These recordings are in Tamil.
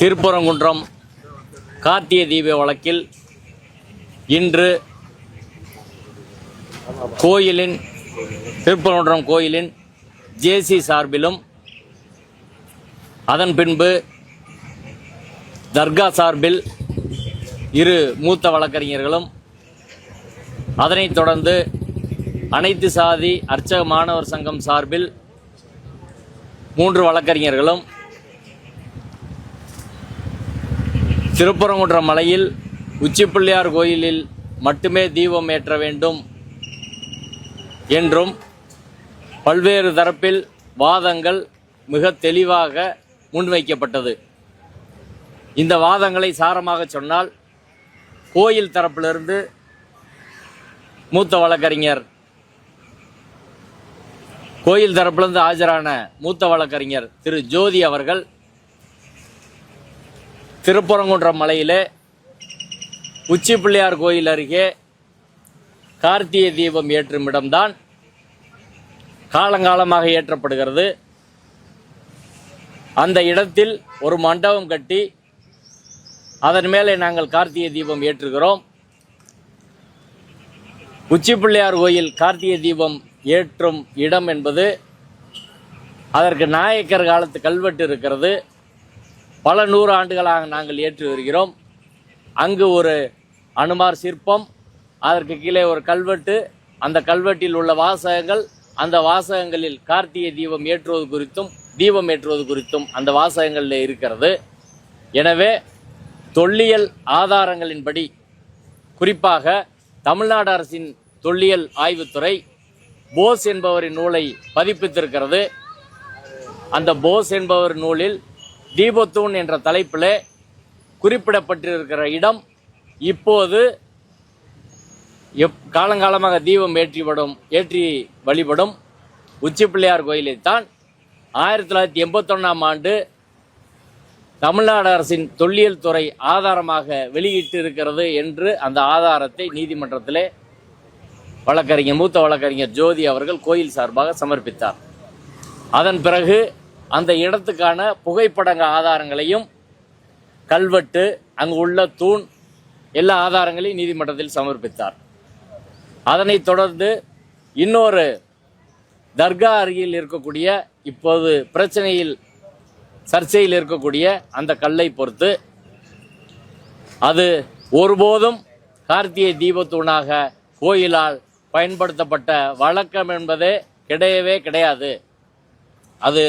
திருப்பரங்குன்றம் கார்த்திகை தீப வழக்கில் இன்று திருப்பரங்குன்றம் கோயிலின் ஜேசி சார்பிலும் அதன் பின்பு தர்கா சார்பில் இரு மூத்த வழக்கறிஞர்களும், அதனைத் தொடர்ந்து அனைத்து சாதி அர்ச்சக மாணவர் சங்கம் சார்பில் 3 வழக்கறிஞர்களும் திருப்பரங்குன்றம் மலையில் உச்சிப்பிள்ளையார் கோயிலில் மட்டுமே தீபம் ஏற்ற வேண்டும் என்றும் பல்வேறு தரப்பில் வாதங்கள் மிக தெளிவாக முன்வைக்கப்பட்டது. இந்த வாதங்களை சாரமாக சொன்னால், கோயில் தரப்பிலிருந்து மூத்த வழக்கறிஞர் கோயில் தரப்பிலிருந்து ஆஜரான மூத்த வழக்கறிஞர் திரு ஜோதி அவர்கள் திருப்பரங்குன்றம் மலையிலே உச்சிப்பிள்ளையார் கோயில் அருகே கார்த்திகை தீபம் ஏற்றும் இடம்தான் காலங்காலமாக ஏற்றப்படுகிறது. அந்த இடத்தில் ஒரு மண்டபம் கட்டி அதன் மேலே நாங்கள் கார்த்திகை தீபம் ஏற்றுகிறோம். உச்சிப்பிள்ளையார் கோயில் கார்த்திகை தீபம் ஏற்றும் இடம் என்பது அதற்கு நாயக்கர் காலத்து கல்வெட்டு இருக்கிறது. பல 100 ஆண்டுகளாக நாங்கள் ஏற்றி வருகிறோம். அங்கு ஒரு அனுமார் சிற்பம், அதற்கு கீழே ஒரு கல்வெட்டு, அந்த கல்வெட்டில் உள்ள வாசகங்கள், அந்த வாசகங்களில் கார்த்திகை தீபம் ஏற்றுவது குறித்தும் அந்த வாசகங்களில் இருக்கிறது. எனவே தொல்லியல் ஆதாரங்களின்படி, குறிப்பாக தமிழ்நாடு அரசின் தொல்லியல் ஆய்வுத்துறை போஸ் என்பவரின் நூலை பதிப்பித்திருக்கிறது. அந்த போஸ் என்பவர் நூலில் தீபத்தூண் என்ற தலைப்பில் குறிப்பிடப்பட்டிருக்கிற இடம் இப்போது காலங்காலமாக தீபம் ஏற்றி வழிபடும் உச்சிப்பிள்ளையார் கோயிலைத்தான் 1981ஆம் ஆண்டு தமிழ்நாடு அரசின் தொல்லியல் துறை ஆதாரமாக வெளியிட்டு இருக்கிறது என்று அந்த ஆதாரத்தை நீதிமன்றத்திலே மூத்த வழக்கறிஞர் ஜோதி அவர்கள் கோயில் சார்பாக சமர்ப்பித்தார். அதன் பிறகு அந்த இடத்துக்கான புகைப்படங்க ஆதாரங்களையும், கல்வெட்டு, அங்கு உள்ள தூண், எல்லா ஆதாரங்களையும் நீதிமன்றத்தில் சமர்ப்பித்தார். அதனைத் தொடர்ந்து இன்னொரு தர்கா அருகில் இருக்கக்கூடிய, இப்போது சர்ச்சையில் இருக்கக்கூடிய அந்த கல்லை பொறுத்து, அது ஒருபோதும் கார்த்திகை தீபத்தூணாக கோயிலால் பயன்படுத்தப்பட்ட வழக்கம் என்பதே கிடையாது. அது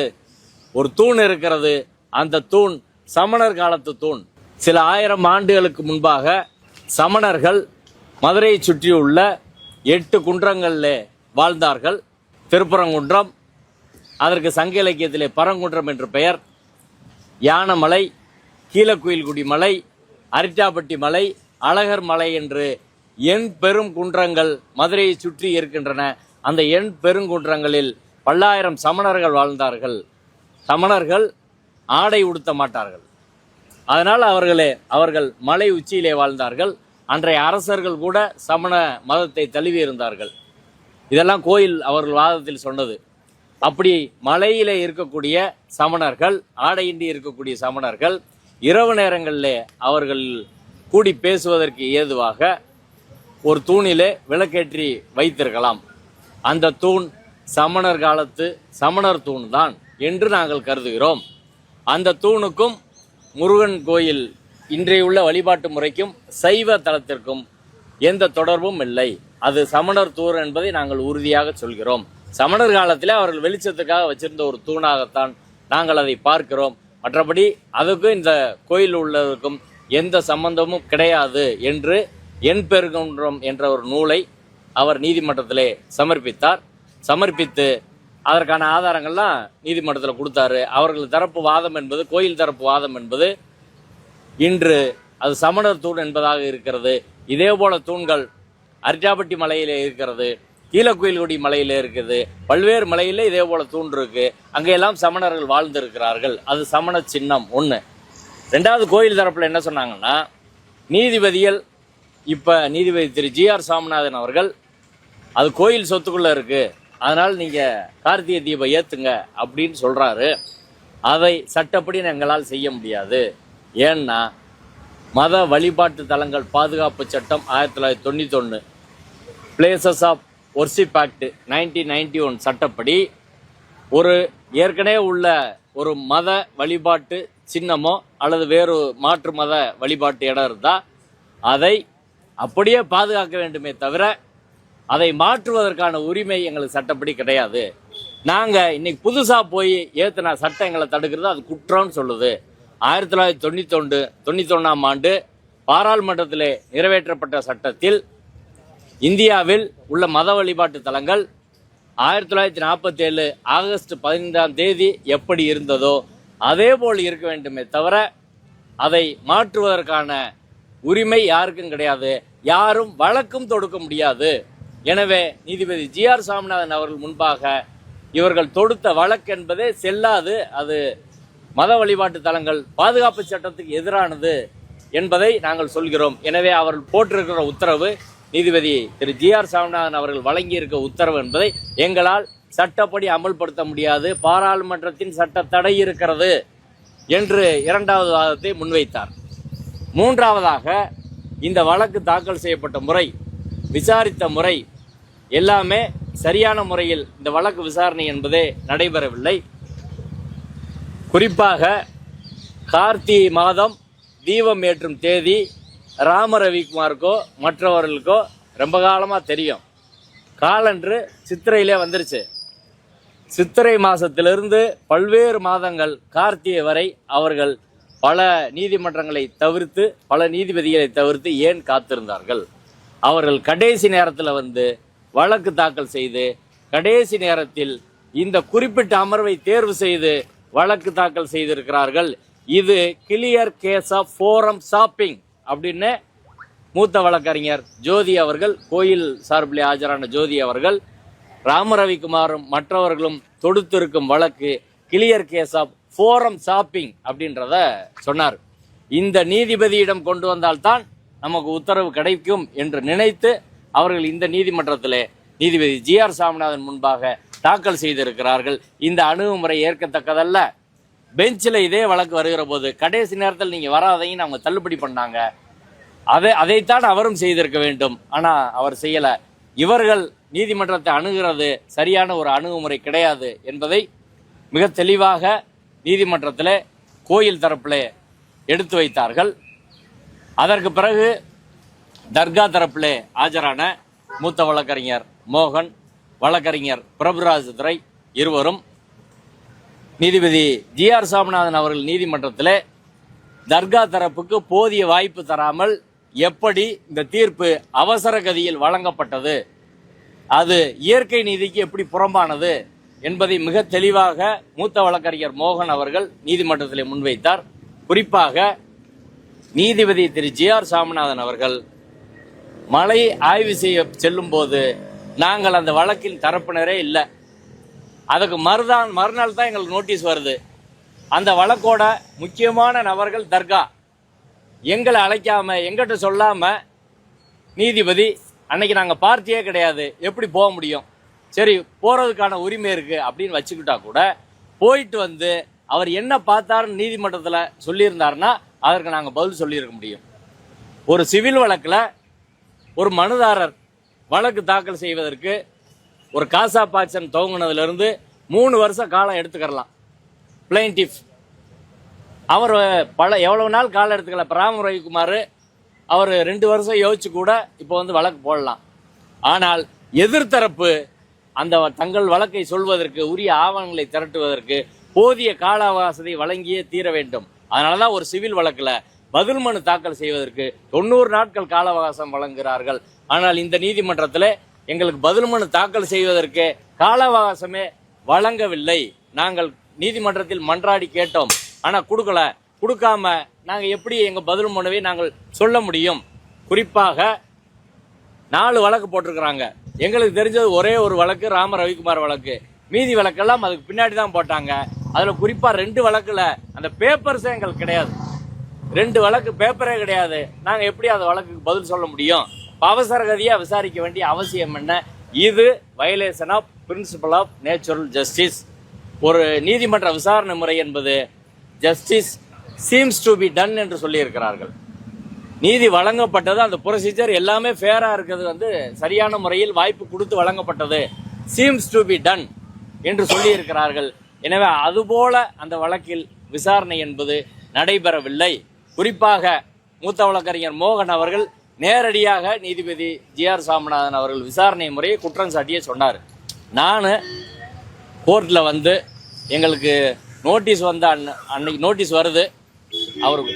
ஒரு தூண் இருக்கிறது. அந்த தூண் சமணர் காலத்து தூண். சில 1000 ஆண்டுகளுக்கு முன்பாக சமணர்கள் மதுரையை சுற்றியுள்ள 8 குன்றங்களில் வாழ்ந்தார்கள். திருப்பரங்குன்றம், அதற்கு சங்க இலக்கியத்திலே பரங்குன்றம் என்று பெயர், யானமலை, கீழக்குயில்குடி மலை, அரிட்டாப்பட்டி மலை, அழகர் மலை என்று பெரும் குன்றங்கள் மதுரையை சுற்றி இருக்கின்றன. அந்த பெருங்குன்றங்களில் பல்லாயிரம் சமணர்கள் வாழ்ந்தார்கள். சமணர்கள் ஆடை உடுத்த மாட்டார்கள். அதனால் அவர்கள் மலை உச்சியிலே வாழ்ந்தார்கள். அன்றைய அரசர்கள் கூட சமண மதத்தை தழுவி இருந்தார்கள். இதெல்லாம் கோயில் அவர்கள் வாதத்தில் சொன்னது. அப்படி மலையிலே இருக்கக்கூடிய சமணர்கள், ஆடையின்றி இருக்கக்கூடிய சமணர்கள், இரவு நேரங்களிலே அவர்கள் கூடி பேசுவதற்கு ஏதுவாக ஒரு தூணிலே விளக்கேற்றி வைத்திருக்கலாம். அந்த தூண் சமணர் காலத்து சமணர் தூண் தான் என்று நாங்கள் கருதுகிறோம். அந்த தூணுக்கும் முருகன் கோயில் இன்றைய உள்ள வழிபாட்டு முறைக்கும் சைவ தலத்திற்கும் எந்த தொடர்பும் இல்லை. அது சமணர் தூண் என்பதை நாங்கள் உறுதியாக சொல்கிறோம். சமணர் காலத்தில் அவர்கள் வெளிச்சத்துக்காக வச்சிருந்த ஒரு தூணாகத்தான் நாங்கள் அதை பார்க்கிறோம். மற்றபடி அதுக்கும் இந்த கோயில் உள்ளதற்கும் எந்த சம்பந்தமும் கிடையாது என்று பெருங்குன்றம் என்ற ஒரு நூலை அவர் நீதிமன்றத்திலே சமர்ப்பித்து அதற்கான ஆதாரங்கள்லாம் நீதிமன்றத்தில் கொடுத்தாரு. அவர்கள் தரப்பு வாதம் என்பது, கோயில் தரப்பு வாதம் என்பது, இன்று அது சமணர் தூண் என்பதாக இருக்கிறது. இதே போல தூண்கள் அரிட்டாப்பட்டி மலையிலே இருக்கிறது, கீழக்குயில்குடி மலையிலே இருக்குது, பல்வேறு மலையிலே இதே போல தூண் இருக்கு. அங்கெல்லாம் சமணர்கள் வாழ்ந்திருக்கிறார்கள். அது சமண சின்னம் ஒன்று. 2வது, கோயில் தரப்பில் என்ன சொன்னாங்கன்னா, நீதிபதி திரு GR சாமிநாதன் அவர்கள், அது கோயில் சொத்துக்குள்ள இருக்கு, அதனால் நீங்கள் கார்த்திகை தீபம் ஏற்றுங்க அப்படின்னு சொல்கிறாரு. அதை சட்டப்படி எங்களால் செய்ய முடியாது. ஏன்னா மத வழிபாட்டு தலங்கள் பாதுகாப்பு சட்டம் 1991, பிளேசஸ் ஆஃப் ஒர்ஷிப் ஆக்ட் 1991 சட்டப்படி ஒரு ஏற்கனவே உள்ள ஒரு மத வழிபாட்டு சின்னமோ அல்லது வேறு மாற்று மத வழிபாட்டு இடம் இருந்தால் அதை அப்படியே பாதுகாக்க வேண்டுமே தவிர அதை மாற்றுவதற்கான உரிமை எங்களுக்கு சட்டப்படி கிடையாது. நாங்கள் இன்னைக்கு புதுசாக போய் ஏற்றின சட்டம் எங்களை தடுக்கிறது அது குற்றம்னு சொல்லுது. 1991ஆம் ஆண்டு பாராளுமன்றத்திலே நிறைவேற்றப்பட்ட சட்டத்தில் இந்தியாவில் உள்ள மத வழிபாட்டு தலங்கள் 1947 ஆகஸ்ட் 15ஆம் தேதி எப்படி இருந்ததோ அதே போல் இருக்க வேண்டுமே தவிர அதை மாற்றுவதற்கான உரிமை யாருக்கும் கிடையாது. யாரும் வழக்கும் தொடுக்க முடியாது. எனவே நீதிபதி GR சாமிநாதன் அவர்கள் முன்பாக இவர்கள் தொடுத்த வழக்கு என்பதே செல்லாது. அது மத வழிபாட்டு தலங்கள் பாதுகாப்பு சட்டத்துக்கு எதிரானது என்பதை நாங்கள் சொல்கிறோம். எனவே அவர்கள் போட்டிருக்கிற உத்தரவு, நீதிபதி திரு GR சாமிநாதன் அவர்கள் வழங்கியிருக்க உத்தரவு என்பதை எங்களால் சட்டப்படி அமல்படுத்த முடியாது, பாராளுமன்றத்தின் சட்ட தடை இருக்கிறது என்று இரண்டாவது வாதத்தை முன்வைத்தார். மூன்றாவதாக இந்த வழக்கு தாக்கல் செய்யப்பட்ட முறை, விசாரித்த முறை எல்லாமே சரியான முறையில் இந்த வழக்கு விசாரணை என்பதே நடைபெறவில்லை. குறிப்பாக கார்த்திகை மாதம் தீபம் ஏற்றும் தேதி ராம ரவிக்குமாருக்கோ மற்றவர்களுக்கோ ரொம்ப காலமாக தெரியும். காலன்று சித்திரையிலே வந்துருச்சு. சித்திரை மாதத்திலிருந்து பல்வேறு மாதங்கள் கார்த்திகை வரை அவர்கள் பல நீதிமன்றங்களை தவிர்த்து, பல நீதிபதிகளை தவிர்த்து ஏன் காத்திருந்தார்கள்? அவர்கள் கடைசி நேரத்தில் வந்து வழக்கு தாக்கல் செய்து, கடைசி நேரத்தில் இந்த குறிப்பிட்ட அமர்வை தேர்வு செய்து வழக்கு தாக்கல் செய்திருக்கிறார்கள். இது clear case of forum shopping அப்படின்னு மூத்த வழக்கறிஞர் ஜோதி அவர்கள், கோயில் சார்பில் ஆஜரான ஜோதி அவர்கள், ராம ரவிக்குமாரும் மற்றவர்களும் தொடுத்திருக்கும் வழக்கு clear case of forum shopping அப்படின்றத சொன்னார். இந்த நீதிபதியிடம் கொண்டு வந்தால்தான் நமக்கு உத்தரவு கிடைக்கும் என்று நினைத்து அவர்கள் இந்த நீதிமன்றத்திலே நீதிபதி GR சாமிநாதன் முன்பாக தாக்கல் செய்திருக்கிறார்கள். இந்த அணுகுமுறை ஏற்கத்தக்கதல்ல. பெஞ்சில் இதே வழக்கு வருகிற போது கடைசி நேரத்தில் நீங்கள் வராதையும் அவங்க தள்ளுபடி பண்ணாங்க. அதைத்தான் அவரும் செய்திருக்க வேண்டும். ஆனால் அவர் செய்யலை. இவர்கள் நீதிமன்றத்தை அணுகிறது சரியான ஒரு அணுகுமுறை கிடையாது என்பதை மிக தெளிவாக நீதிமன்றத்தில் கோயில் தரப்பில் எடுத்து வைத்தார்கள். அதற்கு பிறகு தர்கா தரப்பில் ஆஜரான மூத்த வழக்கறிஞர் மோகன், வழக்கறிஞர் பிரபுராஜ் துரை இருவரும் நீதிபதி GR சாமிநாதன் அவர்கள் நீதிமன்றத்தில் தர்கா தரப்புக்கு போதிய வாய்ப்பு தராமல் எப்படி இந்த தீர்ப்பு அவசர கதியில் வழங்கப்பட்டது, அது இயற்கை நீதிக்கு எப்படி புறம்பானது என்பதை மிக தெளிவாக மூத்த வழக்கறிஞர் மோகன் அவர்கள் நீதிமன்றத்தில் முன்வைத்தார். குறிப்பாக நீதிபதி திரு GR சாமிநாதன் அவர்கள் மலை ஆய்வு செய்ய செல்லும் போது நாங்கள் அந்த வழக்கின் தரப்பினரே இல்லை. அதுக்கு மறுநாள் தான் எங்களுக்கு நோட்டீஸ் வருது. அந்த வழக்கோட முக்கியமான நபர்கள் தர்கா எங்களை அழைக்காம, எங்கிட்ட சொல்லாம நீதிபதி அன்னைக்கு நாங்கள் பார்ட்டியே கிடையாது, எப்படி போக முடியும்? சரி, போறதுக்கான உரிமை இருக்கு அப்படின்னு வச்சுக்கிட்டா கூட போயிட்டு வந்து அவர் என்ன பார்த்தாருன்னு நீதிமன்றத்தில் சொல்லியிருந்தாருன்னா அதற்கு நாங்கள் பதில் சொல்லியிருக்க முடியும். ஒரு சிவில் வழக்கில் ஒரு மனுதாரர் வழக்கு தாக்கல் செய்வதற்கு ஒரு காசா பாக்சன் துவங்கினதுலேருந்து 3 வருஷம் காலம் எடுத்துக்கலாம். பிளைன்டிஃப் அவர் எவ்வளவு நாள் காலம் எடுத்துக்கலாம். இப்போ ராம ரவிக்குமார் அவர் 2 வருஷம் யோசிச்சு கூட இப்போ வந்து வழக்கு போடலாம். ஆனால் எதிர்த்தரப்பு அந்த தங்கள் வழக்கை சொல்வதற்கு உரிய ஆவணங்களை திரட்டுவதற்கு போதிய கால அவகாசத்தை வழங்கியே தீர வேண்டும். அதனால தான் ஒரு சிவில் வழக்கில் பதில் மனு தாக்கல் செய்வதற்கு 90 நாட்கள் கால அவகாசம் வழங்குகிறார்கள். ஆனால் இந்த நீதிமன்றத்தில் எங்களுக்கு பதில் மனு தாக்கல் செய்வதற்கு கால அவகாசமே வழங்கவில்லை. நாங்கள் நீதிமன்றத்தில் மன்றாடி கேட்டோம், ஆனால் கொடுக்காம நாங்கள் எப்படி எங்கள் பதில் மனுவை நாங்கள் சொல்ல முடியும்? குறிப்பாக 4 வழக்கு போட்டிருக்கிறாங்க. எங்களுக்கு தெரிஞ்சது ஒரே ஒரு வழக்கு ராம ரவிக்குமார் வழக்கு. மீதி வழக்கெல்லாம் அதுக்கு பின்னாடி தான் போட்டாங்க. அதில் குறிப்பாக 2 வழக்கில் அந்த பேப்பர்ஸே எங்களுக்கு கிடையாது. 2 வழக்கு பேப்பரே கிடையாது. நாங்கள் எப்படி அந்த வழக்குக்கு பதில் சொல்ல முடியும்? அவசர கதியாக விசாரிக்க வேண்டிய அவசியம் என்ன? இது violation of principle of natural justice. ஒரு நீதிமன்ற விசாரணை முறை என்பது justice seems to be done என்று சொல்லியிருக்கிறார்கள். நீதி வழங்கப்பட்டது, அந்த ப்ரொசீஜர் எல்லாமே ஃபேரா இருக்கிறது சரியான முறையில் வாய்ப்பு கொடுத்து வழங்கப்பட்டது, சீம்ஸ் டு பி டன் என்று சொல்லியிருக்கிறார்கள். எனவே அதுபோல அந்த வழக்கில் விசாரணை என்பது நடைபெறவில்லை. குறிப்பாக மூத்த வழக்கறிஞர் மோகன் அவர்கள் நேரடியாக நீதிபதி ஜி.ஆர். சாமிநாதன் அவர்கள் விசாரணை முறையை குற்றம் சாட்டியே சொன்னார். நான் கோர்ட்டில் எங்களுக்கு நோட்டீஸ் அன்னைக்கு நோட்டீஸ் வருது, அவருக்கு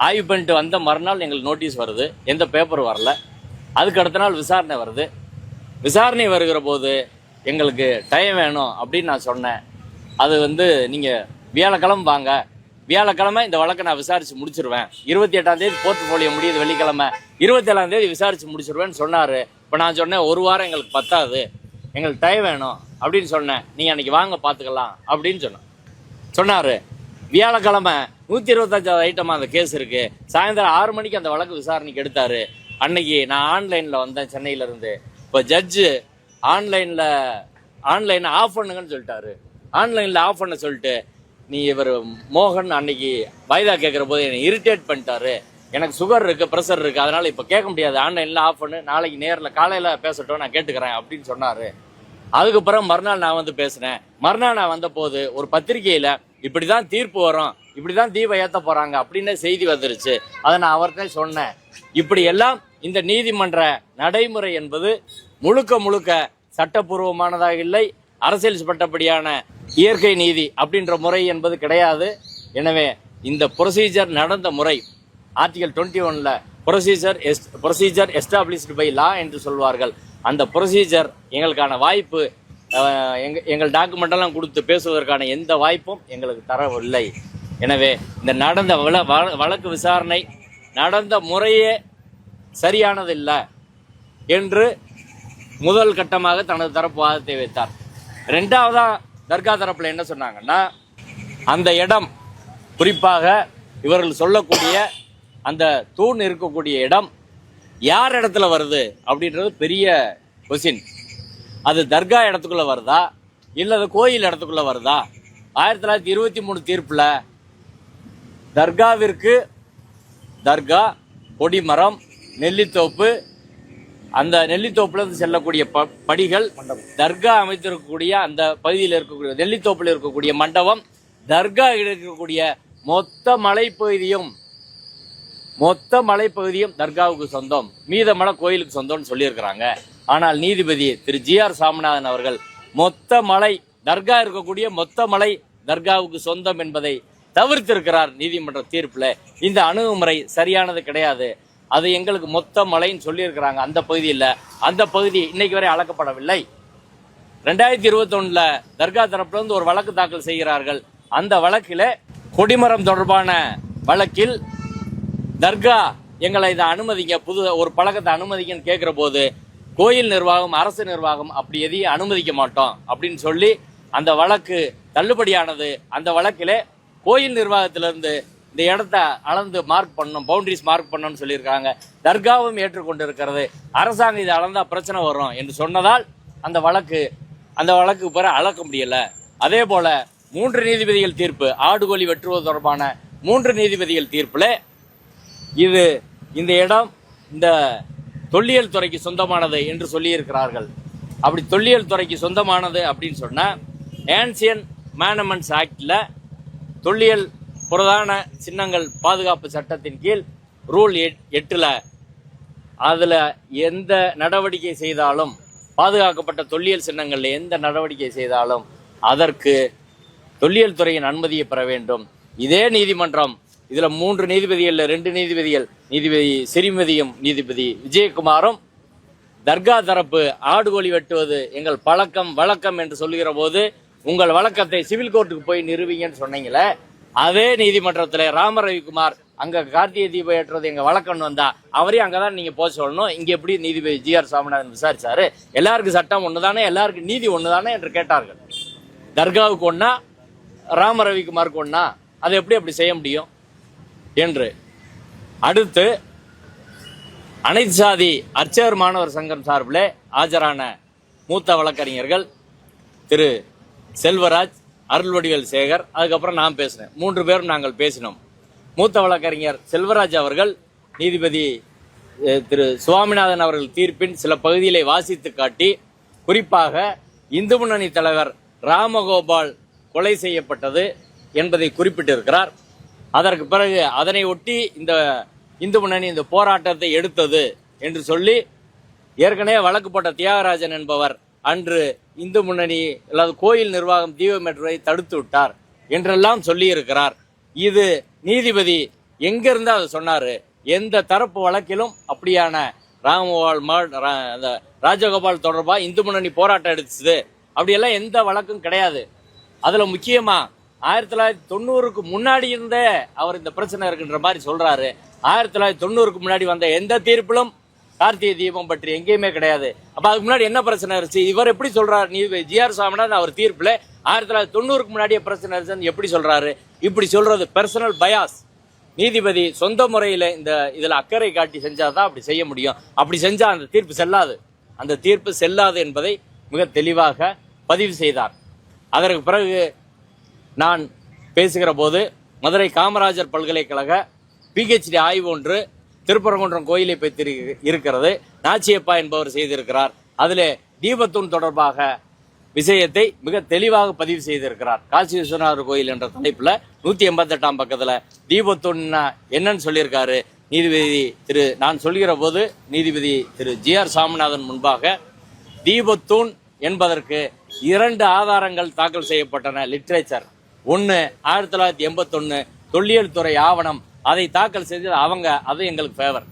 ஆய்வு பண்ணிட்டு வந்த மறுநாள் எங்களுக்கு நோட்டீஸ் வருது, எந்த பேப்பர் வரல. அதுக்கு அடுத்த நாள் விசாரணை வருது. விசாரணை வருகிற போது எங்களுக்கு டைம் வேணும் அப்படின்னு நான் சொன்னேன். அது நீங்கள் வியாழக்கிழமை வாங்க, வியாழக்கிழமை இந்த வழக்கை நான் விசாரித்து முடிச்சிருவேன், 28ஆம் தேதி போர்ட்ஃபோலியோ முடியுது வெள்ளிக்கிழமை, 27ஆம் தேதி விசாரித்து முடிச்சிருவேன்னு சொன்னார். இப்போ நான் சொன்னேன் ஒரு வாரம் எங்களுக்கு பத்தாது, எங்களுக்கு டைம் வேணும் அப்படின்னு சொன்னேன். நீங்கள் அன்றைக்கி வாங்க பார்த்துக்கலாம் அப்படின்னு சொன்னார். வியாழக்கிழமை 125வது ஐட்டமாக அந்த கேஸ் இருக்குது. சாயந்தரம் 6 மணிக்கு அந்த வழக்கு விசாரணைக்கு எடுத்தார். அன்னைக்கு நான் ஆன்லைனில் வந்தேன் சென்னையிலேருந்து. இப்போ ஜட்ஜு ஆன்லைனை ஆஃப் பண்ணுங்கன்னு சொல்லிட்டாரு. ஆன்லைனில் ஆஃப் பண்ண சொல்லிட்டு இவர் மோகன் அன்னைக்கு வாய்தா கேட்குற போது என்னை இரிட்டேட் பண்ணிட்டாரு. எனக்கு சுகர் இருக்குது, ப்ரெஷர் இருக்குது, அதனால் இப்போ கேட்க முடியாது, ஆன்லைனில் ஆஃப் பண்ணு, நாளைக்கு நேரில் காலையில் பேசட்டும், நான் கேட்டுக்கிறேன் அப்படின்னு சொன்னார். அதுக்கப்புறம் மறுநாள் நான் பேசினேன். மறுநாள் நான் வந்த போது ஒரு பத்திரிகையில் இப்படி தான் தீர்ப்பு வரும், இப்படி தான் தீபம் ஏற்ற போகிறாங்க அப்படின்னு செய்தி வந்துருச்சு. அதை நான் அவர்கிட்ட சொன்னேன். இப்படி எல்லாம் இந்த நீதிமன்ற நடைமுறை என்பது முழுக்க முழுக்க சட்டப்பூர்வமானதாக இல்லை, அரசியல் சட்டப்படியான இயற்கை நீதி அப்படின்ற முறை என்பது கிடையாது. எனவே இந்த ப்ரொசீஜர் நடந்த முறை ஆர்டிகல் 21ல் ப்ரொசீஜர் எஸ்டாப்ளிஷ்டு பை லா என்று சொல்வார்கள். அந்த ப்ரொசீஜர் எங்களுக்கான வாய்ப்பு, எங்கள் டாக்குமெண்டெல்லாம் கொடுத்து பேசுவதற்கான எந்த வாய்ப்பும் எங்களுக்கு தரவில்லை. எனவே இந்த நடந்த வழக்கு விசாரணை நடந்த முறையே சரியானதில்லை என்று முதல் கட்டமாக தனது தரப்பு வாதத்தை வைத்தார். ரெண்டாவதா தர்கா தரப்புல என்ன சொன்னாங்கன்னா, அந்த இடம், குறிப்பாக இவர்கள் சொல்லக்கூடிய அந்த தூண் இருக்கக்கூடிய இடம் யார் இடத்துல வருது அப்படின்றது பெரிய கொஸ்டின். அது தர்கா இடத்துக்குள்ள வருதா இல்லை அது கோயில் இடத்துக்குள்ள வருதா? 1923 தீர்ப்புல தர்காவிற்கு தர்கா, கொடிமரம், நெல்லித்தோப்பு, அந்த நெல்லித்தோப்புல இருந்து செல்லக்கூடிய படிகள், தர்கா அமைத்திருக்கக்கூடிய அந்த பகுதியில் இருக்கக்கூடிய நெல்லித்தோப்பில் இருக்கக்கூடிய மண்டபம், தர்கா இருக்கக்கூடிய மொத்த மலைப்பகுதியும் தர்காவுக்கு சொந்தம், மீதமலை கோயிலுக்கு சொந்தம்னு சொல்லியிருக்கிறாங்க. ஆனால் நீதிபதி திரு ஜி.ஆர். சாமிநாதன் அவர்கள் தர்கா இருக்கக்கூடிய மொத்த மலை தர்காவுக்கு சொந்தம் என்பதை தவிர்த்திருக்கிறார் நீதிமன்ற தீர்ப்புல. இந்த அணுகுமுறை சரியானது கிடையாது. அது எங்களுக்கு மொத்த மலைன்னு சொல்லியிருக்கிறாங்க. அந்த பகுதியில் அந்த பகுதி இன்னைக்கு வரை அளக்கப்படவில்லை. 2021 தர்கா தரப்பிலிருந்து ஒரு வழக்கு தாக்கல் செய்கிறார்கள். அந்த வழக்கில் கொடிமரம் தொடர்பான வழக்கில் தர்கா எங்களை இதை அனுமதிங்க, புது ஒரு பழக்கத்தை அனுமதிங்கன்னு கேட்கிற போது கோயில் நிர்வாகம், அரசு நிர்வாகம் அப்படி எதையும் அனுமதிக்க மாட்டோம் அப்படின்னு சொல்லி அந்த வழக்கு தள்ளுபடியானது. அந்த வழக்கிலே கோயில் நிர்வாகத்திலிருந்து இந்த இடத்த அளந்து மார்க் பண்ணணும், பவுண்டரிஸ் மார்க் பண்ணணும்னு சொல்லியிருக்காங்க. தர்காவும் ஏற்றுக்கொண்டு இருக்கிறது. அரசாங்கம் இதை அளந்தா பிரச்சனை வரும் என்று சொன்னதால் அந்த வழக்கு பிற அளக்க முடியல. அதே போல 3 நீதிபதிகள் தீர்ப்பு, ஆடுகோழி வெட்டுவது தொடர்பான 3 நீதிபதிகள் தீர்ப்புல இந்த இடம் இந்த தொல்லியல் துறைக்கு சொந்தமானது என்று சொல்லியிருக்கிறார்கள். அப்படி தொல்லியல் துறைக்கு சொந்தமானது அப்படின்னு சொன்னா ஏன்சியன் மேனமெண்ட்ஸ் ஆக்ட்ல தொல்லியல் புரதான சின்னங்கள் பாதுகாப்பு சட்டத்தின் கீழ் ரூல் 8ல் அதில் எந்த நடவடிக்கை செய்தாலும், பாதுகாக்கப்பட்ட தொல்லியல் சின்னங்களில் எந்த நடவடிக்கை செய்தாலும் அதற்கு தொல்லியல் துறையின் அனுமதியை பெற வேண்டும். இதே நீதிமன்றம் இதில் 3 நீதிபதிகள் 2 நீதிபதிகள், நீதிபதி சிறிமதியும் நீதிபதி விஜயகுமாரும் தர்கா தரப்பு ஆடுகோழி வெட்டுவது எங்கள் வழக்கம் என்று சொல்லுகிற போது உங்கள் வழக்கத்தை சிவில் கோர்ட்டுக்கு போய் நிறுவீங்கன்னு சொன்னீங்களே, அதே நீதிமன்றத்தில் ராமரவிக்குமார் அங்கே கார்த்திகை தீபம் ஏற்றுறது எங்கள் வழக்கம்னு வந்தா அவரையும் அங்கே தான் நீங்கள் போக சொல்லணும். இங்கே எப்படி நீதிபதி ஜி.ஆர். சாமிநாதன் விசாரிச்சாரு? எல்லாருக்கும் சட்டம் ஒன்று தானே, எல்லாருக்கும் நீதி ஒன்று தானே என்று கேட்டார்கள். தர்காவுக்கு ஒன்றா, ராமரவிக்குமாருக்கு ஒன்றா, அதை எப்படி அப்படி செய்ய முடியும் என்று. அடுத்து அனைத்து சாதி அர்ச்சகர் மாணவர் சங்கம் சார்பில் ஆஜரான மூத்த வழக்கறிஞர்கள் திரு செல்வராஜ், அருள்வடிவேல் சேகர், அதுக்கப்புறம் நான் பேசினேன். 3 பேரும் நாங்கள் பேசினோம். மூத்த வழக்கறிஞர் செல்வராஜ் அவர்கள் நீதிபதி திரு சுவாமிநாதன் அவர்கள் தீர்ப்பின் சில பகுதிகளை வாசித்து காட்டி, குறிப்பாக இந்து முன்னணி தலைவர் ராமகோபால் கொலை செய்யப்பட்டது என்பதை குறிப்பிட்டிருக்கிறார். அதற்கு பிறகு அதனை ஒட்டி இந்த இந்து முன்னணி இந்த போராட்டத்தை எடுத்தது என்று சொல்லி, ஏற்கனவே வழக்கு போட்ட தியாகராஜன் என்பவர் அன்று இந்து முன்னணி அல்லது கோயில் நிர்வாகம் தீப மெட்ரோவை தடுத்து விட்டார் என்றெல்லாம் சொல்லி இருக்கிறார். இது நீதிபதி எங்கிருந்து அதை சொன்னாரு? எந்த தரப்பு வழக்கிலும் அப்படியான ராஜகோபால் தொடர்பாக இந்து முன்னணி போராட்டம் எடுத்துச்சு அப்படியெல்லாம் எந்த வழக்கும் கிடையாது. அதுல முக்கியமா 1990க்கு முன்னாடி இருந்தே அவர் இந்த பிரச்சனை இருக்குன்ற மாதிரி சொல்றாரு. 1990க்கு முன்னாடி வந்த எந்த தீர்ப்பிலும் கார்த்திகை தீபம் பற்றி எங்கேயுமே கிடையாது. அப்ப அதுக்கு முன்னாடி என்ன பிரச்சனை இருந்துச்சு? இவர் எப்படி சொல்றாரு? நீதிபதி ஜி.ஆர். சுவாமிநாதன் அவர் தீர்ப்புல 1990க்கு முன்னாடியே பிரச்சனை இருந்துச்சு எப்படி சொல்றாரு? இப்படி சொல்றது பெர்சனல் பயாஸ். நீதிபதி சொந்த முறையில இதுல அக்கறை காட்டி செஞ்சாதான் அப்படி செய்ய முடியும். அப்படி செஞ்சா அந்த தீர்ப்பு செல்லாது. அந்த தீர்ப்பு செல்லாது என்பதை மிக தெளிவாக பதிவு செய்தார். அதற்கு பிறகு நான் பேசுகிற போது மதுரை காமராஜர் பல்கலைக்கழக PhD ஆய்வு ஒன்று திருப்பரங்குன்றம் கோயிலை பற்றி இருக்கிறது. நாச்சியப்பா என்பவர் செய்திருக்கிறார். அதிலே தீபத்தூண் தொடர்பாக விஷயத்தை மிக தெளிவாக பதிவு செய்திருக்கிறார். காசி விஸ்வநாதர் கோயில் என்ற தலைப்புல 188ஆம் பக்கத்துல தீபத்தூண் என்னன்னு சொல்லியிருக்காரு நீதிபதி நான் சொல்கிற போது நீதிபதி திரு ஜி.ஆர். சாமிநாதன் முன்பாக தீபத்தூண் என்பதற்கு 2 ஆதாரங்கள் தாக்கல் செய்யப்பட்டன. லிட்ரேச்சர் ஒன்னு 1981 தொல்லியல் துறை ஆவணம், அதை தாக்கல் செஞ்சது அவங்க, அது எங்களுக்கு ஃபேவர்.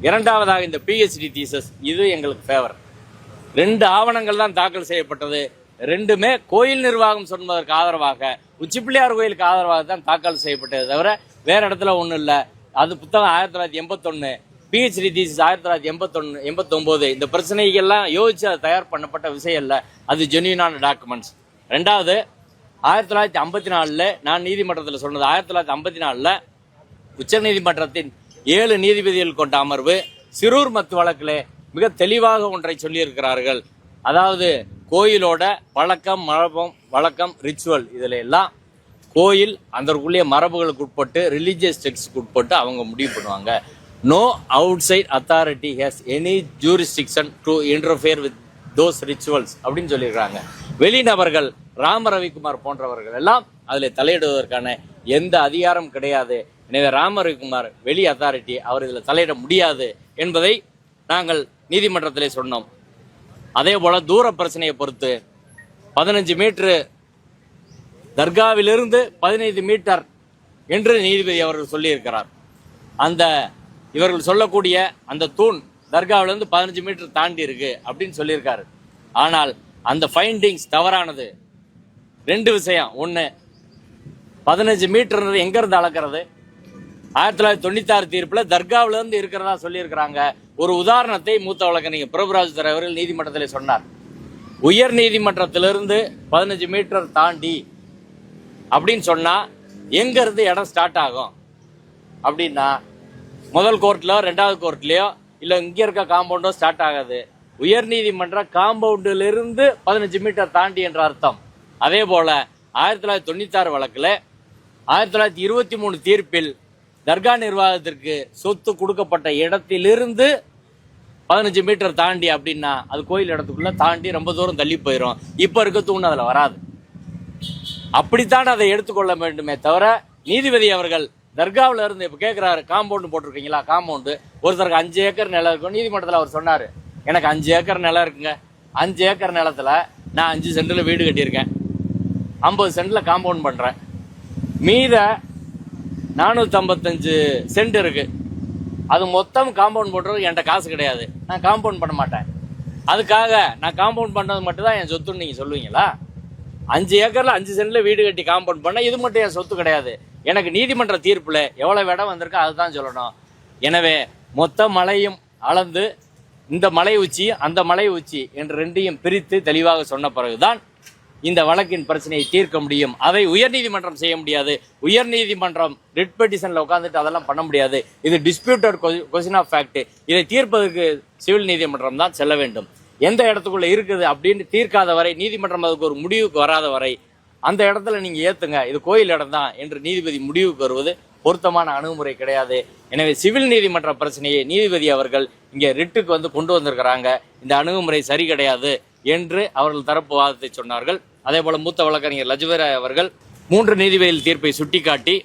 இரண்டாவதாக இந்த PhD தீசஸ், இது எங்களுக்கு ஃபேவர். 2 ஆவணங்கள் தான் தாக்கல் செய்யப்பட்டது. 2மே கோயில் நிர்வாகம் சொன்னதற்கு ஆதரவாக, உச்சிப்பிள்ளையார் கோயிலுக்கு ஆதரவாக தான் தாக்கல் செய்யப்பட்டது தவிர வேற இடத்துல ஒன்றும் இல்லை. அது புத்தகம் 1981, PhD தீசிஸ் 1989. இந்த பிரச்சனைகள்லாம் யோசிச்சு அது தயார் பண்ணப்பட்ட விஷயம் இல்லை, அது ஜென்யூனான டாக்குமெண்ட்ஸ். ரெண்டாவது 1954 நான் நீதிமன்றத்தில் சொன்னது, 1954 உச்ச நீதிமன்றத்தின் 7 நீதிபதிகள் கொண்ட அமர்வு சிரூர் மத்து வழக்கிலே மிக தெளிவாக ஒன்றை சொல்லியிருக்கிறார்கள். அதாவது கோயிலோட பழக்கம், வழக்கம், ரிச்சுவல், இதுல எல்லாம் கோயில் அதற்குள்ளே மரபுகளுக்கு உட்பட்டு, ரிலீஜியஸ் டெக்ஸ்டுக்கு உட்பட்டு அவங்க முடிவு பண்ணுவாங்க. No outside authority has any jurisdiction to interfere with those rituals அப்படின்னு சொல்லியிருக்காங்க. வெளிநபர்கள் ராம ரவிக்குமார் போன்றவர்கள் எல்லாம் அதில் தலையிடுவதற்கான எந்த அதிகாரம் கிடையாது. எனவே ராம ரவிக்குமார் வெளி அத்தாரிட்டி, அவர் இதில் தலையிட முடியாது என்பதை நாங்கள் நீதிமன்றத்திலே சொன்னோம். அதே போல தூர பிரச்சனையை பொறுத்து 15 மீட்டர் தர்காவிலிருந்து 15 மீட்டர் என்று நீதிபதி அவர்கள் சொல்லியிருக்கிறார். அந்த இவர்கள் சொல்லக்கூடிய அந்த தூண் தர்காவிலிருந்து 15 மீட்டர் தாண்டி இருக்கு அப்படின்னு சொல்லியிருக்காரு. ஆனால் அந்த ஃபைண்டிங்ஸ் தவறானது. 2 விஷயம். ஒன்று, 15 மீட்டர் எங்க இருந்து அளக்கிறது? 1996 தீர்ப்புல தர்காவில இருந்து இருக்கிறதா சொல்லியிருக்கிறாங்க. ஒரு உதாரணத்தை மூத்த வழக்கறிஞர் பிரபுராஜ் அவர்கள் நீதிமன்றத்தில் சொன்னார். உயர் நீதிமன்றத்திலிருந்து 15 மீட்டர் தாண்டி அப்படின்னு சொன்னா எங்க இருந்து இடம் ஸ்டார்ட் ஆகும் அப்படின்னா, முதல் கோர்ட்லயோ 2வது கோர்ட்லயோ இல்ல இங்க இருக்க காம்பவுண்டோ ஸ்டார்ட் ஆகாது. உயர் நீதிமன்ற காம்பவுண்டில் இருந்து 15 மீட்டர் தாண்டி என்ற அர்த்தம். அதே போல 1996 வழக்குல 1923 தீர்ப்பில் தர்கா நிர்வாகத்திற்கு சொத்து கொடுக்கப்பட்ட இடத்திலிருந்து 15 மீட்டர் தாண்டி அப்படின்னா அது கோயில் இடத்துக்குள்ள தாண்டி ரொம்ப தூரம் தள்ளி போயிடும். இப்ப இருக்க தூண் அதுல வராது. அப்படித்தான் அதை எடுத்துக்கொள்ள வேண்டுமே தவிர, நீதிபதி அவர்கள் தர்காவில இருந்து இப்ப கேட்கிறாரு, காம்பவுண்ட் போட்டிருக்கீங்களா? காம்பவுண்டு ஒருத்தருக்கு 5 ஏக்கர் நிலம் இருக்கும். நீதிமன்றத்தில் அவர் சொன்னாரு, எனக்கு 5 ஏக்கர் நிலம் இருக்குங்க. 5 ஏக்கர் நிலத்துல நான் 5 சென்ட்ல வீடு கட்டியிருக்கேன், 50 சென்ட்ல காம்பவுண்ட் பண்றேன், மீத 455 சென்ட் இருக்கு. அது மொத்தம் காம்பவுண்ட் போடுறது என்கிட்ட காசு கிடையாது, நான் காம்பவுண்ட் பண்ண மாட்டேன். அதுக்காக நான் காம்பவுண்ட் பண்ணது மட்டும் தான் என் சொத்துன்னு நீங்க சொல்லுவீங்களா? 5 ஏக்கர்ல 5 சென்ட்ல வீடு கட்டி காம்பவுண்ட் பண்ண இது மட்டும் என் சொத்து கிடையாது. எனக்கு நீதிமன்ற தீர்ப்புல எவ்வளவு இடம் வந்திருக்கு அதுதான் சொல்லணும். எனவே மொத்த மலையும் அளந்து இந்த மலை உச்சி அந்த மலை உச்சி என்று 2ஐயும் பிரித்து தெளிவாக சொன்ன பிறகுதான் இந்த வழக்கின் பிரச்சனையை தீர்க்க முடியும். அதை உயர்நீதிமன்றம் செய்ய முடியாது. உயர்நீதிமன்றம் ரிட் பெட்டிஷன்ல உட்காந்துட்டு அதெல்லாம் பண்ண முடியாது. இது டிஸ்பியூட்டட் கொஸ்டின் ஆஃப் ஃபேக்ட். இதை தீர்ப்பதற்கு சிவில் நீதிமன்றம் தான் செல்ல வேண்டும். எந்த இடத்துக்குள்ள இருக்குது அப்படின்னு தீர்க்காத வரை, நீதிமன்றம் அதுக்கு ஒரு முடிவுக்கு வராத வரை அந்த இடத்துல நீங்க ஏத்துங்க இது கோயில் இடம் தான் என்று நீதிபதி முடிவுக்கு வருவது பொருத்தமான அணுகுமுறை கிடையாது. எனவே சிவில் நீதிமன்ற பிரச்சனையை நீதிபதி அவர்கள் இங்கே ரிட்டுக்கு கொண்டு வந்திருக்கிறாங்க. இந்த அணுகுமுறை சரி கிடையாது என்று அவர்கள் தரப்பு வாதத்தை சொன்னார்கள். அதே போல மூத்த வழக்கறிஞர் லஜ்வராய் அவர்கள் 3 நீதிபதிகள் தீர்ப்பை சுட்டிக்காட்டி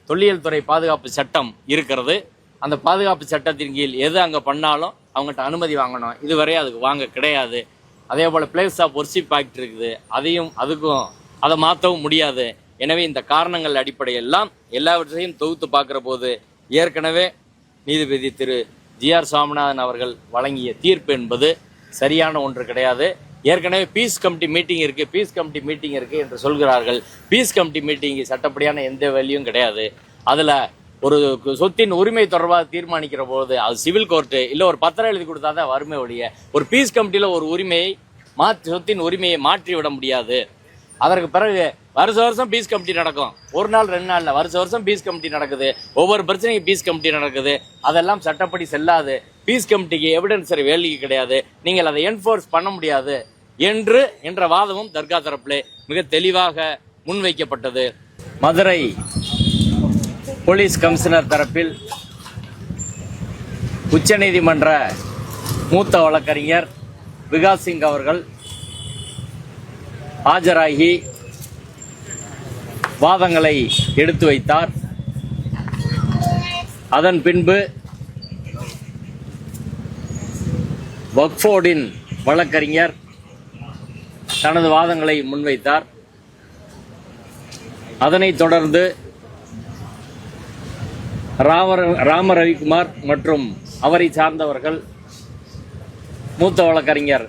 தொல்லியல் துறை பாதுகாப்பு சட்டம் இருக்கிறது, அந்த பாதுகாப்பு சட்டத்தின் கீழ் எது அங்கே பண்ணாலும் அவங்ககிட்ட அனுமதி வாங்கணும், இதுவரை அதுக்கு வாங்க கிடையாது. அதே போல் பிளேஸ் ஆஃப் ஒர்ஷிப் ஆக்ட் இருக்குது, அதுக்கும் அதை மாற்றவும் முடியாது. எனவே இந்த காரணங்கள் அடிப்படையெல்லாம் எல்லாவற்றையும் தொகுத்து பார்க்குற போது ஏற்கனவே நீதிபதி திரு ஜி.ஆர். சுவாமிநாதன் அவர்கள் வழங்கிய தீர்ப்பு என்பது சரியான ஒன்று கிடையாது. ஏற்கனவே பீஸ் கமிட்டி மீட்டிங் இருக்குது என்று சொல்கிறார்கள். பீஸ் கமிட்டி மீட்டிங் சட்டப்படியான எந்த வேலையும் கிடையாது. அதில் ஒரு சொத்தின் உரிமை தொடர்பாக தீர்மானிக்கிற போது அது சிவில் கோர்ட்டு இல்லை ஒரு பத்திரம் எழுதி கொடுத்தா தான் வறுமை ஒழிய ஒரு பீஸ் கமிட்டியில் ஒரு உரிமையை சொத்தின் உரிமையை மாற்றி விட முடியாது. அதற்கு பிறகு வருஷம் பீஸ் கமிட்டி நடக்கும், ஒரு நாள் 2 நாள்ல வருஷம் பீஸ் கமிட்டி நடக்குது, ஒவ்வொரு பிரச்சனைக்கும் பீஸ் கமிட்டி நடக்குது. அதெல்லாம் சட்டப்படி செல்லாது. பீஸ் கமிட்டிக்கு எவிடன்ஸ் வேலைக்கு கிடையாது, நீங்கள் அதை என்ஃபோர்ஸ் பண்ண முடியாது என்ற வாதமும் தர்கா தரப்பிலே மிக தெளிவாக முன்வைக்கப்பட்டது. மதுரை போலீஸ் கமிஷனர் தரப்பில் உச்சநீதிமன்ற மூத்த வழக்கறிஞர் விகாஸ் சிங் அவர்கள் ஆஜராகி வாதங்களை எடுத்து வைத்தார். அதன் பின்பு வக்ஃப் போர்டின் வழக்கறிஞர் தனது வாதங்களை முன்வைத்தார். அதனைத் தொடர்ந்து ராம ரவிக்குமார் மற்றும் அவரை சார்ந்தவர்கள் மூத்த வழக்கறிஞர்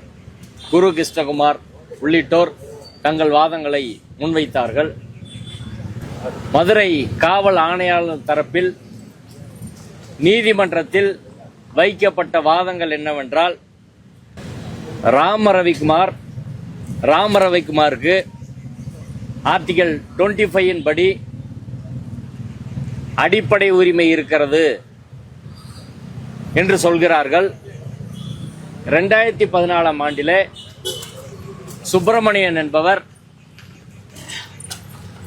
குரு கிருஷ்ணகுமார் உள்ளிட்டோர் தங்கள் வாதங்களை முன்வைத்தார்கள். மதுரை காவல் ஆணையாளர் தரப்பில் நீதிமன்றத்தில் வைக்கப்பட்ட வாதங்கள் என்னவென்றால், ராம ரவிக்குமாருக்கு ஆர்டிகல் 25 படி அடிப்படை உரிமை இருக்கிறது என்று சொல்கிறார்கள். 2014 ஆண்டிலே சுப்பிரமணியன் என்பவர்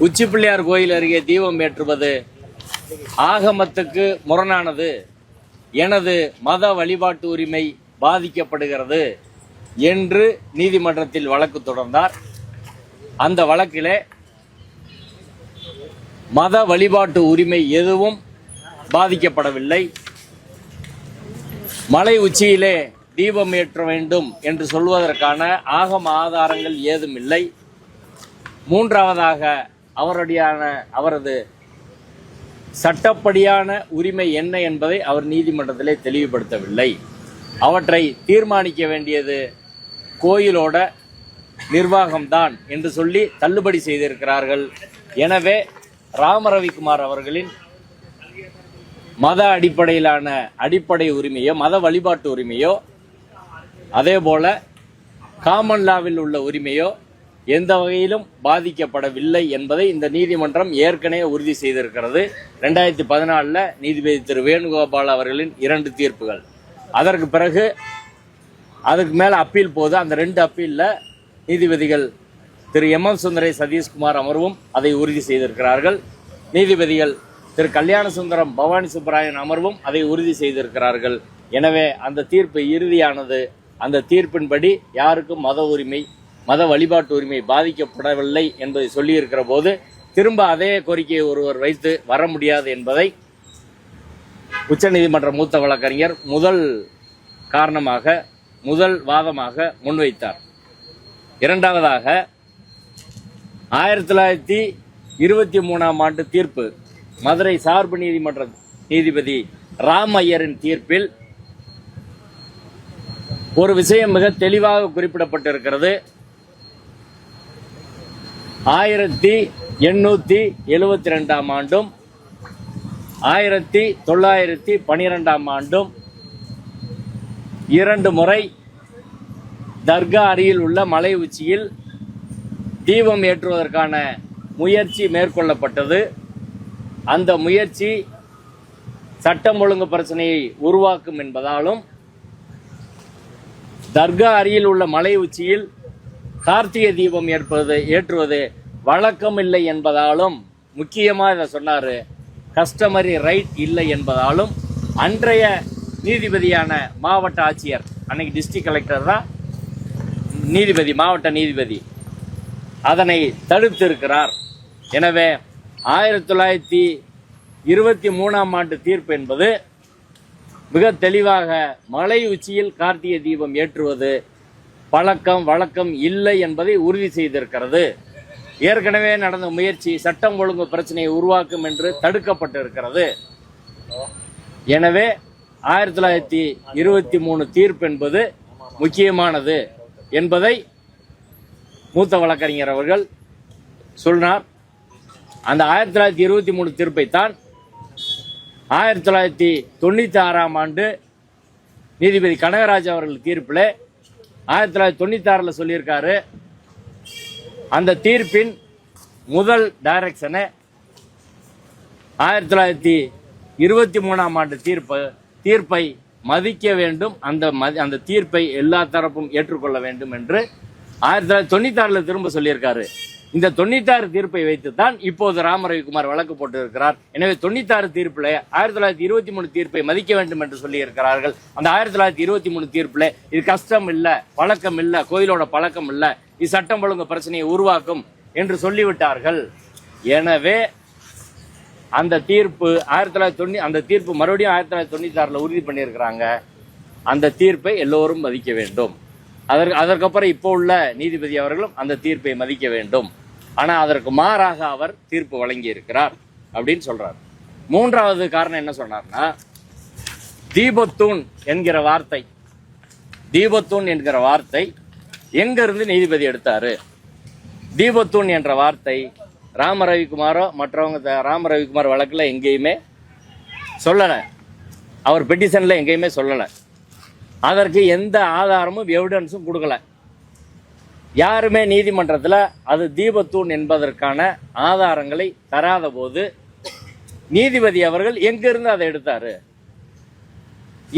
உச்சி பிள்ளையார் கோயில் அருகே தீபம் ஏற்றுவது ஆகமத்துக்கு முரணானது, எனது மத வழிபாட்டு உரிமை பாதிக்கப்படுகிறது என்று நீதிமன்றத்தில் வழக்கு தொடர்ந்தார். அந்த வழக்கிலே மத வழிபாட்டு உரிமை எதுவும் பாதிக்கப்படவில்லை. மலை உச்சியிலே தீபம் ஏற்ற வேண்டும் என்று சொல்வதற்கான ஆகம ஆதாரங்கள் ஏதும் இல்லை. மூன்றாவதாக அவரது சட்டப்படியான உரிமை என்ன என்பதை அவர் நீதிமன்றத்திலே தெளிவுபடுத்தவில்லை. அவற்றை தீர்மானிக்க வேண்டியது கோயிலோட நிர்வாகம்தான் என்று சொல்லி தள்ளுபடி செய்திருக்கிறார்கள். எனவே ராம ரவிக்குமார் அவர்களின் மத அடிப்படையிலான அடிப்படை உரிமையோ மத வழிபாட்டு உரிமையோ அதே போல காமன் லாவில் உள்ள உரிமையோ எந்த வகையிலும் பாதிக்கப்படவில்லை என்பதை இந்த நீதிமன்றம் ஏற்கனவே உறுதி செய்திருக்கிறது. 2014 நீதிபதி திரு வேணுகோபால் அவர்களின் 2 தீர்ப்புகள். அதற்கு பிறகு அதுக்கு மேல அப்பீல் போது அந்த 2 அப்பீல்ல நீதிபதிகள் திரு M.M. சுந்தரேஷ் சதீஷ்குமார் அமர்வும் அதை உறுதி செய்திருக்கிறார்கள். நீதிபதிகள் திரு கல்யாண சுந்தரம் பவானி சுப்பராயன் அமர்வும் அதை உறுதி செய்திருக்கிறார்கள். எனவே அந்த தீர்ப்பு இறுதியானது. அந்த தீர்ப்பின்படி யாருக்கும் மத வழிபாட்டு உரிமை பாதிக்கப்படவில்லை என்பதை சொல்லியிருக்கிற போது திரும்ப அதே கோரிக்கையை ஒருவர் வைத்து வர முடியாது என்பதை உச்சநீதிமன்ற மூத்த வழக்கறிஞர் முதல் வாதமாக முன்வைத்தார். இரண்டாவதாக 1923 ஆண்டு தீர்ப்பு மதுரை சார்பு நீதிமன்ற நீதிபதி ராம் ஐயரின் தீர்ப்பில் ஒரு விஷயம் மிக தெளிவாக குறிப்பிடப்பட்டிருக்கிறது. 1872 ஆண்டும் 1912 ஆண்டும் 2 முறை தர்கா அருகில் உள்ள மலை உச்சியில் தீபம் ஏற்றுவதற்கான முயற்சி மேற்கொள்ளப்பட்டது. அந்த முயற்சி சட்டம் ஒழுங்கு பிரச்சனையை உருவாக்கும் என்பதாலும் தர்கா அருகில் உள்ள மலை உச்சியில் கார்த்திகை தீபம் ஏற்றுவது வழக்கம் இல்லை என்பதாலும் முக்கியமாக இதை சொன்னாரு. கஸ்டமரி ரைட் இல்லை என்பதாலும் அன்றைய நீதிபதியான மாவட்ட ஆட்சியர், அன்னைக்கு டிஸ்ட்ரிக்ட் கலெக்டர் தான் நீதிபதி, மாவட்ட நீதிபதி, அதனை தடுத்திருக்கிறார். எனவே 1923ஆம் ஆண்டு தீர்ப்பு என்பது மிக தெளிவாக மலை உச்சியில் கார்த்திகை தீபம் ஏற்றுவது பழக்கம் வழக்கம் இல்லை என்பதை உறுதி செய்திருக்கிறது. ஏற்கனவே நடந்த முயற்சி சட்டம் ஒழுங்கு பிரச்சனையை உருவாக்கும் என்று தடுக்கப்பட்டிருக்கிறது. எனவே 1923 தீர்ப்பு என்பது முக்கியமானது என்பதை மூத்த வழக்கறிஞர் அவர்கள் சொன்னார். அந்த 1923 தீர்ப்பை தான் 1996ஆம் ஆண்டு நீதிபதி கனகராஜ் அவர்கள் தீர்ப்பில் 1996 சொல்லியிருக்காரு. அந்த தீர்ப்பின் முதல் டைரக்ஷனை 1923ஆம் ஆண்டு தீர்ப்பை மதிக்க வேண்டும், அந்த தீர்ப்பை எல்லா தரப்பும் ஏற்றுக்கொள்ள வேண்டும் என்று 1996 திரும்ப சொல்லியிருக்காரு. இந்த 96 தீர்ப்பை வைத்து தான் இப்போது ராமரவிக்குமார் வழக்கு போட்டிருக்கிறார். எனவே 96 தீர்ப்பில் 1923 தீர்ப்பை மதிக்க வேண்டும் என்று சொல்லி இருக்கிறார்கள். அந்த 1923 தீர்ப்பில் இது கஷ்டம் இல்லை, பழக்கம் இல்லை, கோயிலோட பழக்கம் இல்லை, இது சட்டம் ஒழுங்கு பிரச்சனையை உருவாக்கும் என்று சொல்லிவிட்டார்கள். எனவே அந்த தீர்ப்பு 1990 அந்த தீர்ப்பு மறுபடியும் 1996 உறுதி பண்ணியிருக்கிறாங்க. அந்த தீர்ப்பை எல்லோரும் மதிக்க வேண்டும். அதற்கப்புறம் இப்போ உள்ள நீதிபதி அவர்களும் அந்த தீர்ப்பை மதிக்க வேண்டும். ஆனால் அதற்கு மாறாக அவர் தீர்ப்பு வழங்கி இருக்கிறார் அப்படின்னு சொல்றார். மூன்றாவது காரணம் என்ன சொன்னார்னா, தீபத்தூண் என்கிற வார்த்தை எங்க இருந்து நீதிபதி எடுத்தாரு? தீபத்தூண் என்ற வார்த்தை ராமரவிக்குமாரோ மற்றவங்க ராமரவிக்குமார் வழக்கில் எங்கேயுமே சொல்லலை, அவர் பெட்டிஷன்ல எங்கேயுமே சொல்லலை. அதற்கு எந்த ஆதாரமும் எவிடன்ஸும் கொடுக்கல. யாருமே நீதிமன்றத்தில் அது தீபத்தூண் என்பதற்கான ஆதாரங்களை தராத போது நீதிபதி அவர்கள் எங்கிருந்து அதை எடுத்தாரு?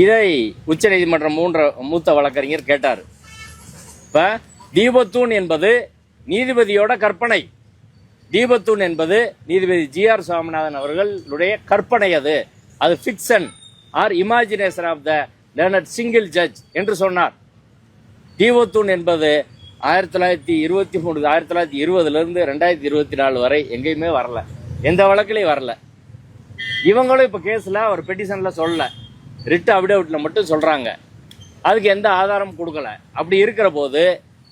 இதை உச்ச நீதிமன்றம் மூத்த வழக்கறிஞர் கேட்டார். இப்ப தீபத்தூண் என்பது நீதிபதியோட கற்பனை. தீபத்தூண் என்பது நீதிபதி GR சுவாமிநாதன் அவர்களுடைய கற்பனை. அது fiction or imagination of the learned single judge என்று சொன்னார். தீபத்தூண் என்பது 1923 1920 2024 வரை எங்கேயுமே வரல, எந்த வழக்கிலையும் வரல. இவங்களும் இப்ப கேஸ்ல அவர் பெட்டிஷன்ல சொல்லல, ரிட் அபிடேவிட்ல மட்டும் சொல்றாங்க. அதுக்கு எந்த ஆதாரம் கொடுக்கல. அப்படி இருக்கிற போது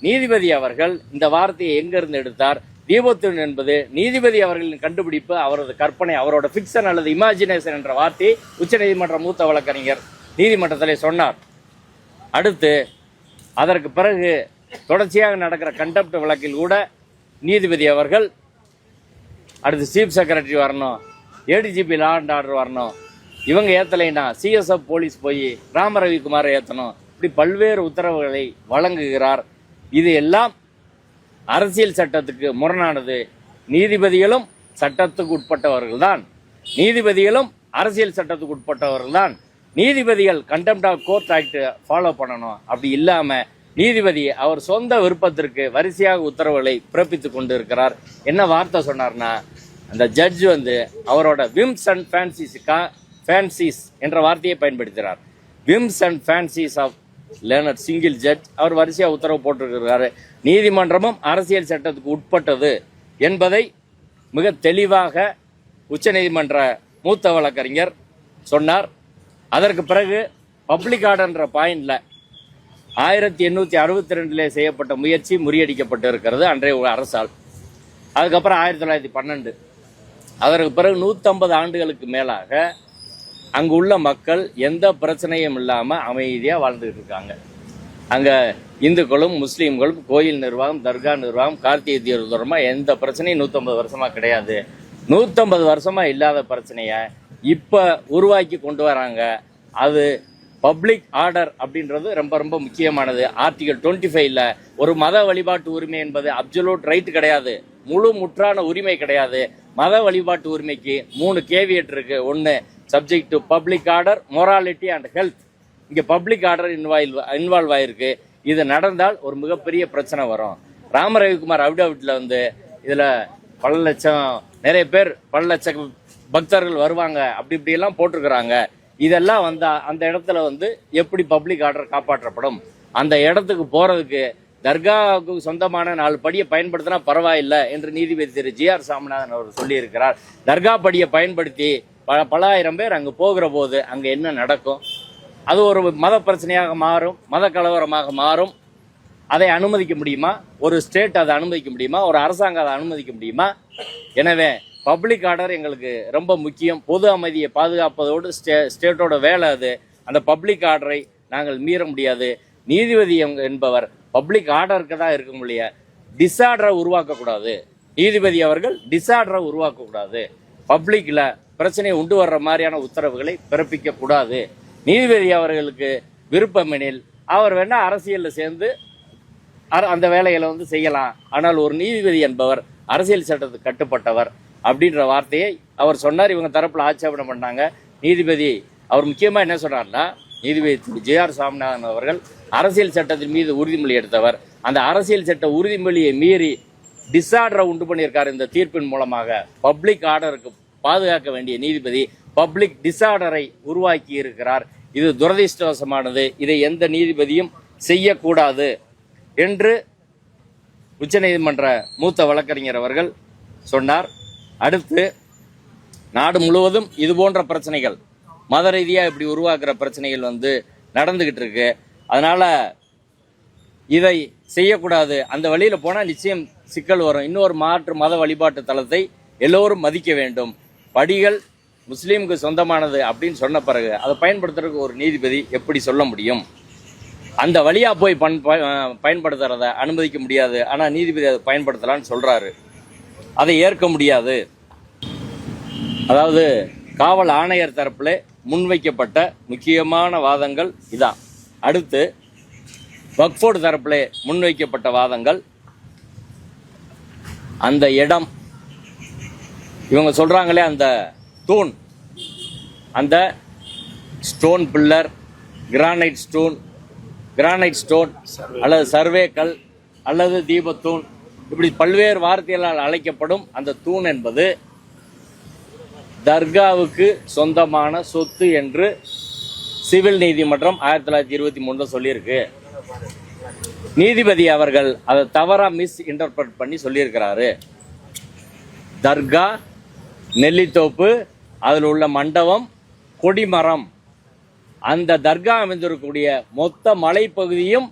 நீதிபதி அவர்கள் இந்த வார்த்தையை எங்க இருந்து எடுத்தார்? தீபத்தூண் என்பது நீதிபதி அவர்களின் கண்டுபிடிப்பு, அவரது கற்பனை, அவரோட ஃபிக்ஷன் அல்லது இமேஜினேஷன் என்ற வார்த்தையை உச்ச நீதிமன்ற மூத்த வழக்கறிஞர் நீதிமன்றத்திலே சொன்னார். அடுத்து அதற்கு பிறகு தொடர்ச்சியாக நடக்கிற கண்டெம்ட் வழக்கில் கூட நீதிபதி அவர்கள் அடுத்து சீஃப் செக்ரட்டரி வரணும், ADGP லா அண்ட் ஆர்டர் வரணும், இவங்க ஏத்தலைன்னா CSF போலீஸ் போய் ராமரவிக்குமாரை ஏத்தணும், இப்படி பல்வேறு உத்தரவுகளை வழங்குகிறார். இது எல்லாம் அரசியல் சட்டத்துக்கு முரணானது. நீதிபதிகளும் சட்டத்துக்கு உட்பட்டவர்கள் தான், நீதிபதிகளும் அரசியல் சட்டத்துக்கு உட்பட்டவர்கள் தான். நீதிபதிகள் contempt of court act follow பண்ணணும். அப்படி இல்லாம நீதிபதி அவர் சொந்த விருப்பத்திற்கு வரிசையாக உத்தரவுகளை பிறப்பித்துக் கொண்டு இருக்கிறார். என்ன வார்த்தை சொன்னார்னா, அந்த ஜட்ஜ் அவரோட விம்ஸ் அண்ட் ஃபேன்சிஸ் என்ற வார்த்தையை பயன்படுத்துகிறார். Whims and fancies of learned single judge. அவர் வரிசையா உத்தரவு போட்டிருக்கிறாரு. நீதிமன்றமும் அரசியல் சட்டத்துக்கு உட்பட்டது என்பதை மிக தெளிவாக உச்ச நீதிமன்ற மூத்த வழக்கறிஞர் சொன்னார். அதற்கு பிறகு பப்ளிக் ஆர்டர்ன்ற பாயிண்ட்ல 1862 செய்யப்பட்ட முயற்சி முறியடிக்கப்பட்டு இருக்கிறது அன்றைய அரசால். அதுக்கப்புறம் 1912. அதற்கு பிறகு 150 ஆண்டுகளுக்கு மேலாக அங்கு உள்ள மக்கள் எந்த பிரச்சனையும் இல்லாம அமைதியா வாழ்ந்துகிட்டு இருக்காங்க. அங்க இந்துக்களும் முஸ்லீம்களும் கோயில் நிர்வாகம், தர்கா நிர்வாகம், கார்த்திகை தீபமா எந்த பிரச்சனையும் 150 வருஷமா கிடையாது. 150 வருஷமா இல்லாத பிரச்சனைய இப்ப உருவாக்கி கொண்டு வராங்க. அது பப்ளிக் ஆர்டர் அப்படின்றது ரொம்ப ரொம்ப முக்கியமானது. ஆர்டிகல் 25ல ஒரு மத வழிபாட்டு உரிமை என்பது அப்சல்யூட் ரைட் கிடையாது, முழு முற்றான உரிமை கிடையாது. மத வழிபாட்டு உரிமைக்கு 3 கேவியட் இருக்கு. 1, subject to public order, morality and health. இங்க பப்ளிக் ஆர்டர் இன்வால்வ் ஆயிருக்கு. இது நடந்தால் ஒரு மிகப்பெரிய பிரச்சனை வரும். ராமரவிக்குமார் அபிடவிட்ல இதுல பல லட்சம் நிறைய பேர் பல லட்சம் பக்தர்கள் வருவாங்க, அப்படி இப்படியெல்லாம் போட்டிருக்கிறாங்க. இதெல்லாம் அந்த இடத்துல எப்படி பப்ளிக் ஆர்டர் காப்பாற்றப்படும்? அந்த இடத்துக்கு போறதுக்கு தர்காவுக்கு சொந்தமான 4 படியை பயன்படுத்தினா பரவாயில்லை என்று நீதிபதி திரு ஜி.ஆர். சாமிநாதன் அவர் சொல்லியிருக்கிறார். தர்கா படியை பயன்படுத்தி பல ஆயிரம் பேர் அங்கு போகிற போது அங்க என்ன நடக்கும்? அது ஒரு மத பிரச்சனையாக மாறும், மத கலவரமாக மாறும். அதை அனுமதிக்க முடியுமா? ஒரு ஸ்டேட் அதை அனுமதிக்க முடியுமா? ஒரு அரசாங்கம் அதை அனுமதிக்க முடியுமா? எனவே பப்ளிக் ஆர்டர் எங்களுக்கு ரொம்ப முக்கியம். பொது அமைதியை பாதுகாப்பதோடு ஸ்டேட்டோட வேலை அது. அந்த பப்ளிக் ஆர்டரை நாங்கள் மீற முடியாது. நீதிபதி என்பவர் பப்ளிக் ஆர்டருக்கு தான் இருக்க முடிய, டிஸார்டரை உருவாக்கக்கூடாது. நீதிபதி அவர்கள் டிஸார்டரை உருவாக்கக்கூடாது. பப்ளிக்ல பிரச்சனையை உண்டு வர்ற மாதிரியான உத்தரவுகளை பிறப்பிக்க கூடாது. நீதிபதி அவர்களுக்கு விருப்பமெனில் அவர் வேணா அரசியலில் சேர்ந்து அந்த வேலைகளை செய்யலாம். ஆனால் ஒரு நீதிபதி என்பவர் அரசியல் சட்டத்துக்கு கட்டுப்பட்டவர் அப்படின்ற வார்த்தையை அவர் சொன்னார். இவங்க தரப்புல ஆட்சேபனை பண்ணாங்க. நீதிபதி அவர் முக்கியமா என்ன சொன்னார்னா, நீதிபதி ஜி.ஆர். சாமிநாதன் அவர்கள் அரசியல் சட்டத்தின் மீது உறுதிமொழி எடுத்தவர். அந்த அரசியல் சட்ட உறுதிமொழியை மீறி டிஸார்டரை உண்டு பண்ணியிருக்கார். இந்த தீர்ப்பின் மூலமாக பப்ளிக் ஆர்டருக்கு பாதுகாக்க வேண்டிய நீதிபதி பப்ளிக் டிஸார்டரை உருவாக்கி இருக்கிறார். இது துரதிருஷ்டவசமானது. இதை எந்த நீதிபதியும் செய்யக்கூடாது என்று உச்சநீதிமன்ற மூத்த வழக்கறிஞர் அவர்கள் சொன்னார். அடுத்து நாடு முழுவதும் இது போன்ற பிரச்சனைகள், மத ரீதியாக இப்படி உருவாக்குற பிரச்சனைகள் நடந்துகிட்டு இருக்கு. அதனால இதை செய்யக்கூடாது. அந்த வழியில போனா நிச்சயம் சிக்கல் வரும். இன்னொரு மாற்று மத வழிபாட்டு தலத்தை எல்லோரும் மதிக்க வேண்டும். படிகள் முஸ்லீமுக்கு சொந்தமானது அப்படின்னு சொன்ன பிறகு அதை பயன்படுத்துறதுக்கு ஒரு நீதிபதி எப்படி சொல்ல முடியும்? அந்த வழியா போய் பயன்படுத்துறத அனுமதிக்க முடியாது. ஆனா நீதிபதி அதை பயன்படுத்தலான்னு சொல்றாரு. அதை ஏற்க முடியாது. அதாவது காவல் ஆணையர் தரப்புல முன்வைக்கப்பட்ட முக்கியமான வாதங்கள் இதான். அடுத்து வக்ஃபோர்டு தரப்புல முன்வைக்கப்பட்ட வாதங்கள், அந்த இடம் இவங்க சொல்றாங்களே, அந்த தூண், அந்த ஸ்டோன் பில்லர், கிரானைட் ஸ்டோன் அல்லது சர்வே கல் அல்லது தீபத்தூண், இப்படி பல்வேறு வார்த்தைகளால் அழைக்கப்படும் அந்த தூண் என்பது தர்காவுக்கு சொந்தமான சொத்து என்று சிவில் நீதிமன்றம் 1923 சொல்லியிருக்கு. நீதிபதி அவர்கள் அதை தவறா மிஸ் இன்டர்பிரட் பண்ணி சொல்லியிருக்கிறாரு. தர்கா, நெல்லித்தோப்பு, அதில் உள்ள மண்டபம், கொடிமரம், அந்த தர்கா அமைந்திருக்கக்கூடிய மொத்த மலைப்பகுதியும்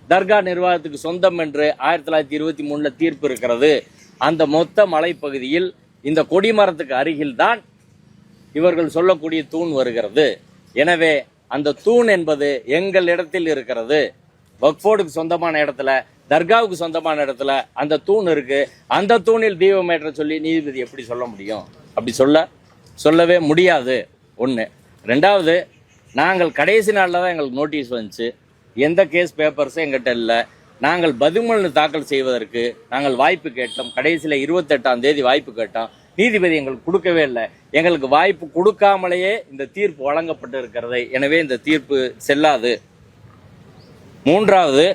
தர்கா நிர்வாகத்துக்கு சொந்தம் என்று 1923 தீர்ப்பு இருக்கிறது. அந்த மொத்த மலைப்பகுதியில் இந்த கொடிமரத்துக்கு அருகில் தான் இவர்கள் சொல்லக்கூடிய தூண் வருகிறது. எனவே அந்த தூண் என்பது எங்கள் இடத்தில் இருக்கிறது. வக்ஃபோர்டுக்கு சொந்தமான இடத்துல, தர்காவுக்கு சொந்தமான இடத்துல அந்த தூண் இருக்கு. அந்த தூணில் தீபம் ஏற்ற சொல்லி நீதிபதி எப்படி சொல்ல முடியும்? அப்படி சொல்லவே முடியாது. ஒன்று. ரெண்டாவது, நாங்கள் கடைசி நாளில் தான் எங்களுக்கு நோட்டீஸ் வந்துச்சு. எந்த கேஸ் பேப்பர்ஸும் எங்கிட்ட இல்லை. நாங்கள் பதிமூணு தாக்கல் செய்வதற்கு நாங்கள் வாய்ப்பு கேட்டோம். கடைசியில் 28ஆம் தேதி வாய்ப்பு கேட்டோம். நீதிபதி எங்களுக்கு கொடுக்கவே இல்லை. எங்களுக்கு வாய்ப்பு கொடுக்காமலேயே இந்த தீர்ப்பு வழங்கப்பட்டு இருக்கிறது. எனவே இந்த தீர்ப்பு செல்லாது. மூன்றாவது,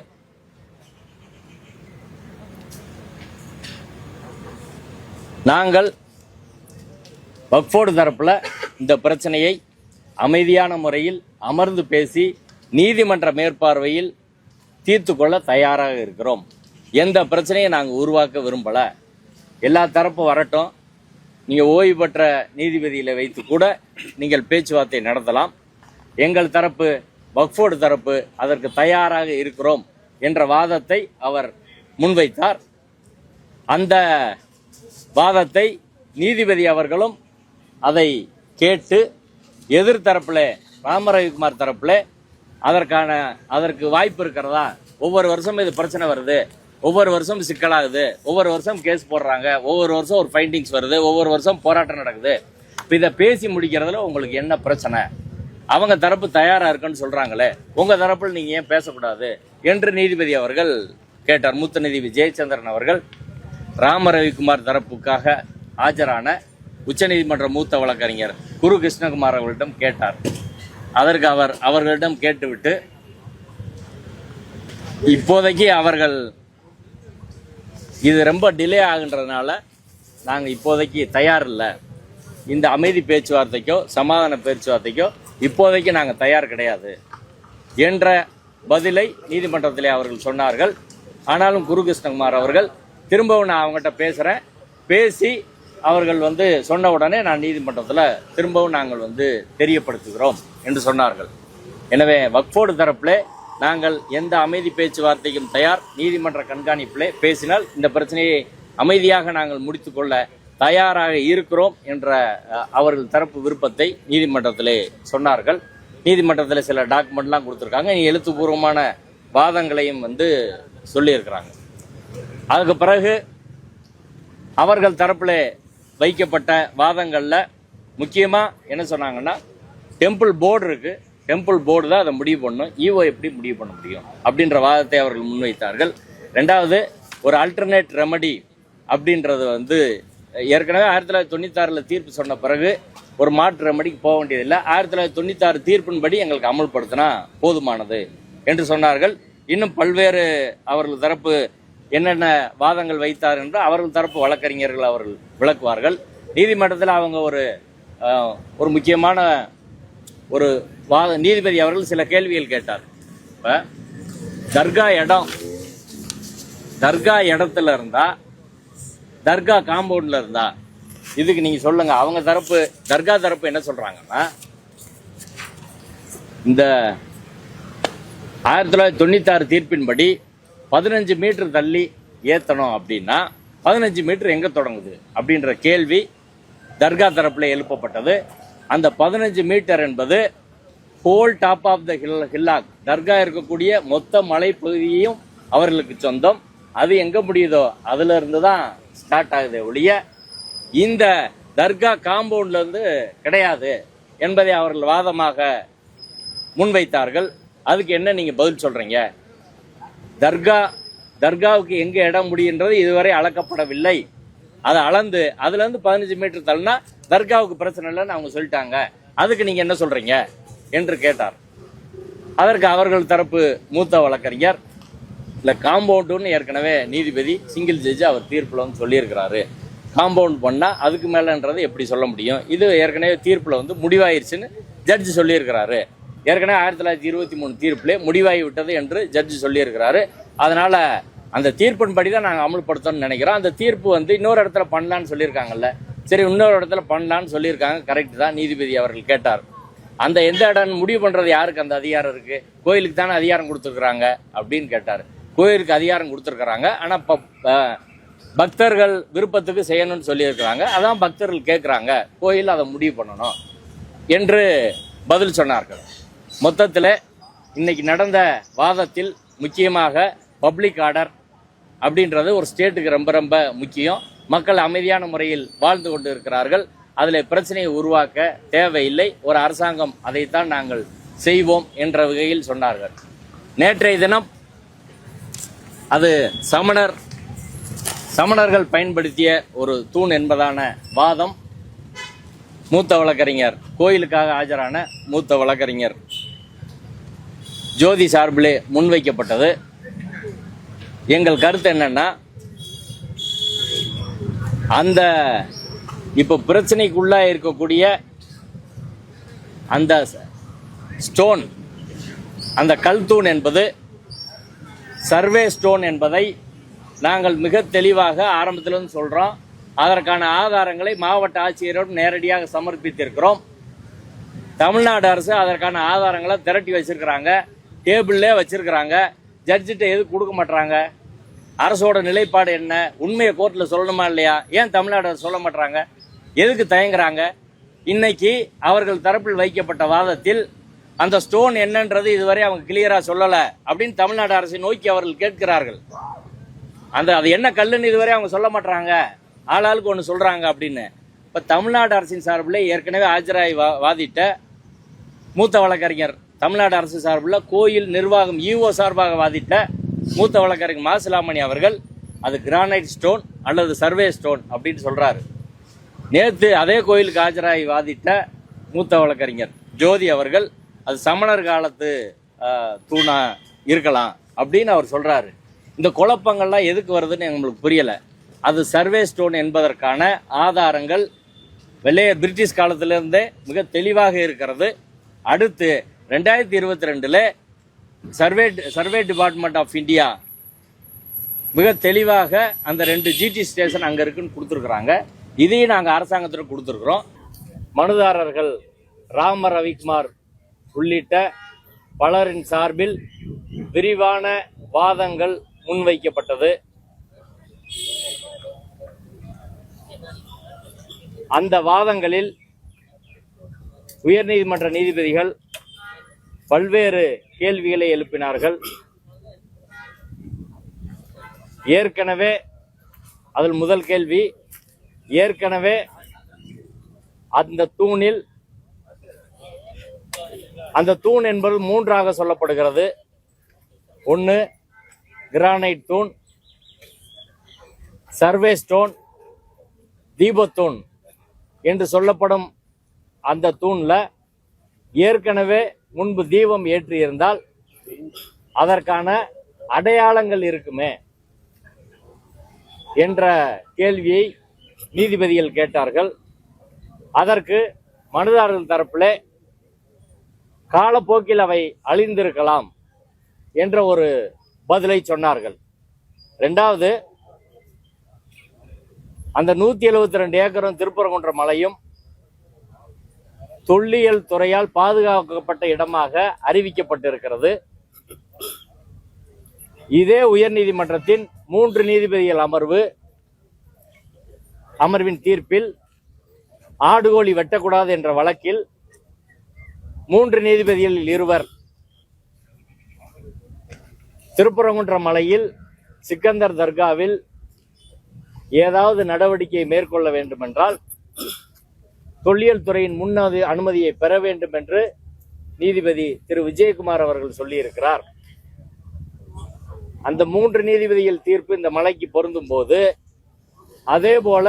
நாங்கள் வக்ஃபோர்டு தரப்புல இந்த பிரச்சனையை அமைதியான முறையில் அமர்ந்து பேசி நீதிமன்ற மேற்பார்வையில் தீர்த்து கொள்ள தயாராக இருக்கிறோம். எந்த பிரச்சனையை நாங்கள் உருவாக்க விரும்பல. எல்லா தரப்பும் வரட்டும். நீங்கள் ஓய்வு பெற்ற நீதிபதியில் வைத்து கூட நீங்கள் பேச்சுவார்த்தை நடத்தலாம். எங்கள் தரப்பு, வக்ஃபோர்டு தரப்பு அதற்கு தயாராக இருக்கிறோம் என்ற வாதத்தை அவர் முன்வைத்தார். அந்த வாதத்தை நீதிபதி அவர்களும் அதை கேட்டு எதிர்த்தரப்புல ராமரவிக்குமார் தரப்புல அதற்கு வாய்ப்பு இருக்கிறதா? ஒவ்வொரு வருஷம் இது பிரச்சனை வருது, ஒவ்வொரு வருஷம் சிக்கலாகுது, ஒவ்வொரு வருஷம் கேஸ் போடுறாங்க, ஒவ்வொரு வருஷம் ஒரு ஃபைண்டிங்ஸ் வருது, ஒவ்வொரு வருஷம் போராட்டம் நடக்குது. இப்போ இதை பேசி முடிக்கிறதுல உங்களுக்கு என்ன பிரச்சனை? அவங்க தரப்பு தயாரா இருக்குன்னு சொல்றாங்களே, உங்க தரப்பில் நீங்க ஏன் பேசக்கூடாது என்று நீதிபதி அவர்கள் கேட்டார். மூத்த நீதிபதி ஜெயச்சந்திரன் அவர்கள் ராமரவிக்குமார் தரப்புக்காக ஆஜரான உச்சநீதிமன்ற மூத்த வழக்கறிஞர் குரு கிருஷ்ணகுமார் அவர்களிடம் கேட்டார். அதற்கு அவர்களிடம் கேட்டுவிட்டு, இப்போதைக்கு அவர்கள் இது ரொம்ப டிலே ஆகுன்றதுனால நாங்கள் இப்போதைக்கு தயார் இல்லை, இந்த அமைதி பேச்சுவார்த்தைக்கோ சமாதான பேச்சுவார்த்தைக்கோ இப்போதைக்கு நாங்கள் தயார் கிடையாது என்ற பதிலை நீதிமன்றத்திலே அவர்கள் சொன்னார்கள். ஆனாலும் குருகிருஷ்ணகுமார் அவர்கள் திரும்பவும் நான் அவங்ககிட்ட பேசுகிறேன், பேசி அவர்கள் சொன்ன உடனே நான் நீதிமன்றத்தில் திரும்பவும் நாங்கள் தெரியப்படுத்துகிறோம் என்று சொன்னார்கள். எனவே வக்ஃபோர்டு தரப்பிலே நாங்கள் எந்த அமைதி பேச்சுவார்த்தைக்கும் தயார், நீதிமன்ற கண்காணிப்பிலே பேசினால் இந்த பிரச்சனையை அமைதியாக நாங்கள் முடித்துக்கொள்ள தயாராக இருக்கிறோம் என்ற அவர்கள் தரப்பு விருப்பத்தை நீதிமன்றத்திலே சொன்னார்கள். நீதிமன்றத்தில் சில டாக்குமெண்ட்லாம் கொடுத்துருக்காங்க, எழுத்துப்பூர்வமான வாதங்களையும் சொல்லியிருக்கிறாங்க. அதுக்கு பிறகு அவர்கள் தரப்பில் வைக்கப்பட்ட வாதங்களில் முக்கியமாக என்ன சொன்னாங்கன்னா, டெம்பிள் போர்டு இருக்குது, டெம்பிள் போர்டு தான் அதை முடிவு பண்ணணும், ஈஓ எப்படி முடிவு பண்ண முடியும் அப்படின்ற வாதத்தை அவர்கள் முன்வைத்தார்கள். ரெண்டாவது, ஒரு அல்டர்னேட் ரெமடி அப்படின்றது ஏற்கனவே 1996 தீர்ப்பு சொன்ன பிறகு ஒரு மாற்று ரெமடிக்கு போக வேண்டியதில்லை, 1996 தீர்ப்பின்படி எங்களுக்கு அமல்படுத்தினா போதுமானது என்று சொன்னார்கள். இன்னும் பல்வேறு அவர்கள் தரப்பு என்னென்ன வாதங்கள் வைத்தார் என்று அவர்கள் தரப்பு வழக்கறிஞர்கள் அவர்கள் விளக்குவார்கள். நீதிமன்றத்தில் அவங்க ஒரு முக்கியமான ஒரு நீதிபதி அவர்கள் சில கேள்விகள் கேட்டார். இப்போ தர்கா இடத்துல இருந்தா, தர்கா காம்பவுண்ட்ல இருந்தா, இதுக்கு நீங்க சொல்லுங்க. அவங்க தரப்பு, தர்கா தரப்பு என்ன சொல்றாங்கன்னா, இந்த 1996 தீர்ப்பின்படி 15 மீட்டர் தள்ளி ஏத்தணும் அப்படின்னா 15 மீட்டர் எங்க தொடங்குது அப்படின்ற கேள்வி தர்கா தரப்புல எழுப்பப்பட்டது. அந்த 15 மீட்டர் என்பது whole top of the hillock, தர்கா இருக்கக்கூடிய மொத்த மலைப்பகுதியும் அவர்களுக்கு சொந்தம். அது எங்க முடியுதோ அதுல இருந்து தான் ஸ்டார்ட் ஆகுது ஒழிய இந்த தர்கா காம்பவுண்ட்ல இருந்து கிடையாது என்பதை அவர்கள் வாதமாக முன்வைத்தார்கள். அதுக்கு என்ன நீங்க பதில் சொல்றீங்க? தர்காவுக்கு எங்க இடம் முடியுன்றது இதுவரை அளக்கப்படவில்லை. அதை அளந்து அதுல இருந்து 15 மீட்டர் தள்ளினா தர்காவுக்கு பிரச்சனை இல்லைன்னு அவங்க சொல்லிட்டாங்க. அதுக்கு நீங்க என்ன சொல்றீங்க என்று கேட்டார். அதற்கு அவர்கள் தரப்பு மூத்த வழக்கறிஞர், இல்லை காம்பவுண்டுன்னு ஏற்கனவே நீதிபதி சிங்கிள் ஜட்ஜ் அவர் தீர்ப்புல சொல்லியிருக்கிறாரு, காம்பவுண்ட் பண்ணா அதுக்கு மேலன்றது எப்படி சொல்ல முடியும், இது ஏற்கனவே தீர்ப்புல முடிவாயிருச்சுன்னு ஜட்ஜ் சொல்லியிருக்கிறாரு. ஏற்கனவே 1923 தீர்ப்புல முடிவாகி விட்டது என்று ஜட்ஜ் சொல்லியிருக்கிறாரு. அதனால அந்த தீர்ப்பின்படி தான் நாங்கள் அமல்படுத்தணும்னு நினைக்கிறோம். அந்த தீர்ப்பு இன்னொரு இடத்துல பண்ணலான்னு சொல்லியிருக்காங்கல்ல, சரி இன்னொரு இடத்துல பண்ணலான்னு சொல்லியிருக்காங்க, கரெக்ட் தான். நீதிபதி அவர்கள் கேட்டார், அந்த எந்த இடம் முடிவு பண்றது யாருக்கு அந்த அதிகாரம் இருக்கு? கோயிலுக்கு தானே அதிகாரம் கொடுத்துருக்குறாங்க அப்படின்னு கேட்டார். கோயிலுக்கு அதிகாரம் கொடுத்துருக்குறாங்க, ஆனால் பக்தர்கள் விருப்பத்துக்கு செய்யணும்னு சொல்லியிருக்கிறாங்க, அதான் பக்தர்கள் கேட்குறாங்க, கோயில் அதை முடிவு பண்ணணும் என்று பதில் சொன்னார்கள். மொத்தத்தில் இன்னைக்கு நடந்த வாதத்தில் முக்கியமாக பப்ளிக் ஆர்டர் அப்படின்றது ஒரு ஸ்டேட்டுக்கு ரொம்ப ரொம்ப முக்கியம். மக்கள் அமைதியான முறையில் வாழ்ந்து கொண்டு இருக்கிறார்கள், அதில் பிரச்சனையை உருவாக்க தேவையில்லை, ஒரு அரசாங்கம் அதைத்தான் நாங்கள் செய்வோம் என்ற வகையில் சொன்னார்கள். நேற்றைய தினம் அது சமணர்கள் பயன்படுத்திய ஒரு தூண் என்பதான வாதம் மூத்த வழக்கறிஞர், கோயிலுக்காக ஆஜரான மூத்த வழக்கறிஞர் ஜோதி சார்பிலே முன்வைக்கப்பட்டது. எங்கள் கருத்து என்னன்னா, அந்த இப்போ பிரச்சனைக்குள்ளா இருக்கக்கூடிய அந்த ஸ்டோன், அந்த கல் தூண் என்பது சர்வே ஸ்டோன் என்பதை நாங்கள் மிக தெளிவாக ஆரம்பத்திலிருந்து சொல்றோம். அதற்கான ஆதாரங்களை மாவட்ட ஆட்சியரிடம் நேரடியாக சமர்ப்பித்திருக்கிறோம். தமிழ்நாடு அரசு அதற்கான ஆதாரங்களை திரட்டி வச்சிருக்கிறாங்க, டேபிள்லே வச்சிருக்கிறாங்க. ஜட்ஜிட்ட எது கொடுக்க மாட்டாங்க? அரசோட நிலைப்பாடு என்ன? உண்மையை கோர்ட்ல சொல்லணுமா இல்லையா? ஏன் தமிழ்நாடு அரசு சொல்ல மாட்டாங்க? எதுக்கு தயங்குறாங்க? இன்னைக்கு அவர்கள் தரப்பில் வைக்கப்பட்ட வாதத்தில் அந்த ஸ்டோன் என்னன்றது இதுவரை அவங்க கிளியரா சொல்லல அப்படின்னு தமிழ்நாடு அரசை நோக்கி அவர்கள் கேட்கிறார்கள். அது என்ன கல்லுன்னு இதுவரை அவங்க சொல்ல மாட்டாங்க, ஆளாளுக்கு ஒன்று சொல்றாங்க அப்படின்னு. இப்ப தமிழ்நாடு அரசின் சார்பில் ஏற்கனவே ஆஜராகி வாதிட்ட மூத்த வழக்கறிஞர், தமிழ்நாடு அரசு சார்பில் கோயில் நிர்வாகம் ஈஓ சார்பாக வாதிட்ட மூத்த வழக்கறிஞர் மாசிலாமணி அவர்கள் அது கிரானைட் ஸ்டோன் அல்லது சர்வே ஸ்டோன் அப்படின்னு சொல்றாரு. நேற்று அதே கோயிலுக்கு ஆஜராகி வாதிட்ட மூத்த வழக்கறிஞர் ஜோதி அவர்கள் அது சமணர் காலத்து தூணா இருக்கலாம் அப்படின்னு அவர் சொல்றாரு. இந்த குழப்பங்கள்லாம் எதுக்கு வருதுன்னு எங்களுக்கு புரியல. அது சர்வே ஸ்டோன் என்பதற்கான ஆதாரங்கள் வெள்ளையர் பிரிட்டிஷ் காலத்திலிருந்தே மிக தெளிவாக இருக்கிறது. அடுத்து 2022 சர்வே டிபார்ட்மெண்ட் ஆஃப் இந்தியா மிக தெளிவாக அந்த 2 ஜிடி ஸ்டேஷன் அங்கே இருக்குன்னு கொடுத்துருக்குறாங்க. இதையும் நாங்கள் அரசாங்கத்திற்கு கொடுத்துருக்குறோம். மனுதாரர்கள் ராம ரவிக்குமார் உள்ளிட்ட பலரின் சார்பில் விரிவான வாதங்கள் முன்வைக்கப்பட்டது. அந்த வாதங்களில் உயர்நீதிமன்ற நீதிபதிகள் பல்வேறு கேள்விகளை எழுப்பினார்கள். ஏற்கனவே அதில் முதல் கேள்வி, ஏற்கனவே அந்த தூணில், அந்த தூண் என்பது 3ஆக சொல்லப்படுகிறது. 1 கிரானைட் தூண், சர்வே ஸ்டோன், தீபத்தூண் என்று சொல்லப்படும் அந்த தூண்ல ஏற்கனவே முன்பு தீபம் ஏற்றியிருந்தால் அதற்கான அடையாளங்கள் இருக்குமே என்ற கேள்வியை நீதிபதிகள் கேட்டார்கள். அதற்கு மனுதாரர்கள் தரப்பிலே காலப்போக்கில் அவை அழிந்திருக்கலாம் என்ற ஒரு பதிலை சொன்னார்கள். 2வது, அந்த 172 ஏக்கரும் திருப்பரங்குன்ற மலையும் தொல்லியல் துறையால் பாதுகாக்கப்பட்ட இடமாக அறிவிக்கப்பட்டிருக்கிறது. இதே உயர்நீதிமன்றத்தின் 3 நீதிபதிகள் அமர்வின் தீர்ப்பில் ஆடுகோழி வெட்டக்கூடாது என்ற வழக்கில் 3 நீதிபதிகளில் 2 திருப்பரங்குன்ற மலையில் சிக்கந்தர் தர்காவில் ஏதாவது நடவடிக்கை மேற்கொள்ள வேண்டும் என்றால் தொல்லியல் துறையின் அனுமதியை பெற வேண்டும் என்று நீதிபதி திரு விஜயகுமார் அவர்கள் சொல்லியிருக்கிறார். அந்த 3 நீதிபதிகள் தீர்ப்பு இந்த மலைக்கு பொருந்தும் போது, அதே போல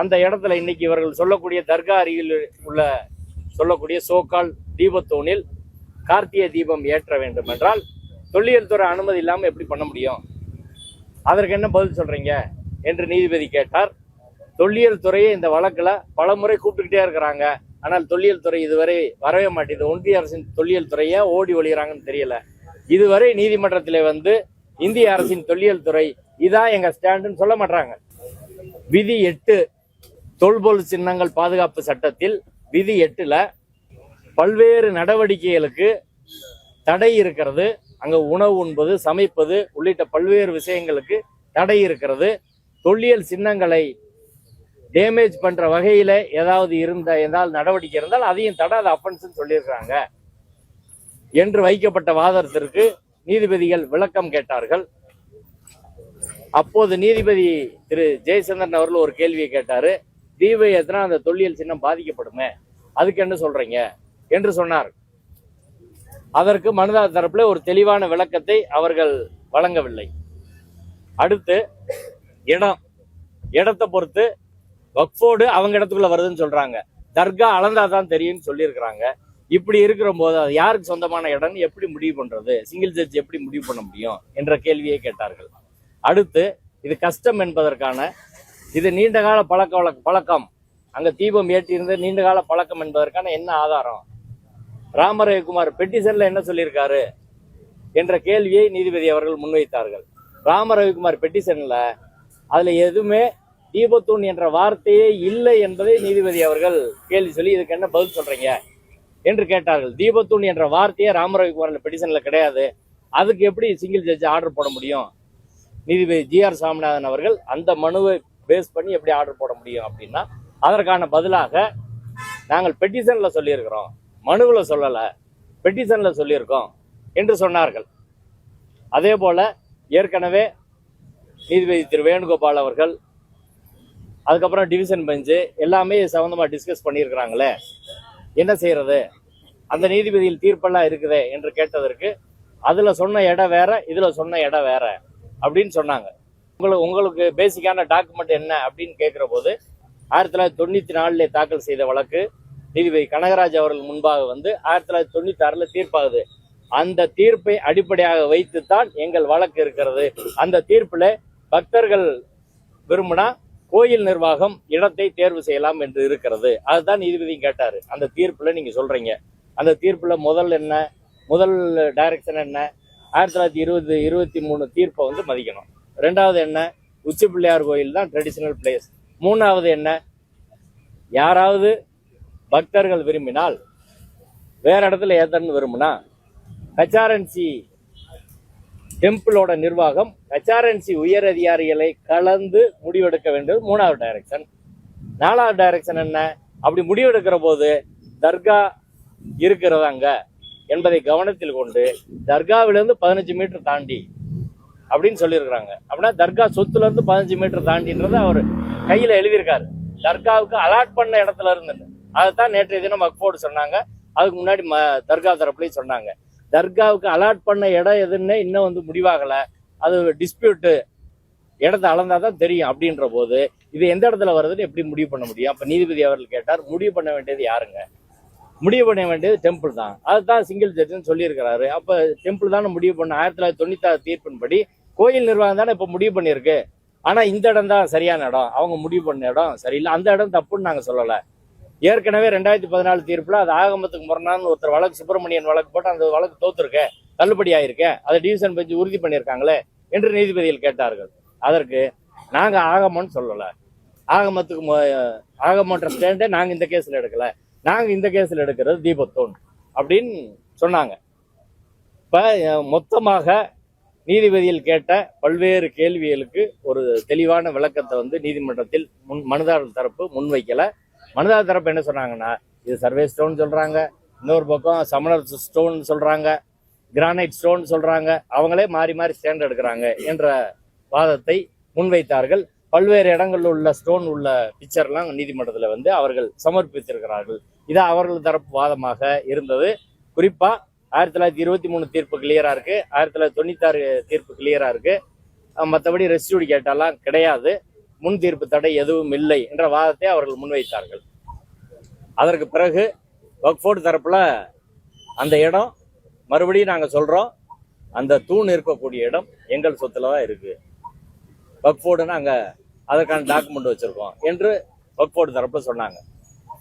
அந்த இடத்துல இன்னைக்கு இவர்கள் சொல்லக்கூடிய தர்கா அருகில் உள்ள சொல்லக்கூடிய சோக்கால் தீபத்தூணில் கார்த்திகை தீபம் ஏற்ற வேண்டும் என்றால் தொல்லியல் துறை அனுமதி இல்லாமல் எப்படி பண்ண முடியும்? அதற்கு என்ன பதில் சொல்றீங்க என்று நீதிபதி கேட்டார். தொல்லியல் துறையை இந்த வழக்குல பல முறை கூப்பிட்டுக்கிட்டே இருக்கிறாங்க. ஆனால் தொல்லியல் துறை இதுவரை வரவே மாட்டேங்குது. ஒன்றிய அரசின் தொல்லியல் துறையை ஓடி ஒளிகிறாங்கன்னு தெரியல. இதுவரை நீதிமன்றத்திலே வந்து இந்திய அரசின் தொல்லியல் துறை இதான் எங்க ஸ்டாண்டுன்னு சொல்ல மாட்டாங்க. விதி 8 தொல்பொருள் சின்னங்கள் பாதுகாப்பு சட்டத்தில் விதி 8ல பல்வேறு நடவடிக்கைகளுக்கு தடை இருக்கிறது. அங்க உணவு உண்பது, சமைப்பது உள்ளிட்ட பல்வேறு விஷயங்களுக்கு தடை இருக்கிறது. தொல்லியல் சின்னங்களை டேமேஜ் பண்ற வகையில ஏதாவது நடவடிக்கை இருந்தால் அதையும் தடை, அது அஃபென்ஸ் சொல்லியிருக்காங்க என்று வைக்கப்பட்ட வாதத்திற்கு நீதிபதிகள் விளக்கம் கேட்டார்கள். அப்போது நீதிபதி திரு ஜெயச்சந்திரன் அவர்கள் ஒரு கேள்வியை கேட்டாரு. தீப ஏத்தினா அந்த தொல்லியல் சின்னம் பாதிக்கப்படுமே, அதுக்கு என்ன சொல்றீங்க என்று சொன்னார். அதற்கு மனுதாரர் தரப்புல ஒரு தெளிவான விளக்கத்தை அவர்கள் வழங்கவில்லை. அடுத்து இடத்தை பொறுத்து வக்ஃபோர்டு அவங்க இடத்துக்குள்ள வருதுன்னு சொல்றாங்க. தர்கா அளந்தாதான் தெரியும்னு சொல்லியிருக்கிறாங்க. இப்படி இருக்கிற போது அது யாருக்கு சொந்தமான இடம் எப்படி முடிவு பண்றது? சிங்கிள் ஜட்ஜ் எப்படி முடிவு பண்ண முடியும் என்ற கேள்வியை கேட்டார்கள். அடுத்து இது கஷ்டம் என்பதற்கான, இது நீண்டகால பழக்கம், அங்க தீபம் ஏற்றியிருந்த நீண்டகால பழக்கம் என்பதற்கான என்ன ஆதாரம்? ராமரவிக்குமார் பெட்டிஷன்ல என்ன சொல்லியிருக்காரு என்ற கேள்வியை நீதிபதி அவர்கள் முன்வைத்தார்கள். ராமரவிக்குமார் பெட்டிஷன்ல அதுல எதுவுமே தீபத்தூண் என்ற வார்த்தையே இல்லை என்பதை நீதிபதி அவர்கள் கேள்வி சொல்லி இதுக்கு என்ன பதில் சொல்றீங்க என்று கேட்டார்கள். தீபத்தூண் என்ற வார்த்தையே ராமரவிக்குமார் பெட்டிஷன்ல கிடையாது, அதுக்கு எப்படி சிங்கிள் ஜட்ஜ் ஆர்டர் போட முடியும்? நீதிபதி ஜி.ஆர். சாமிநாதன் அவர்கள் அந்த மனுவை பேஸ் பண்ணி எப்படி ஆர்டர் போட முடியும் அப்படின்னா, அதற்கான பதிலாக நாங்கள் பெட்டிஷன்ல சொல்லியிருக்கிறோம், மனுவில் சொல்லல, பெட்டிஷன்ல சொல்லியிருக்கோம் என்று சொன்னார்கள். அதே போல ஏற்கனவே நீதிபதி திரு வேணுகோபால் அவர்கள், அதுக்கப்புறம் டிவிஷன் பெஞ்சு எல்லாமே சம்பந்தமா டிஸ்கஸ் பண்ணியிருக்கிறாங்களே, என்ன செய்யறது? அந்த நீதிபதியில் தீர்ப்பெல்லாம் இருக்குதே என்று கேட்டதற்கு அதுல சொன்ன இடம் வேற, இதுல சொன்ன இடம் வேற அப்படின்னு சொன்னாங்க. உங்களுக்கு பேசிக்கான டாக்குமெண்ட் என்ன அப்படின்னு கேட்கிற போது 1994 தாக்கல் செய்த வழக்கு நீதிபதி கனகராஜ் அவர்கள் முன்பாக வந்து 1996 தீர்ப்பாகுது. அந்த தீர்ப்பை அடிப்படையாக வைத்துத்தான் எங்கள் வழக்கு இருக்கிறது. அந்த தீர்ப்புல பக்தர்கள் விரும்பினா கோயில் நிர்வாகம் இடத்தை தேர்வு செய்யலாம் என்று இருக்கிறது. அதுதான் நீதிபதி கேட்டாரு. அந்த தீர்ப்புல நீங்க சொல்றீங்க, அந்த தீர்ப்புல முதல் டைரக்ஷன் என்ன? 1923 தீர்ப்பை வந்து மதிக்கணும். ரெண்டாவது என்ன? உச்சி பிள்ளையார் கோயில் தான் ட்ரெடிஷனல் பிளேஸ். மூணாவது என்ன? யாராவது பக்தர்கள் விரும்பினால் வேற இடத்துல ஏத்தன்னு விரும்பினா ஹெச்ஆர்என்சி டெம்பிளோட நிர்வாகம் ஹெச்ஆர்என்சி உயர் அதிகாரிகளை கலந்து முடிவெடுக்க வேண்டியது மூணாவது டைரக்ஷன். நாலாவது டைரக்ஷன் என்ன? அப்படி முடிவெடுக்கிற போது தர்கா இருக்கிறதாங்க என்பதை கவனத்தில் கொண்டு தர்காவிலிருந்து 15 மீட்டர் தாண்டி அப்படின்னு சொல்லியிருக்கிறாங்க. அப்படின்னா தர்கா சொத்துல இருந்து 15 மீட்டர் தாண்டின்றத அவர் கையில எழுதியிருக்காரு. தர்காவுக்கு அலாட் பண்ண இடத்துல இருந்து அதைத்தான் நேற்றைய தினம் வக்ஃபோர்டு சொன்னாங்க. அதுக்கு முன்னாடி தர்கா தரப்புலையும் சொன்னாங்க. தர்காவுக்கு அலாட் பண்ண இடம் எதுன்னு இன்னும் வந்து முடிவாகலை. அது டிஸ்பியூட்டு, இடத்த அளந்தாதான் தெரியும். அப்படின்ற போது இது எந்த இடத்துல வருதுன்னு எப்படி முடிவு பண்ண முடியும்? அப்ப நீதிபதி அவர்கள் கேட்டார், முடிவு பண்ண வேண்டியது யாருங்க? முடிவு பண்ண வேண்டியது டெம்பிள் தான். அதுதான் சிங்கிள் ஜட்ஜ்னு சொல்லியிருக்கிறாரு. அப்ப டெம்பிள் தானே முடிவு பண்ண. 1996 தீர்ப்பின்படி கோயில் நிர்வாகம் தானே இப்ப முடிவு பண்ணியிருக்கு. ஆனா இந்த இடம் தான் சரியான இடம், அவங்க முடிவு பண்ண இடம் சரியில்லை, அந்த இடம் தப்புன்னு நாங்க சொல்லலை. ஏற்கனவே 2014 தீர்ப்புல அது ஆகமத்துக்கு முரணான்னு ஒருத்தர் வழக்கு, சுப்பிரமணியன் வழக்கு போட்டு அந்த வழக்கு தோத்துருக்க, தள்ளுபடி ஆயிருக்க, அதை டிவிஷன் பெஞ்ச் உறுதி பண்ணியிருக்காங்களே என்று நீதிபதிகள் கேட்டார்கள். அதற்கு நாங்க ஆகமம்னு சொல்லலை, ஆகமன்ற ஸ்டாண்டே நாங்க இந்த கேஸ்ல எடுக்கல, நாங்க இந்த கேஸ்ல எடுக்கிறது தீபத்தூண் அப்படின்னு சொன்னாங்க. இப்ப மொத்தமாக நீதிபதியில் கேட்ட பல்வேறு கேள்விகளுக்கு ஒரு தெளிவான விளக்கத்தை வந்து நீதிமன்றத்தில் மனுதாரர் தரப்பு முன்வைக்கல. மனுதாரர் தரப்பு என்ன சொன்னாங்கன்னா, இது சர்வே ஸ்டோன் சொல்றாங்க, இன்னொரு பக்கம் சமணர் ஸ்டோன் சொல்றாங்க, கிரானைட் ஸ்டோன் சொல்றாங்க, அவங்களே மாறி மாறி ஸ்டாண்ட் எடுக்கிறாங்க என்ற வாதத்தை முன்வைத்தார்கள். பல்வேறு இடங்கள்ல உள்ள ஸ்டோன் உள்ள பிக்சர்லாம் நீதிமன்றத்தில் வந்து அவர்கள் சமர்ப்பித்திருக்கிறார்கள். இது அவர்கள் தரப்பு வாதமாக இருந்தது. குறிப்பா 1923 தீர்ப்பு கிளியரா இருக்கு, 1996 தீர்ப்பு கிளியரா இருக்கு, மற்றபடி ரெஸ்டியூடி கேட்டாலாம் கிடையாது, முன் தீர்ப்பு தடை எதுவும் இல்லை என்ற வாதத்தை அவர்கள் முன்வைத்தார்கள். அதற்கு பிறகு வக்ஃபோர்டு தரப்புல அந்த இடம் மறுபடியும் நாங்க சொல்றோம், அந்த தூண் இருக்கக்கூடிய இடம் எங்கள் சொத்துல தான் இருக்கு, வக்ஃபோர்டு நாங்க அதற்கான டாக்குமெண்ட் வச்சிருக்கோம் என்று வக்ஃபோர்டு தரப்புல சொன்னாங்க.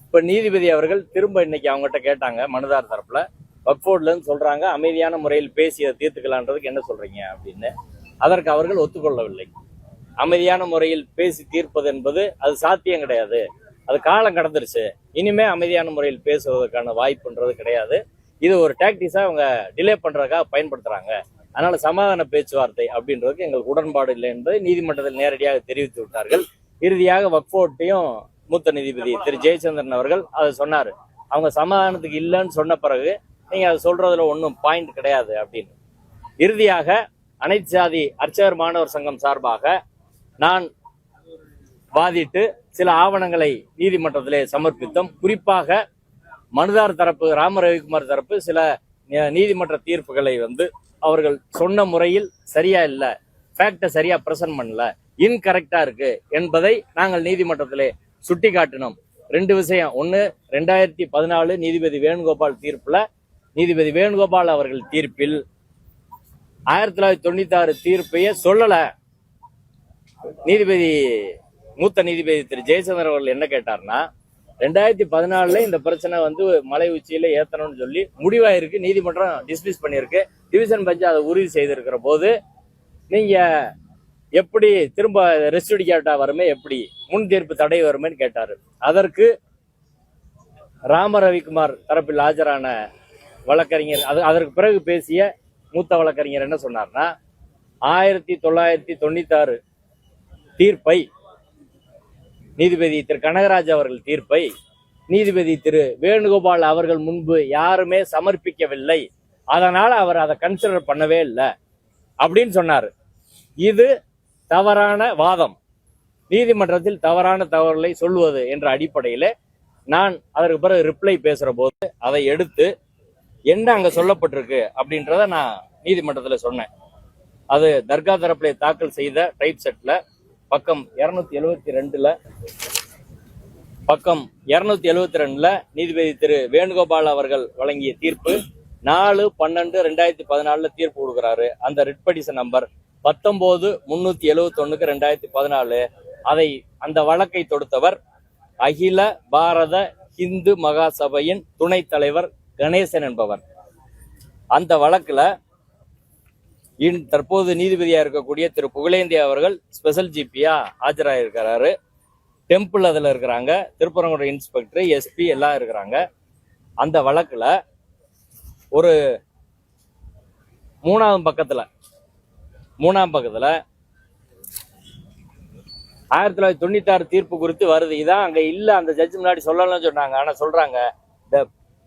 இப்ப நீதிபதி அவர்கள் திரும்ப இன்னைக்கு அவங்ககிட்ட கேட்டாங்க, மனுதார் தரப்புல வக்ஃபோர்டுல இருந்து சொல்றாங்க அமைதியான முறையில் பேசி அதை தீர்த்துக்கலான்றதுக்கு என்ன சொல்றீங்க அப்படின்னு. அதற்கு அவர்கள் ஒத்துக்கொள்ளவில்லை. அமைதியான முறையில் பேசி தீர்ப்பது என்பது அது சாத்தியம் கிடையாது, அது காலம் கடந்துருச்சு, இனிமே அமைதியான முறையில் பேசுவதற்கான வாய்ப்புன்றது கிடையாது, இது ஒரு டாக்டிஸா அவங்க டிலே பண்றதுக்காக பயன்படுத்துறாங்க, அதனால சமாதான பேச்சுவார்த்தை அப்படின்றதுக்கு எங்களுக்கு உடன்பாடு இல்லை என்பதை நீதிமன்றத்தில் நேரடியாக தெரிவித்து விட்டார்கள். இறுதியாக வக்ஃபோர்ட்டையும் மூத்த நீதிபதி திரு ஜெயச்சந்திரன் அவர்கள் அதை சொன்னாரு, அவங்க சமாதானத்துக்கு இல்லைன்னு சொன்ன பிறகு நீங்க அதை சொல்றதுல ஒன்றும் பாயிண்ட் கிடையாது அப்படின்னு. இறுதியாக அனைத்து சாதி அர்ச்சகர் மாணவர் சங்கம் சார்பாக நான் வாதிட்டு சில ஆவணங்களை நீதிமன்றத்திலே சமர்ப்பித்தோம். குறிப்பாக மனுதார் தரப்பு ராம ரவிக்குமார் தரப்பு சில நீதிமன்ற தீர்ப்புகளை வந்து அவர்கள் சொன்ன முறையில் சரியா இல்லை, ஃபேக்டை சரியா பிரசன்ட் பண்ணல, இன்கரெக்டா இருக்கு என்பதை நாங்கள் நீதிமன்றத்திலே சுட்டி காட்டினோம். 2 விஷயம். ஒன்று, 2014 நீதிபதி வேணுகோபால் தீர்ப்புல நீதிபதி வேணுகோபால் அவர்கள் தீர்ப்பில் 1996 தீர்ப்பையே சொல்லல. மூத்த நீதிபதி திரு ஜெயச்சந்திரன் அவர்கள் என்ன கேட்டார்னா, 2014 இந்த பிரச்சனை வந்து மலை உச்சியில ஏத்தணும்னு சொல்லி முடிவாயிருக்கு, நீதிமன்றம் டிஸ்மிஸ் பண்ணியிருக்கு, டிவிஷன் பெஞ்ச் அதை உறுதி செய்திருக்கிற போது நீங்க எப்படி திரும்ப ரெஸ்டியூடி கேட்டா வருமே, எப்படி முன் தீர்ப்பு தடை வருமேன்னு கேட்டாரு. அதற்கு ராம ரவிக்குமார் தரப்பில் ஆஜரான வழக்கறிஞர் அதற்கு பிறகு பேசிய மூத்த வழக்கறிஞர் என்ன சொன்னார்னா, 1996 தீர்ப்பை, நீதிபதி திரு கனகராஜ் அவர்கள் தீர்ப்பை நீதிபதி திரு வேணுகோபால் அவர்கள் முன்பு யாருமே சமர்ப்பிக்கவில்லை, அதனால அவர் அதை கன்சிடர் பண்ணவே இல்லை அப்படின்னு சொன்னார். இது தவறான வாதம், நீதிமன்றத்தில் தவறான தவறுகளை சொல்வது என்ற அடிப்படையில் நான் அதற்கு பிறகு ரிப்ளை பேசுற போது அதை எடுத்து என்ன அங்க சொல்லப்பட்டிருக்கு அப்படின்றத நான் நீதிமன்றத்தில் சொன்னேன். அது தர்கா தரப்பிலே தாக்கல் செய்த டைப் செட்ல பக்கம் 272 நீதிபதி திரு வேணுகோபால் அவர்கள் வழங்கிய தீர்ப்பு 4/12/2014 தீர்ப்பு கொடுக்கிறாரு. அந்த ரிட் பெட்டிஷன் நம்பர் 19/371/2014 அந்த வழக்கை தொடுத்தவர் அகில பாரத இந்து மகாசபையின் துணைத் தலைவர் கணேசன் என்பவர். அந்த வழக்குல தற்போது நீதிபதியா இருக்கக்கூடிய திரு புகழேந்தி அவர்கள் ஸ்பெஷல் ஜிபியா ஆஜராயிருக்கிறாரு. டெம்பிள் அதுல இருக்கிறாங்க, திருப்பரங்குன்றம் இன்ஸ்பெக்டர், எஸ்பி எல்லாம் இருக்கிறாங்க. அந்த வழக்குல ஒரு மூணாம் பக்கத்துல 1996 தீர்ப்பு குறித்து வருது. இதான் அங்க இல்ல, அந்த ஜட்ஜ் முன்னாடி சொல்லலாம்னு சொன்னாங்க. ஆனா சொல்றாங்க, the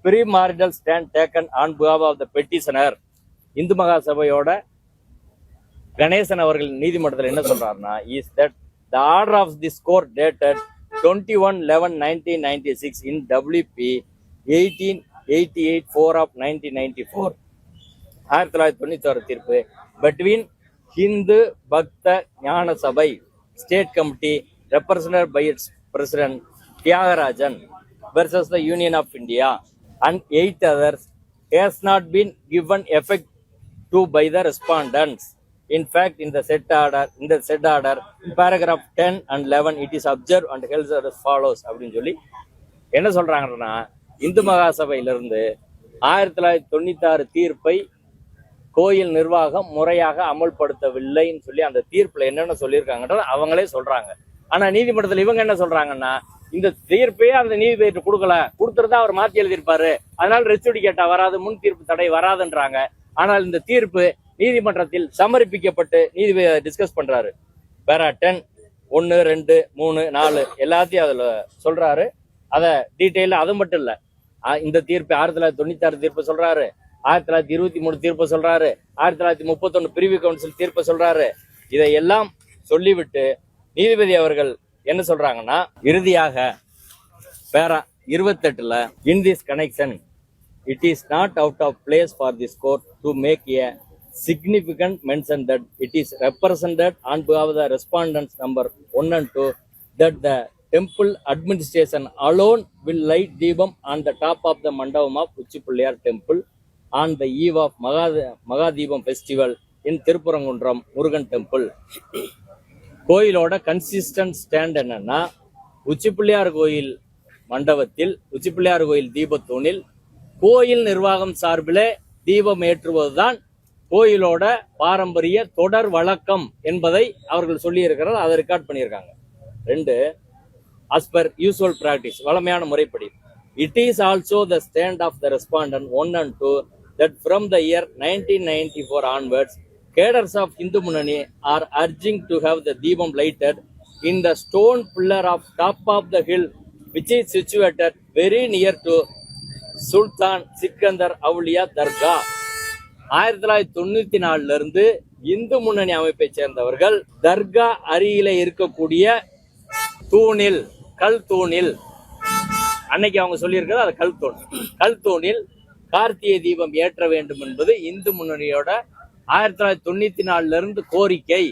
premarital stand taken on behalf of the petitioner. Hindu மகாசபையோட கணேசன் அவர்கள் நீதிமன்றத்தில் என்ன சொல்றாருன்னா, is that the order of this court dated 21/11/1996 in WP 1888/4 of 1994 1996 தீர்ப்பு between Hindu Bhakta Jnana Sabai State Committee represented by its President Tyagarajan versus the Union of India and 8 others has not been given effect to by the respondents. In fact, in the said order, paragraph 10 and 11, it is observed and held as follows. அப்படின்னு சொல்லி என்ன சொல்றாங்கன்னா, இந்து மகாசபையிலிருந்து 1996 தீர்ப்பை கோயில் நிர்வாகம் முறையாக அமல்படுத்தவில்லைன்னு சொல்லி அந்த தீர்ப்புல என்னென்ன சொல்லியிருக்காங்கன்றது அவங்களே சொல்றாங்க. ஆனா நீதிமன்றத்தில் இவங்க என்ன சொல்றாங்கன்னா, இந்த தீர்ப்பே அந்த நீதிபதி கொடுத்துருந்தா அவர் மாத்தி எழுதியிருப்பாரு, அதனால ரெஸ்டிகேட்டா வராது, முன் தீர்ப்பு தடை வராதுன்றாங்க. ஆனால் இந்த தீர்ப்பு நீதிமன்றத்தில் சமர்ப்பிக்கப்பட்டு நீதிபதி டிஸ்கஸ் பண்றாரு. பேரா 10 1 2 3 4 எல்லாத்தையும் அதுல சொல்றாரு. அத டீட்டெயில் அது மட்டும் இல்ல, இந்த தீர்ப்பு 1996 தீர்ப்பு சொல்றாரு, 1923 தீர்ப்பு சொல்றாரு, 1931 பிரிவு கவுன்சில் தீர்ப்பு சொல்றாரு. இதையெல்லாம் சொல்லிவிட்டு நீதிபதி அவர்கள் என்ன சொல்றாங்கன்னா, இறுதியாக பேரா 28ல in this connection it is not out of place for this court to make a significant mention that it is represented on behalf of the respondents number 1 and 2 that the temple administration alone will light Deepam on the top of the mandapam of Uchipullayar temple on the eve of Magadibam festival in Tirupurangundram Murugan temple. கோயிலோட கன்சிஸ்டன்ட் ஸ்டாண்ட் என்னன்னா, உச்சிப்பிள்ளையார் கோயில் மண்டபத்தில், உச்சிப்பிள்ளையார் கோயில் தீபத்தூணில் கோயில் நிர்வாகம் சார்பிலே தீபம் ஏற்றுவதுதான் கோயிலோட பாரம்பரிய தொடர் வழக்கம் என்பதை அவர்கள் சொல்லி இருக்கிறார். அதை ரெக்கார்ட் பண்ணியிருக்காங்க. 2, as per usual practice, வழமையான முறைப்படி, it is also the stand of the respondent 1 and 2 that from the year 1994 onwards cadres of Hindu Munani are urging to have the Deepam lighted in the stone pillar of top of the hill which is situated very near to Sultan Sikandar Auliya Dargah. 1994 இருந்து இந்து முன்னணி அமைப்பை சேர்ந்தவர்கள் தர்கா அருகில இருக்கக்கூடிய தூணில், கல் தூணில், அன்னைக்கு அவங்க சொல்லியிருக்கிறது அது கல் தூணில் கார்த்திகை தீபம் ஏற்ற வேண்டும் என்பது இந்து முன்னணியோட 1994 இருந்து கோரிக்கை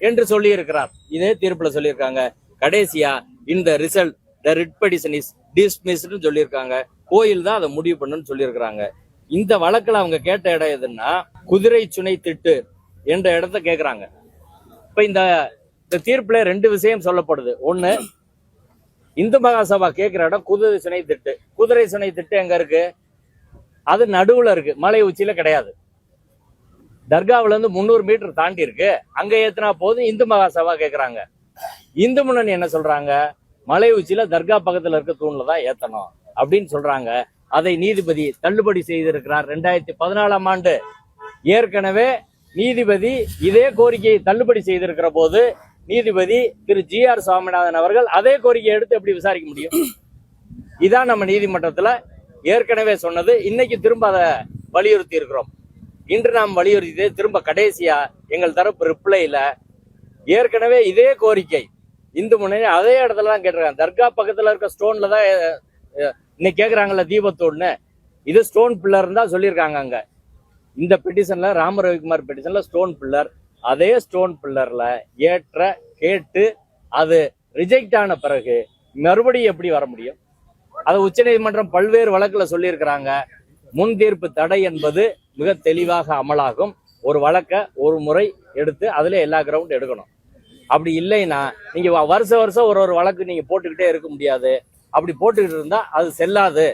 என்று சொல்லி இருக்கிறார். இதே தீர்ப்புல சொல்லியிருக்காங்க. கடைசியா இந்த result the writ petition is டிஸ்மிஸ்ட்னு சொல்லியிருக்காங்க. கோயில் தான் அதை முடிவு பண்ணுன்னு சொல்லியிருக்கிறாங்க. இந்த வழக்குல அவங்க கேட்ட இடம் எதுன்னா, குதிரை சுனை திட்டு என்ற இடத்த கேட்கிறாங்க. இப்ப இந்த தீர்ப்புல 2 விஷயம் சொல்லப்படுது. 1, இந்து மகாசபா கேட்கிற இடம் குதிரை சுனை திட்டு. குதிரை சுனை திட்டு எங்க இருக்கு? அது நடுவுல இருக்கு, மலை உச்சியில கிடையாது. தர்காவில இருந்து 300 மீட்டர் தாண்டி இருக்கு. அங்க ஏத்துனா போதும் இந்து மகாசபா கேட்கிறாங்க. இந்து முன்னணி என்ன சொல்றாங்க, மலை உச்சியில தர்கா பக்கத்துல இருக்க தூண்ல தான் ஏத்தணும் அப்படின்னு சொல்றாங்க. அதை நீதிபதி தள்ளுபடி செய்திருக்கிறார் 2014 ஆண்டு. ஏற்கனவே நீதிபதி இதே கோரிக்கையை தள்ளுபடி செய்திருக்கிற போது நீதிபதி திரு GR சுவாமிநாதன் அவர்கள் அதே கோரிக்கையை எடுத்து எப்படி விசாரிக்க முடியும்? இதான் நம்ம நீதிமன்றத்துல ஏற்கனவே சொன்னது. இன்னைக்கு திரும்ப அதை வலியுறுத்தி இருக்கிறோம். இன்று நாம் வலியுறுத்தி திரும்ப கடைசியா எங்கள் தரப்பு ரிப்ளைல ஏற்கனவே இதே கோரிக்கை இந்து முன்னணி அதே இடத்துல தான் கேட்டிருக்காங்க. தர்கா பக்கத்துல இருக்க ஸ்டோன்ல தான் இன்னைக்கு கேட்கறாங்கல்ல தீபத்தோடுன்னு, இது ஸ்டோன் பில்லர் தான் சொல்லியிருக்காங்க. அங்க இந்த பெட்டிஷன்ல ராம ரவிக்குமார் பெட்டிஷன்ல ஸ்டோன் பில்லர், அதே ஸ்டோன் பில்லர்ல ஏற்ற கேட்டு அது ரிஜெக்ட் ஆன பிறகு மறுபடியும் எப்படி வர முடியும்? அது உச்ச நீதிமன்றம் பல்வேறு வழக்குல சொல்லியிருக்கிறாங்க. முன் தீர்ப்பு தடை என்பது மிக தெளிவாக அமலாகும். ஒரு வழக்க ஒரு முறை எடுத்து அதுல எல்லா கிரவுண்ட் எடுக்கணும். அப்படி இல்லைன்னா நீங்க வருஷம் ஒரு வழக்கு நீங்க போட்டுக்கிட்டே இருக்க முடியாது. அப்படி போட்டுக்கிட்டு இருந்தா அது செல்லாது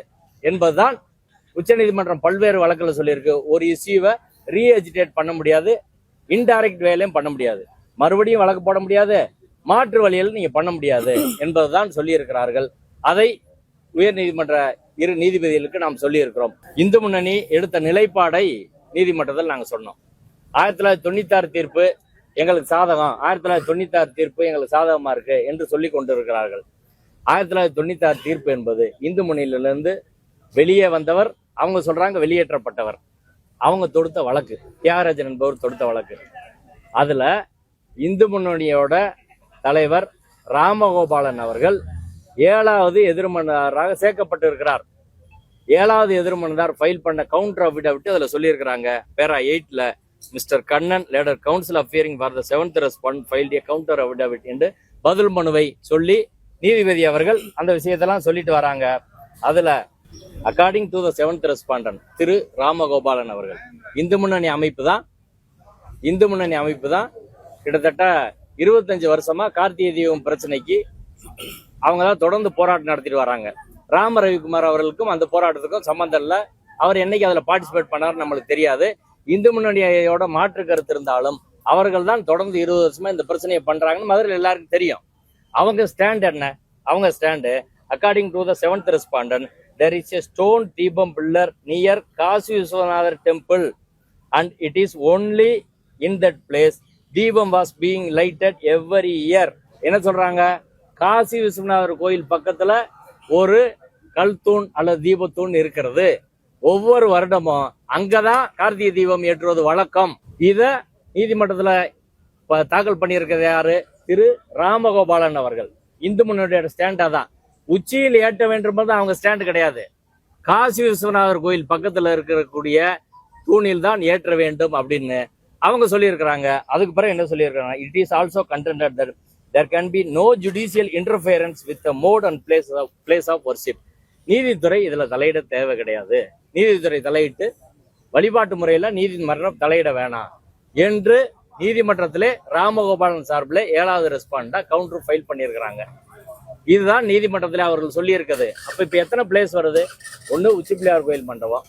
என்பதுதான் உச்சநீதிமன்றம் பல்வேறு வழக்குல சொல்லியிருக்கு. ஒரு இஷ்யூவை ரீஎஜிடேட் பண்ண முடியாது, இன்டைரக்ட் வேலையும் பண்ண முடியாது, மறுபடியும் வழக்கு போட முடியாது, மாற்று வழியில் நீங்க பண்ண முடியாது என்பதுதான் சொல்லி இருக்கிறார்கள். அதை உயர் நீதிமன்ற இரு நீதிபதிகளுக்கு நாம் சொல்லி இருக்கிறோம். இந்து முன்னணி எடுத்த நிலைப்பாடை நீதிமன்றத்தில் நாங்கள் சொன்னோம். 1996 தீர்ப்பு எங்களுக்கு சாதகம், 1996 தீர்ப்பு எங்களுக்கு சாதகமா இருக்கு என்று சொல்லி கொண்டிருக்கிறார்கள். 1996 தீர்ப்பு என்பது இந்து முன்னணியிலிருந்து வெளியே வந்தவர், அவங்க சொல்றாங்க வெளியேற்றப்பட்டவர், அவங்க தொடுத்த வழக்கு, தியாகராஜன் என்பவர் தொடுத்த வழக்கு. அதுல இந்து முன்னணியோட தலைவர் ராமகோபாலன் அவர்கள் 7வது எதிர்மனுதாரராக சேர்க்கப்பட்டிருக்கிறார். 7வது எதிர்மனுதார் ஃபைல் பண்ண கவுண்டர் அஃபிடவிட் அதுல சொல்லியிருக்கிறாங்க. பேரா 8ல மிஸ்டர் கண்ணன் லேடர் counsel appearing for the 7th respond filed a counter affidavit என்று பதில் மனுவை சொல்லி நீதிபதி அவர்கள் அந்த விஷயத்தெல்லாம் சொல்லிட்டு வராங்க. அதுல according to the 7th respondent Thiru Ramagopalan அவர்கள் இந்து முன்னணி அமைப்பு தான் கிட்டத்தட்ட 25 வருஷமா கார்த்திகை தீபம் பிரச்சனைக்கு அவங்க தான் தொடர்ந்து போராட்டம் நடத்திட்டு வராங்க. ராம ரவிக்குமார் அவர்களுக்கும் அந்த போராட்டத்துக்கும் சம்பந்தம் இல்லை. அவர் என்னைக்கு அதுல பார்ட்டிசிபேட் பண்ணாரு நம்மளுக்கு தெரியாது. இந்து முன்னணியோட மாற்று கருத்து இருந்தாலும் அவர்கள் தான் தொடர்ந்து 20 வருஷமா இந்த பிரச்சனையை பண்றாங்கன்னு மதுரையில் எல்லாருக்கும் தெரியும். அவங்க ஸ்டாண்ட் என்ன? அவங்க stand according to the 7th respondent there is a stone deepam pillar near Kashi Vishwanathar temple and it is only in that place deepam was being lighted every year. என்ன சொல்றாங்க? காசி விஸ்வநாதர் கோயில் பக்கத்துல ஒரு கல் தூண் அல்லது தீபத்தூண் இருக்கிறது. ஒவ்வொரு வருடமும் அங்கதான் கார்த்திகை தீபம் ஏற்றுவது வழக்கம். இத நீதிமன்றத்துல தாக்கல் பண்ணியிருக்கிறது யாரு? திரு ராமகோபாலன் அவர்கள். இந்து முன்னணியோட ஸ்டாண்டா தான் உச்சியில் ஏற்ற வேண்டும் அவங்க ஸ்டாண்டு கிடையாது. காசி விஸ்வநாதர் கோயில் பக்கத்துல இருக்கக்கூடிய தூணில் தான் ஏற்ற வேண்டும் அப்படின்னு அவங்க சொல்லியிருக்கிறாங்க. அதுக்கு பிறகு என்ன சொல்லியிருக்காங்க? It is also contended that there can be no judicial interference with the mode and place of worship. நீதித்துறை இதுல தலையிட தேவை கிடையாது. நீதித்துறை தலையிட்டு வழிபாட்டு முறையில நீதிமன்றம் தலையிட வேணாம் என்று நீதிமன்றத்திலே ராமகோபாலன் சார்பில் 7வது ரெஸ்பாண்டா கவுண்டர் ஃபைல் பண்ணியிருக்கிறாங்க. இதுதான் நீதிமன்றத்தில் அவர்கள் சொல்லி இருக்குது. அப்ப இப்ப எத்தனை பிளேஸ் வருது? ஒண்ணு உச்சி பிள்ளையார் கோயில் மண்டபம்,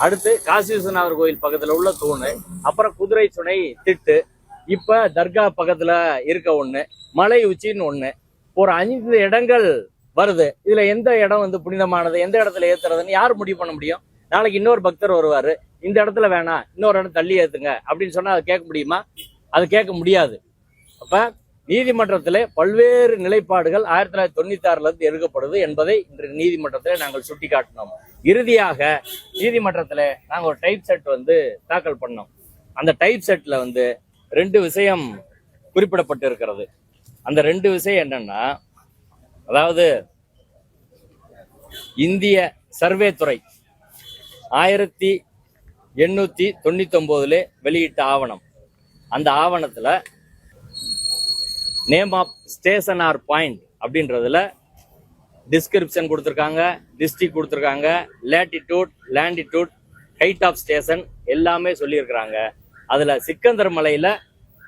அடுத்து காசி விஸ்வநாதர் கோயில் பக்கத்துல உள்ள தூணு, அப்புறம் குதிரை சுனை திட்டு, இப்ப தர்கா பக்கத்துல இருக்க ஒண்ணு, மலை உச்சின்னு ஒண்ணு, ஒரு 5 இடங்கள் வருது. இதுல எந்த இடம் புனிதமானது, எந்த இடத்துல ஏத்துறதுன்னு யார் முடிவு பண்ண முடியும்? நாளைக்கு இன்னொரு பக்தர் வருவாரு, இந்த இடத்துல வேணாம் இன்னொரு இடம் தள்ளி ஏத்துங்க அப்படின்னு சொன்னா அது கேட்க முடியுமா? அது கேட்க முடியாது. அப்ப நீதிமன்றத்திலே பல்வேறு நிலைப்பாடுகள் 1996 இருந்து எடுக்கப்படுது என்பதை இன்று நீதிமன்றத்திலே நாங்கள் சுட்டிக்காட்டினோம். இறுதியாக நீதிமன்றத்திலே நாங்கள் ஒரு டைப் செட் தாக்கல் பண்ணோம். அந்த டைப் செட்ல 2 விஷயம் குறிப்பிடப்பட்டு இருக்கிறது. அந்த 2 விஷயம் என்னன்னா, அதாவது இந்திய சர்வே துறை 1899 வெளியிட்ட ஆவணம். அந்த ஆவணத்துல name of station or point அப்படின்றதுல டிஸ்கிரிப்ஷன் கொடுத்துருக்காங்க, டிஸ்ட்ரிக்ட் கொடுத்துருக்காங்க, latitude, longitude, height of station எல்லாமே சொல்லியிருக்கிறாங்க. அதுல சிக்கந்தர் மலையில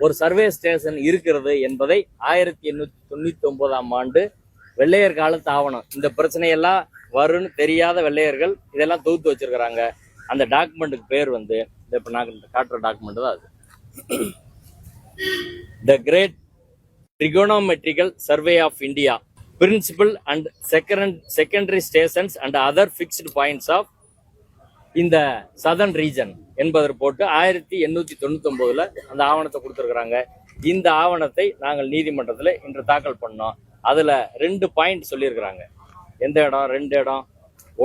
ஒரு சர்வே ஸ்டேஷன் இருக்கிறது என்பதை 1899 வெள்ளையர் காலத்து ஆவணம். இந்த பிரச்சனையெல்லாம் வரும்னு தெரியாத வெள்ளையர்கள் இதெல்லாம் தொகுத்து வச்சிருக்கிறாங்க. அந்த டாக்குமெண்ட்டுக்கு பேர் இப்ப நான் காட்டுற டாக்குமெண்ட் தான் அது. The great trigonometrical survey of India, principal and secondary stations and other fixed points of இந்த southern region என்பதை போட்டு 1899 அந்த ஆவணத்தை கொடுத்துருக்குறாங்க. இந்த ஆவணத்தை நாங்கள் நீதிமன்றத்தில் இன்று தாக்கல் பண்ணோம். அதுல 2 பாயிண்ட் சொல்லியிருக்கிறாங்க. எந்த இடம்? 2 இடம்.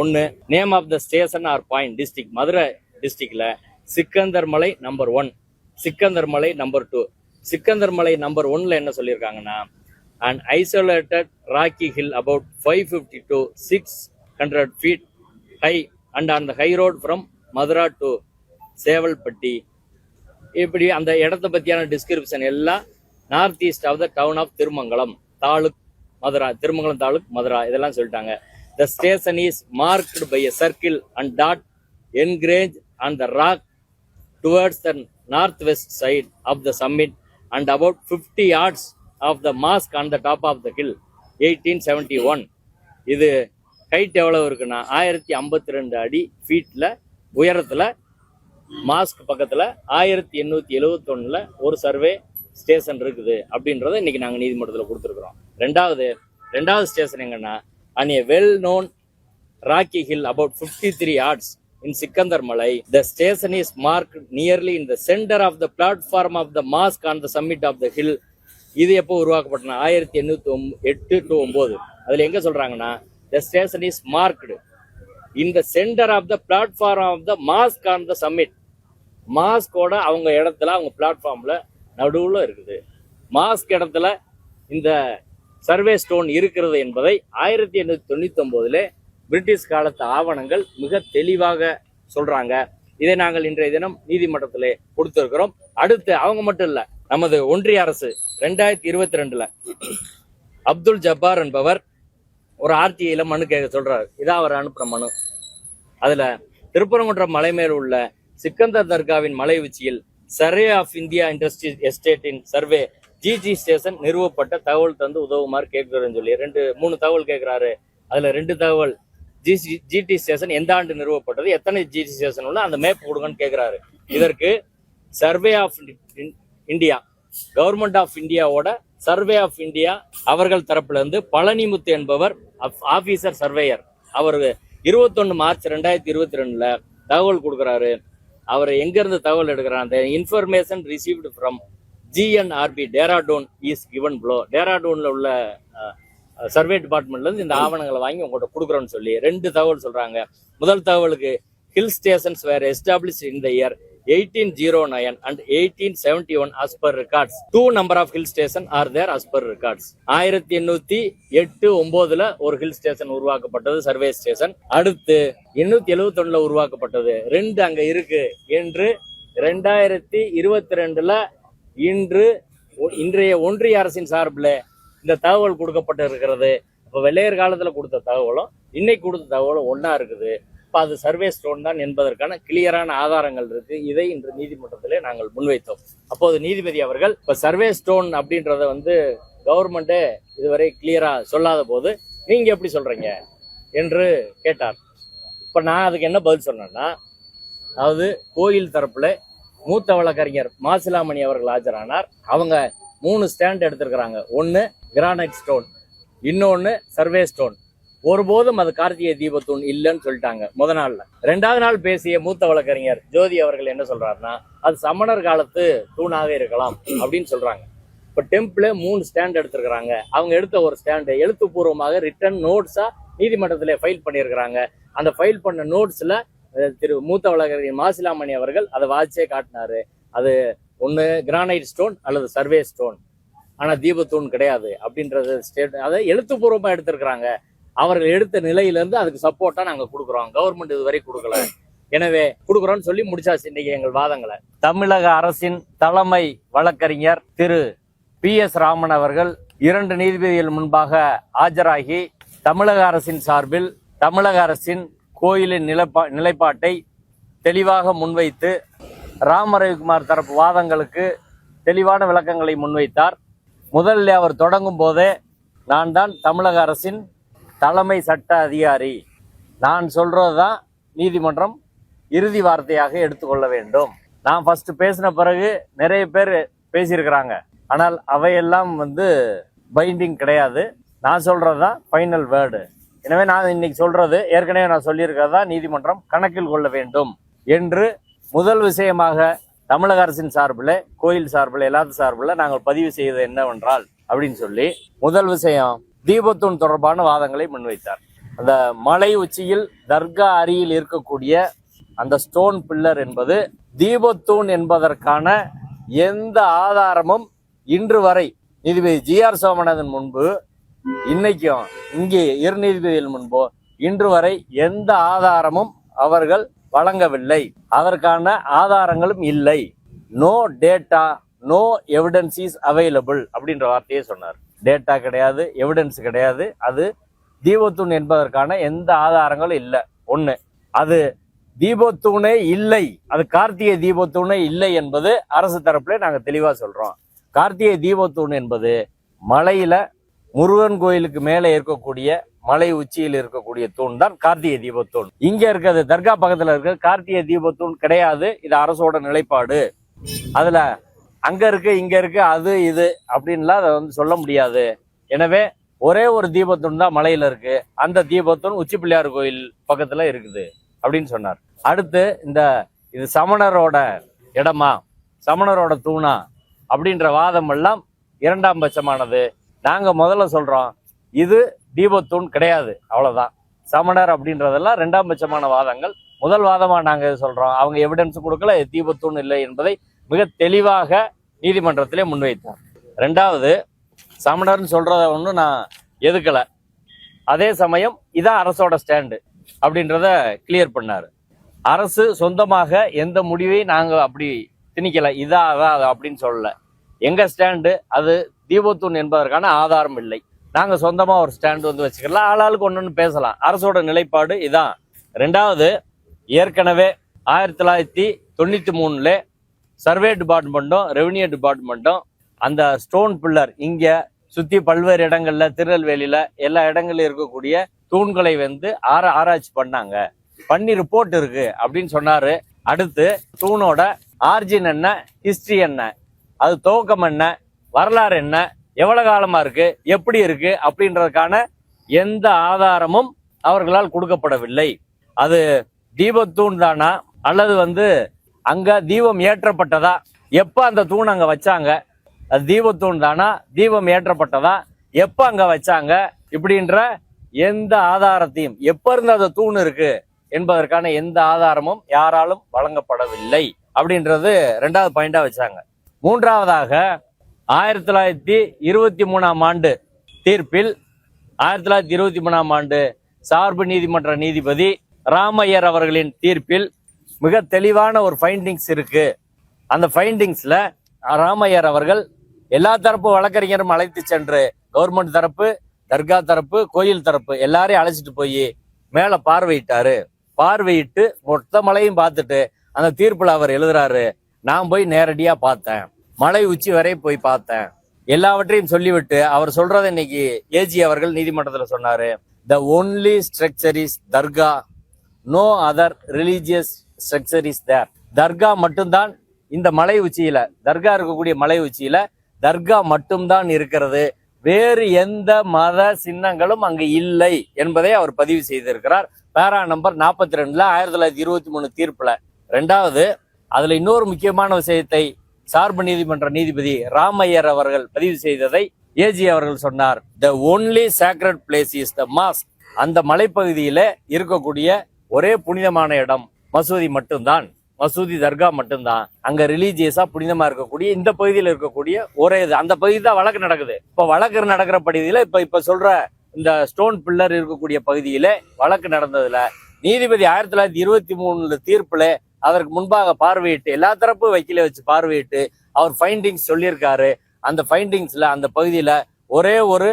ஒன்னு, name of the station or point district, Madurai டிஸ்ட்ரிக்ட்ல சிக்கந்தர் மலை நம்பர் 1, சிக்கந்தர் மலை நம்பர் 2. சிக்கந்தர் மலை நம்பர் 1ல என்ன சொல்லியிருக்காங்கன்னா, an isolated rocky hill about 550 to 600 feet high and on the high road from Madura to Sevalpatti. இப்படி அந்த இடத்தை பத்தியான டிஸ்கிரிப்ஷன் எல்லாம் north east of the town of Thirumangalam taluk Madura, Thirumangalam taluk Madura, இதெல்லாம் சொல்லிட்டாங்க. The station is marked by a circle and dot engraved on the rock towards the northwest side of the summit and about 50 yards of the mosque on the top of the hill 1871. இது ஹைட் எவ்வளவு இருக்குன்னா 1052 அடி ஃபீட்ல உயரத்துல மாஸ்க் பக்கத்துல 1871 ஒரு சர்வே ஸ்டேஷன் இருக்குது அப்படின்றத இன்னைக்கு நாங்கள் நீதிமன்றத்தில் கொடுத்துருக்குறோம். ரெண்டாவது ஸ்டேஷன் எங்கன்னா on a well known rocky hill about 53 yards in Sikandar Malai. The station is marked nearly in the center of the platform of the mosque on the summit of the hill. இது எப்போ உருவாக்கப்பட்டனா 1808 to 9. அதுல எங்க சொல்றாங்கன்னா the station is marked in the center of the platform of the mosque on the summit. மாஸ்கோட அவங்க இடத்துல அவங்க பிளாட்ஃபார்ம்ல நடுவுல இருக்குது. மாஸ்க் இடத்துல இந்த சர்வே ஸ்டோன் இருக்கிறது என்பதை 1899 பிரிட்டிஷ் காலத்து ஆவணங்கள் மிக தெளிவாக சொல்றாங்க. இதை நாங்கள் இன்றைய தினம் நீதிமன்றத்திலே கொடுத்திருக்கிறோம். அடுத்து அவங்க மட்டும் இல்ல, நமது ஒன்றிய அரசு 2022 அப்துல் ஜப்பார் என்பவர் ஒரு ஆர்டிஐல மனு கேட்க சொல்றாரு. இதான் அவர் அனுப்புற மனு. அதுல திருப்பரங்குன்றம் மலை மேல் உள்ள சிக்கந்தர் தர்காவின் மலை உச்சியில் சர்வே ஆஃப் இந்தியா இண்டஸ்ட்ரி எஸ்டேட்டின் சர்வே ஜிடி ஸ்டேஷன் நிறுவப்பட்ட தகவல் தந்து உதவுமாறு கேட்கிறேன்னு சொல்லி 3 தகவல் கேட்கிறாரு. அதுல 2 தகவல் ஜிடி ஸ்டேஷன் எந்த ஆண்டு நிறுவப்பட்டது, எத்தனை ஜிடி ஸ்டேஷன் உள்ள அந்த மேப் கொடுங்கன்னு கேட்கிறாரு. இதற்கு survey of India, government of இந்தியாவோட சர்வே ஆஃப் இந்தியா அவர்கள் தரப்புல இருந்து பழனிமுத்து என்பவர் ஆபீசர் சர்வேயர், அவர் 21 மார்ச் 2022 தகவல் கொடுக்கிறாரு. அவர் எங்க இருந்து தகவல் எடுக்கிறார்? Information received from GNRP Dehradun is given below. டேராடூன்ல உள்ள சர்வே டிபார்ட்மெண்ட்ல இருந்து இந்த ஆவணங்களை வாங்கி உங்கள்கிட்ட கொடுக்குறோன்னு சொல்லி 2 தகவல் சொல்றாங்க. முதல் தகவலுக்கு hill stations were established in the year 1809 and 1871 as per records. 2 number of hill station are there as per records. 1808-9 ஒரு ஹில் ஸ்டேஷன் உருவாக்கப்பட்டது, சர்வே ஸ்டேஷன். அடுத்து 871 உருவாக்கப்பட்டது. 2 அங்க இருக்கு என்று 2022 இன்றைய ஒன்றிய அரசின் சார்பில் இந்த தகவல் கொடுக்கப்பட்டு இருக்கிறது. இப்போ வெள்ளையர் காலத்துல கொடுத்த தகவலும் இன்னைக்கு கொடுத்த தகவலும் ஒன்னா இருக்குது. இப்போ அது சர்வே ஸ்டோன் தான் என்பதற்கான கிளியரான ஆதாரங்கள் இருக்கு. இதை இன்று நீதிமன்றத்திலே நாங்கள் முன்வைத்தோம். அப்போது நீதிபதி அவர்கள் இப்போ சர்வே ஸ்டோன் அப்படின்றத கவர்மெண்டே இதுவரை கிளியரா சொல்லாத போது நீங்க எப்படி சொல்றீங்க என்று கேட்டார். இப்போ நான் அதுக்கு என்ன பதில் சொன்னேன்னா, அதாவது கோயில் தரப்புல மூத்த வழக்கறிஞர் மாசிலாமணி அவர்கள் ஆஜரானார். அவங்க 3 ஸ்டாண்ட் எடுத்திருக்கிறாங்க. 1 கிரானைட் ஸ்டோன், இன்னொன்னு சர்வே ஸ்டோன். ஒருபோதும் அது கார்த்திகை தீபத்தூண் இல்லைன்னு சொல்லிட்டாங்க முத நாள்ல. 2வது நாள் பேசிய மூத்த வழக்கறிஞர் ஜோதி அவர்கள் என்ன சொல்றாருன்னா, அது சமணர் காலத்து தூணாக இருக்கலாம் அப்படின்னு சொல்றாங்க. இப்ப டெம்பிள் 3 ஸ்டாண்ட் எடுத்திருக்கிறாங்க. அவங்க எடுத்த ஒரு ஸ்டாண்டு எழுத்துப்பூர்வமாக ரிட்டன் நோட்ஸா நீதிமன்றத்திலே ஃபைல் பண்ணியிருக்கிறாங்க. அந்த ஃபைல் பண்ண நோட்ஸ்ல திரு மூத்த வழக்கறிஞர் மாசிலாமணி அவர்கள் அதை வாசிச்சே காட்டினாரு. அது ஒன்னு கிரானைட் ஸ்டோன் அல்லது சர்வே ஸ்டோன், ஆனா தீபத்தூண் கிடையாது அப்படின்றது ஸ்டேட் அதை எழுத்துப்பூர்வமா எடுத்திருக்கிறாங்க. அவர்கள் எடுத்த நிலையிலிருந்து அதுக்கு சப்போர்ட்டா நாங்க கொடுக்குறோம். கவர்மெண்ட் இதுவரை கொடுக்கல, எனவே கொடுக்குறோம்னு சொல்லி முடிச்சாச்சு இன்னைக்கு எங்கள் வாதங்களை. தமிழக அரசின் தலைமை வழக்கறிஞர் திரு PS ராமன் அவர்கள் 2 நீதிபதிகள் முன்பாக ஆஜராகி தமிழக அரசின் சார்பில் தமிழக அரசின் கோயிலின் நிலைப்பாட்டை தெளிவாக முன்வைத்து ராமரவிக்குமார் தரப்பு வாதங்களுக்கு தெளிவான விளக்கங்களை முன்வைத்தார். முதலில் அவர் தொடங்கும் போதே, நான் தான் தமிழக அரசின் தலைமை சட்ட அதிகாரி, நான் சொல்றதுதான் நீதிமன்றம் இறுதி வார்த்தையாக எடுத்துக்கொள்ள வேண்டும். நான் ஃபர்ஸ்ட் பேசின பிறகு நிறைய பேர் பேசியிருக்கிறாங்க, ஆனால் அவையெல்லாம் பைண்டிங் கிடையாது. நான் சொல்றதுதான் ஃபைனல் வேர்டு. எனவே நான் இன்னைக்கு சொல்றது ஏற்கனவே நான் சொல்லியிருக்கிறதா நீதிமன்றம் கணக்கில் கொள்ள வேண்டும் என்று முதல் விஷயமாக தமிழக அரசின் சார்பில், கோயில் சார்பில், எல்லாத்து சார்பில் நாங்கள் பதிவு செய்தது என்னவென்றால் அப்படின்னு சொல்லி, முதல் விஷயம் தீபத்தூண் தொடர்பான வாதங்களை முன்வைத்தார். அந்த மலை உச்சியில் தர்கா அருகில் இருக்கக்கூடிய அந்த ஸ்டோன் பில்லர் என்பது தீபத்தூண் என்பதற்கான எந்த ஆதாரமும் இன்று வரை நீதிபதி GR சோமநாதன் முன்பு, இன்னைக்கும் இங்கே 2 நீதிபதிகள் முன்போ இன்று வரை எந்த ஆதாரமும் அவர்கள் வழங்கவில்லை. அதற்கான ஆதாரங்களும் இல்லை. No data, no evidence is available அப்படின்ற வார்த்தையே சொன்னார். டேட்டா கிடையாது, எவிடன்ஸ் கிடையாது. அது தீபத்தூண் என்பதற்கான எந்த ஆதாரங்களும் இல்லை. 1, அது தீபத்தூணே இல்லை, அது கார்த்திகை தீபத்தூணே இல்லை என்பது அரசு தரப்புல நாங்க தெளிவா சொல்றோம். கார்த்திகை தீபத்தூண் என்பது மலையில முருகன் கோயிலுக்கு மேலே இருக்கக்கூடிய மலை உச்சியில் இருக்கக்கூடிய தூண் தான் கார்த்திகை தீபத்தூண். இங்க இருக்கிறது தர்கா பக்கத்துல இருக்கிறது கார்த்திகை தீபத்தூண் கிடையாது. இது அரசோட நிலைப்பாடு. அதுல அங்க இருக்கு இங்க இருக்கு அது இது அப்படின்லாம் அதை வந்து சொல்ல முடியாது. எனவே ஒரே ஒரு தீபத்தூண் தான் மலையில இருக்கு. அந்த தீபத்தூண் உச்சி பிள்ளையார் கோயில் பக்கத்துல இருக்குது அப்படின்னு சொன்னார். அடுத்து இது சமணரோட இடமா சமணரோட தூணா அப்படின்ற வாதம் எல்லாம் இரண்டாம் பட்சமானது. நாங்க முதல்ல சொல்றோம் இது தீபத்தூண் கிடையாது, அவ்வளவுதான். சமணர் அப்படின்றதெல்லாம் இரண்டாம் பட்சமான வாதங்கள். முதல் வாதமா நாங்க சொல்றோம் அவங்க எவிடன்ஸ் கொடுக்கல, தீபத்தூண் இல்லை என்பதை மிக தெளிவாக நீதிமன்றத்திலே முன்வைத்தார். ரெண்டாவது, சமணர்னு சொல்றத ஒன்றும் நான் எதுக்கல. அதே சமயம் இதான் அரசோட ஸ்டாண்டு அப்படின்றத கிளியர் பண்ணாரு. அரசு சொந்தமாக எந்த முடிவையும் நாங்க அப்படி திணிக்கல, இதா அதான் அப்படின்னு சொல்லல. எங்க ஸ்டாண்டு அது தீபத்தூண் என்பதற்கான ஆதாரம் இல்லை. நாங்க சொந்தமா ஒரு ஸ்டாண்டு வந்து வச்சுக்கலாம், ஆளாளுக்கு ஒன்னு பேசலாம். அரசோட நிலைப்பாடு இதான். ரெண்டாவது, ஏற்கனவே 1993 சர்வே டிபார்ட்மெண்ட்டும் ரெவன்யூ டிபார்ட்மெண்ட்டும் அந்த ஸ்டோன் பில்லர் இங்க சுத்தி பல்வேறு இடங்கள்ல திருநெல்வேலியில எல்லா இடங்கள்ல இருக்கக்கூடிய தூண்களை வந்து ஆராய்ச்சி பண்ணி ரிப்போர்ட் இருக்கு அப்படின்னு சொன்னாரு. அடுத்து தூணோட ஆர்ஜின் என்ன, ஹிஸ்டரி என்ன, அது துவக்கம் என்ன, வரலாறு என்ன, எவ்வளவு காலமா இருக்கு, எப்படி இருக்கு அப்படின்றதுக்கான எந்த ஆதாரமும் அவர்களால் கொடுக்கப்படவில்லை. அது தீபத்தூண் தானா அல்லது வந்து அங்க தீபம் ஏற்றப்பட்டதா, எப்ப அந்த தூண் அங்க வச்சாங்க, அது தீபத்தூண் தானா, தீபம் ஏற்றப்பட்டதா, எப்ப அங்க வச்சாங்க இப்படின்ற எந்த ஆதாரத்தையும், எப்ப இருந்து அந்த தூண் இருக்கு என்பதற்கான எந்த ஆதாரமும் யாராலும் வழங்கப்படவில்லை அப்படின்றது ரெண்டாவது பாயிண்டா வச்சாங்க. மூன்றாவதாக 1923 ஆண்டு தீர்ப்பில் 1923 ஆண்டு சார்பு நீதிமன்ற நீதிபதி ராமையர் அவர்களின் தீர்ப்பில் மிக தெளிவான ஒரு ஃபைண்டிங்ஸ் இருக்கு. அந்த ஃபைண்டிங்ஸ்ல ராமையர் அவர்கள் எல்லா தரப்பு வழக்கறிஞரும் அழைத்து சென்று கவர்மெண்ட் தரப்பு, தர்கா தரப்பு, கோயில் தரப்பு எல்லாரையும் அழைச்சிட்டு போய் மேல பார்வையிட்டு மொத்த மலையும் பார்த்துட்டு அந்த தீர்ப்புல அவர் எழுதுறாரு, நான் போய் நேரடியா பார்த்தேன், மலை உச்சி வரை போய் பார்த்தேன், எல்லாவற்றையும் சொல்லிவிட்டு அவர் சொல்றதை இன்னைக்கு ஏஜி அவர்கள் நீதிமன்றத்தில் சொன்னாரு. த ஒன்லி ஸ்ட்ரக்சர் இஸ் தர்கா, no other religious structure is there. தர்கா மட்டும்தான் இந்த மலை உச்சியில, தர்கா இருக்கக்கூடிய மலை உச்சியில தர்கா மட்டும்தான் இருக்கிறது, வேறு எந்த மத சின்னங்களும் அங்கு இல்லை என்பதை அவர் பதிவு செய்திருக்கிறார். பேரா நம்பர் 42 1923 தீர்ப்புல. ரெண்டாவது, அதுல இன்னொரு முக்கியமான விஷயத்தை சார்பு நீதிமன்ற நீதிபதி ராமையர் அவர்கள் பதிவு செய்ததை ஏஜி அவர்கள் சொன்னார். The only sacred place is the mask. அந்த மலைப்பகுதியில இருக்கக்கூடிய ஒரே புனிதமான இடம் மசூதி மட்டும்தான், மசூதி தர்கா மட்டும்தான். அங்க ரிலீஜியஸா புனிதமா இருக்கக்கூடிய இந்த பகுதியில் இருக்கக்கூடிய ஒரே இது, அந்த பகுதி தான் வழக்கு நடக்குது. இப்ப வழக்கு நடக்கிற பகுதியில இப்ப சொல்ற இந்த ஸ்டோன் பில்லர் இருக்கக்கூடிய பகுதியில வழக்கு நடந்ததுல நீதிபதி 1923 தீர்ப்புல அதற்கு முன்பாக பார்வையிட்டு எல்லா தரப்பு வக்கீல வச்சு பார்வையிட்டு அவர் ஃபைண்டிங்ஸ் சொல்லியிருக்காரு. அந்த ஃபைண்டிங்ஸ்ல அந்த பகுதியில ஒரே ஒரு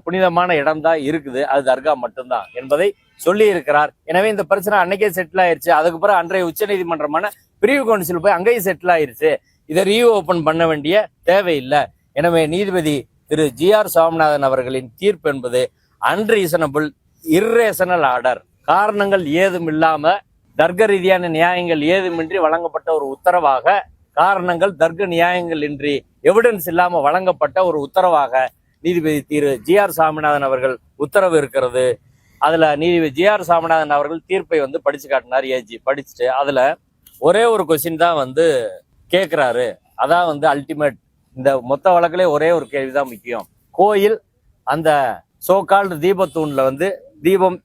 புனிதமான இடம் தான் இருக்குது, அது தர்கா மட்டும்தான் என்பதை சொல்லி இருக்கிறார். எனவே இந்த பிரச்சனை அன்னைக்கே செட்டில் ஆயிருச்சு. அதுக்கு பிறகு அன்றைய உச்ச நீதிமன்றமான பிரிவு கவுன்சில் போய் அங்கேயும் செட்டில் ஆயிருச்சு. இதை ரீஓபன் பண்ண வேண்டிய தேவையில்லை. எனவே நீதிபதி திரு ஜி.ஆர். சாமிநாதன் அவர்களின் தீர்ப்பு என்பது அன்ரீசனபிள், இர்ரேஷனல் ஆர்டர், காரணங்கள் ஏதும் இல்லாம தர்க்க ரீதியான நியாயங்கள் ஏதுமின்றி வழங்கப்பட்ட ஒரு உத்தரவாக, காரணங்கள் தர்க்க நியாயங்கள் இன்றி எவிடன்ஸ் இல்லாம வழங்கப்பட்ட ஒரு உத்தரவாக நீதிபதி திரு ஜி.ஆர். சாமிநாதன் அவர்கள் உத்தரவு இருக்கிறது. அதுல நீதிபதி ஜி.ஆர். சாமிநாதன் அவர்கள் தீர்ப்பை வந்து படிச்சு காட்டினார். ஏஜி படிச்சுட்டு அதுல ஒரே ஒரு கொஸ்டின் தான் வந்து கேட்கிறாரு. அதான் வந்து அல்டிமேட். இந்த மொத்த வழக்கிலே ஒரே ஒரு கேள்விதான் முக்கியம். கோயில் அந்த சோகால்டு தீபத்தூண்ல வந்து தீபம்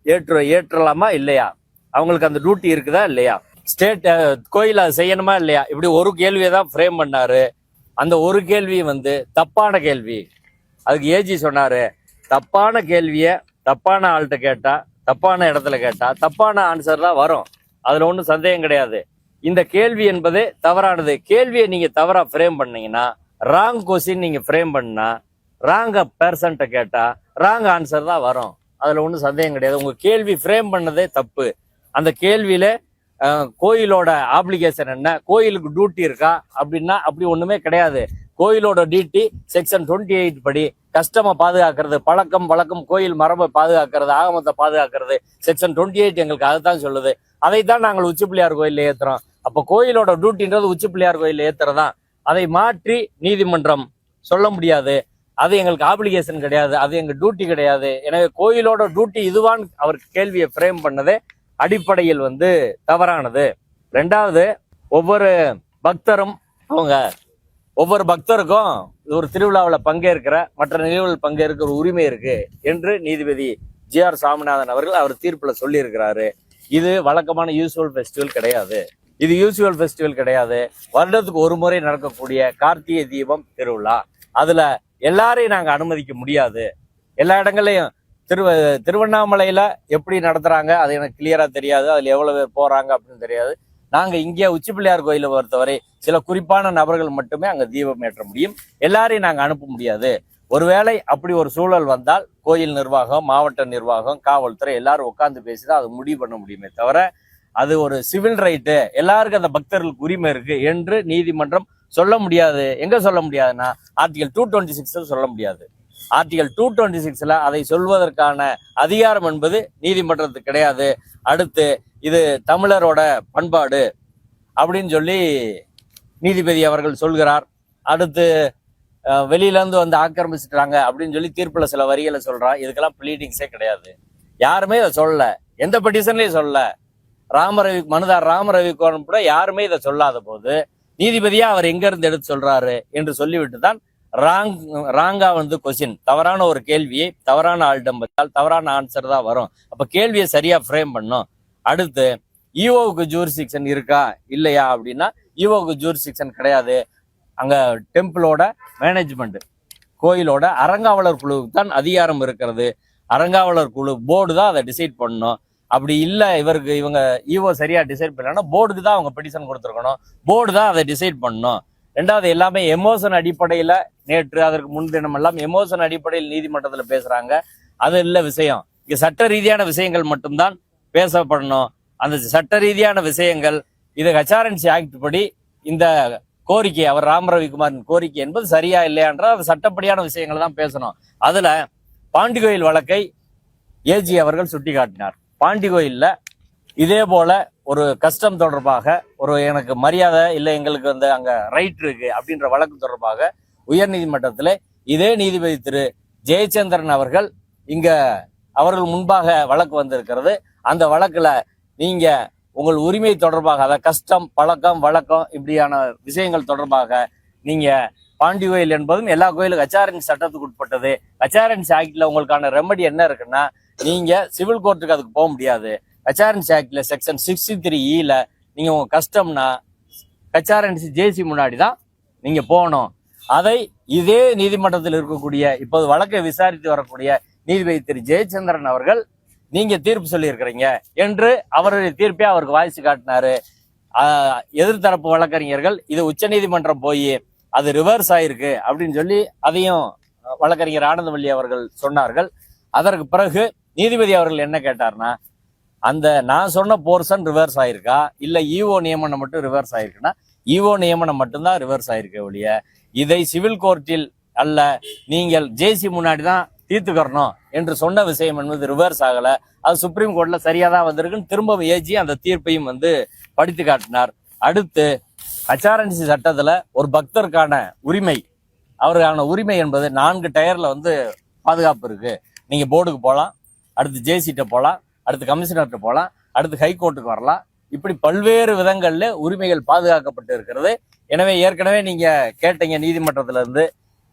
ஏற்றலாமா இல்லையா, அவங்களுக்கு அந்த டியூட்டி இருக்குதா இல்லையா, ஸ்டேட் கோயில் அதை செய்யணுமா இல்லையா, இப்படி ஒரு கேள்வியை தான் ஃப்ரேம் பண்ணாரு. அந்த ஒரு கேள்வி வந்து தப்பான கேள்வி. அதுக்கு ஏஜி சொன்னாரு, தப்பான கேள்விய தப்பான ஆள்கிட்ட கேட்டா, தப்பான இடத்துல கேட்டா தப்பான ஆன்சர் தான் வரும், அதுல ஒன்றும் சந்தேகம் கிடையாது. இந்த கேள்வி என்பது தவறானது. கேள்வியை நீங்க தவறா ஃப்ரேம் பண்ணீங்கன்னா, ராங் கொஸ்டின் நீங்க ஃப்ரேம் பண்ணா, ராங் பர்சன்ட்ட கேட்டா ராங் ஆன்சர் தான் வரும், அதுல ஒன்றும் சந்தேகம் கிடையாது. உங்க கேள்வி ஃப்ரேம் பண்ணதே தப்பு. அந்த கேள்வியில கோயிலோட ஆப்ளிகேஷன் என்ன, கோயிலுக்கு டியூட்டி இருக்கா அப்படின்னா அப்படி ஒண்ணுமே கிடையாது. கோயிலோட டியூட்டி செக்ஷன் 28 படி கஸ்டமை பாதுகாக்கிறது, பழக்கம் வழக்கம் கோயில் மரபை பாதுகாக்கிறது, ஆகமத்தை பாதுகாக்கிறது, செக்ஷன் 28 எங்களுக்கு அதைத்தான் சொல்லுது. அதைத்தான் நாங்கள் உச்சி பிள்ளையார் கோயிலில் ஏற்றுறோம். அப்போ கோயிலோட டியூட்டின்றது உச்சி பிள்ளையார் கோயிலில் ஏற்றுறதான். அதை மாற்றி நீதிமன்றம் சொல்ல முடியாது. அது எங்களுக்கு ஆப்ளிகேஷன் கிடையாது, அது எங்கள் டியூட்டி கிடையாது. எனவே கோயிலோட டியூட்டி இதுவான்னு அவர் கேள்வியை ஃப்ரேம் பண்ணது அடிப்படையில் தவறானது. ரெண்டாவது, ஒவ்வொரு பக்தரும் ஒவ்வொரு பக்தருக்கும் ஒரு திருவிழாவில் பங்கேற்கிற மற்ற நிகழ்வுகள் பங்கேற்கிற உரிமை இருக்கு என்று நீதிபதி ஜி.ஆர். சாமிநாதன் அவர்கள் அவர் தீர்ப்பில் சொல்லியிருக்கிறாரு. இது வழக்கமான யூசுவல் ஃபெஸ்டிவல் கிடையாது. இது யூசுவல் ஃபெஸ்டிவல் கிடையாது. வருடத்துக்கு ஒரு முறை நடக்கக்கூடிய கார்த்திகை தீபம் திருவிழா. அதுல எல்லாரையும் நாங்கள் அனுமதிக்க முடியாது. எல்லா இடங்களையும் திருவண்ணாமலையில எப்படி நடத்துறாங்க அது எனக்கு கிளியரா தெரியாது. அதுல எவ்வளவு பேர் போறாங்க அப்படின்னு தெரியாது. நாங்க இங்கே உச்சி பிள்ளையார் கோயிலை பொறுத்தவரை சில குறிப்பான நபர்கள் மட்டுமே அங்க தீபம் ஏற்ற முடியும். எல்லாரையும் நாங்க அனுப்ப முடியாது. ஒருவேளை அப்படி ஒரு சூழல் வந்தால் கோயில் நிர்வாகம், மாவட்ட நிர்வாகம், காவல்துறை எல்லாரும் உட்கார்ந்து பேசிதான் அது முடிவு பண்ண முடியுமே தவிர அது ஒரு சிவில் ரைட்டு, எல்லாருக்கும் அந்த பக்தர்களுக்கு உரிமை இருக்கு என்று நீதிமன்றம் சொல்ல முடியாது. எங்க சொல்ல முடியாதுன்னா ஆர்டிகல் 226 சொல்ல முடியாது. ஆர்டிகல் 226 அதை சொல்வதற்கான அதிகாரம் என்பது நீதிமன்றத்துக்கு கிடையாது. அடுத்து இது தமிழரோட பண்பாடு அப்படின்னு சொல்லி நீதிபதி அவர்கள் சொல்கிறார். அடுத்து வெளியில இருந்து ஆக்கிரமிச்சுட்டாங்க அப்படின்னு சொல்லி தீர்ப்புல சில வரிகளை சொல்றான். இதுக்கெல்லாம் ப்ளீடிங்ஸே கிடையாது. யாருமே இதை சொல்லல, எந்த பெட்டிஷன்லயும் சொல்லல. மனுதார் ராமரவிக்கோன் கூட யாருமே இதை சொல்லாத போது நீதிபதியா அவர் எங்க இருந்து எடுத்து சொல்றாரு என்று சொல்லிவிட்டு தான் ராங்கா கொஸ்டின், தவறான ஒரு கேள்வியை தவறான ஆள்டம் வச்சால் தவறான ஆன்சர் தான் வரும். அப்ப கேள்வியை சரியா ஃப்ரேம் பண்ணும். அடுத்து ஈஓவுக்கு ஜூரிஸ்டிக்ஷன் இருக்கா இல்லையா அப்படின்னா ஈஓவுக்கு ஜூரிஸ்டிக்ஷன் கிடையாது. அங்க டெம்பிளோட மேனேஜ்மெண்ட், கோயிலோட அறங்காவலர் குழுவுக்கு தான் அதிகாரம் இருக்கிறது. அறங்காவலர் குழு போர்டு தான் அதை டிசைட் பண்ணணும். அப்படி இல்லை இவங்க ஈஓ சரியா டிசைட் பண்ணலன்னா போர்டுக்கு தான் அவங்க பெட்டிஷன் கொடுத்துருக்கணும். போர்டு தான் அதை டிசைட் பண்ணணும். ரெண்டாவது, எல்லாமே எமோஷன் அடிப்படையில நேற்று அதற்கு முன்தினம் எல்லாம் எமோஷன் அடிப்படையில் நீதிமன்றத்தில் பேசுறாங்க. அது இல்லை விஷயம். இங்க சட்ட ரீதியான விஷயங்கள் மட்டும்தான் பேசப்படணும். அந்த சட்ட ரீதியான விஷயங்கள் இது ஹெச்ஆர்என்சி ஆக்ட் படி இந்த கோரிக்கை, அவர் ராமரவிக்குமாரின் கோரிக்கை என்பது சரியா இல்லையா என்றால் அது சட்டப்படியான விஷயங்கள் தான் பேசணும். அதுல பாண்டி கோயில் வழக்கை ஏஜி அவர்கள் சுட்டிக்காட்டினார். பாண்டி கோயில்ல இதே போல ஒரு கஸ்டம் தொடர்பாக ஒரு எனக்கு மரியாதை இல்லை, எங்களுக்கு அங்க ரைட் இருக்கு அப்படின்ற வழக்கு தொடர்பாக உயர் நீதிமன்றத்தில் இதே நீதிபதி திரு ஜெயச்சந்திரன் அவர்கள் இங்க அவர்கள் முன்பாக வழக்கு வந்திருக்கிறது. அந்த வழக்குல நீங்க உங்கள் உரிமை தொடர்பாக, அதாவது கஸ்டம், பழக்கம், வழக்கம் இப்படியான விஷயங்கள் தொடர்பாக நீங்க பாண்டி கோயில் என்பதும் எல்லா கோயிலும் ஹெச்ஆர்என்சி சட்டத்துக்கு உட்பட்டது. ஹெச்ஆர்என்சி ஆக்ட்ல உங்களுக்கான ரெமடி என்ன இருக்குன்னா நீங்க சிவில் கோர்ட்டுக்கு அதுக்கு போக முடியாது. ஹெச்ஆர்என்சி ஆக்ட்ல செக்ஷன் 63E நீங்க உங்க கஸ்டம்னா ஹெச்ஆர்என்சி ஜேசி முன்னாடி தான் நீங்க போகணும். அதை இதே நீதிமன்றத்தில் இருக்கக்கூடிய இப்போது வழக்கை விசாரித்து வரக்கூடிய நீதிபதி திரு ஜெயச்சந்திரன் அவர்கள் நீங்க தீர்ப்பு சொல்லியிருக்கிறீங்க என்று அவருடைய தீர்ப்பை அவருக்கு வாய்ச்சி காட்டினாரு. எதிர்த்தரப்பு வழக்கறிஞர்கள் இது உச்ச நீதிமன்றம் போய் அது ரிவர்ஸ் ஆயிருக்கு அப்படின்னு சொல்லி அதையும் வழக்கறிஞர் ஆனந்தவல்லி அவர்கள் சொன்னார்கள். அதற்கு பிறகு நீதிபதி அவர்கள் என்ன கேட்டார்னா, அந்த நான் சொன்ன போர்ஷன் ரிவர்ஸ் ஆயிருக்கா இல்ல ஈஓ நியமனம் மட்டும் ரிவர்ஸ் ஆயிருக்குன்னா ஈஓ நியமனம் மட்டும்தான் ரிவர்ஸ் ஆயிருக்கு ஒழிய இதை சிவில் கோர்ட்டில் அல்ல, நீங்கள் ஜேசி முன்னாடி தான் தீர்த்துக்கறணும் என்று சொன்ன விஷயம் என்பது ரிவர்ஸ் ஆகல. அது சுப்ரீம் கோர்ட்ல சரியா தான் வந்திருக்குன்னு திரும்பவும் ஏஜி அந்த தீர்ப்பையும் படித்து காட்டினார். அடுத்து ஹெச்ஆர்என்சி சட்டத்துல ஒரு பக்தருக்கான உரிமை, அவருக்கான உரிமை என்பது 4 டயர்ல பாதுகாப்பு இருக்கு. நீங்க போர்டுக்கு போகலாம், அடுத்து ஜேசிட்ட போகலாம், அடுத்து கமிஷனர்கிட்ட போகலாம், அடுத்து ஹைகோர்ட்டுக்கு வரலாம். இப்படி பல்வேறு விதங்கள்ல உரிமைகள் பாதுகாக்கப்பட்டு இருக்கிறது. எனவே ஏற்கனவே நீங்க கேட்டீங்க நீதிமன்றத்துல இருந்து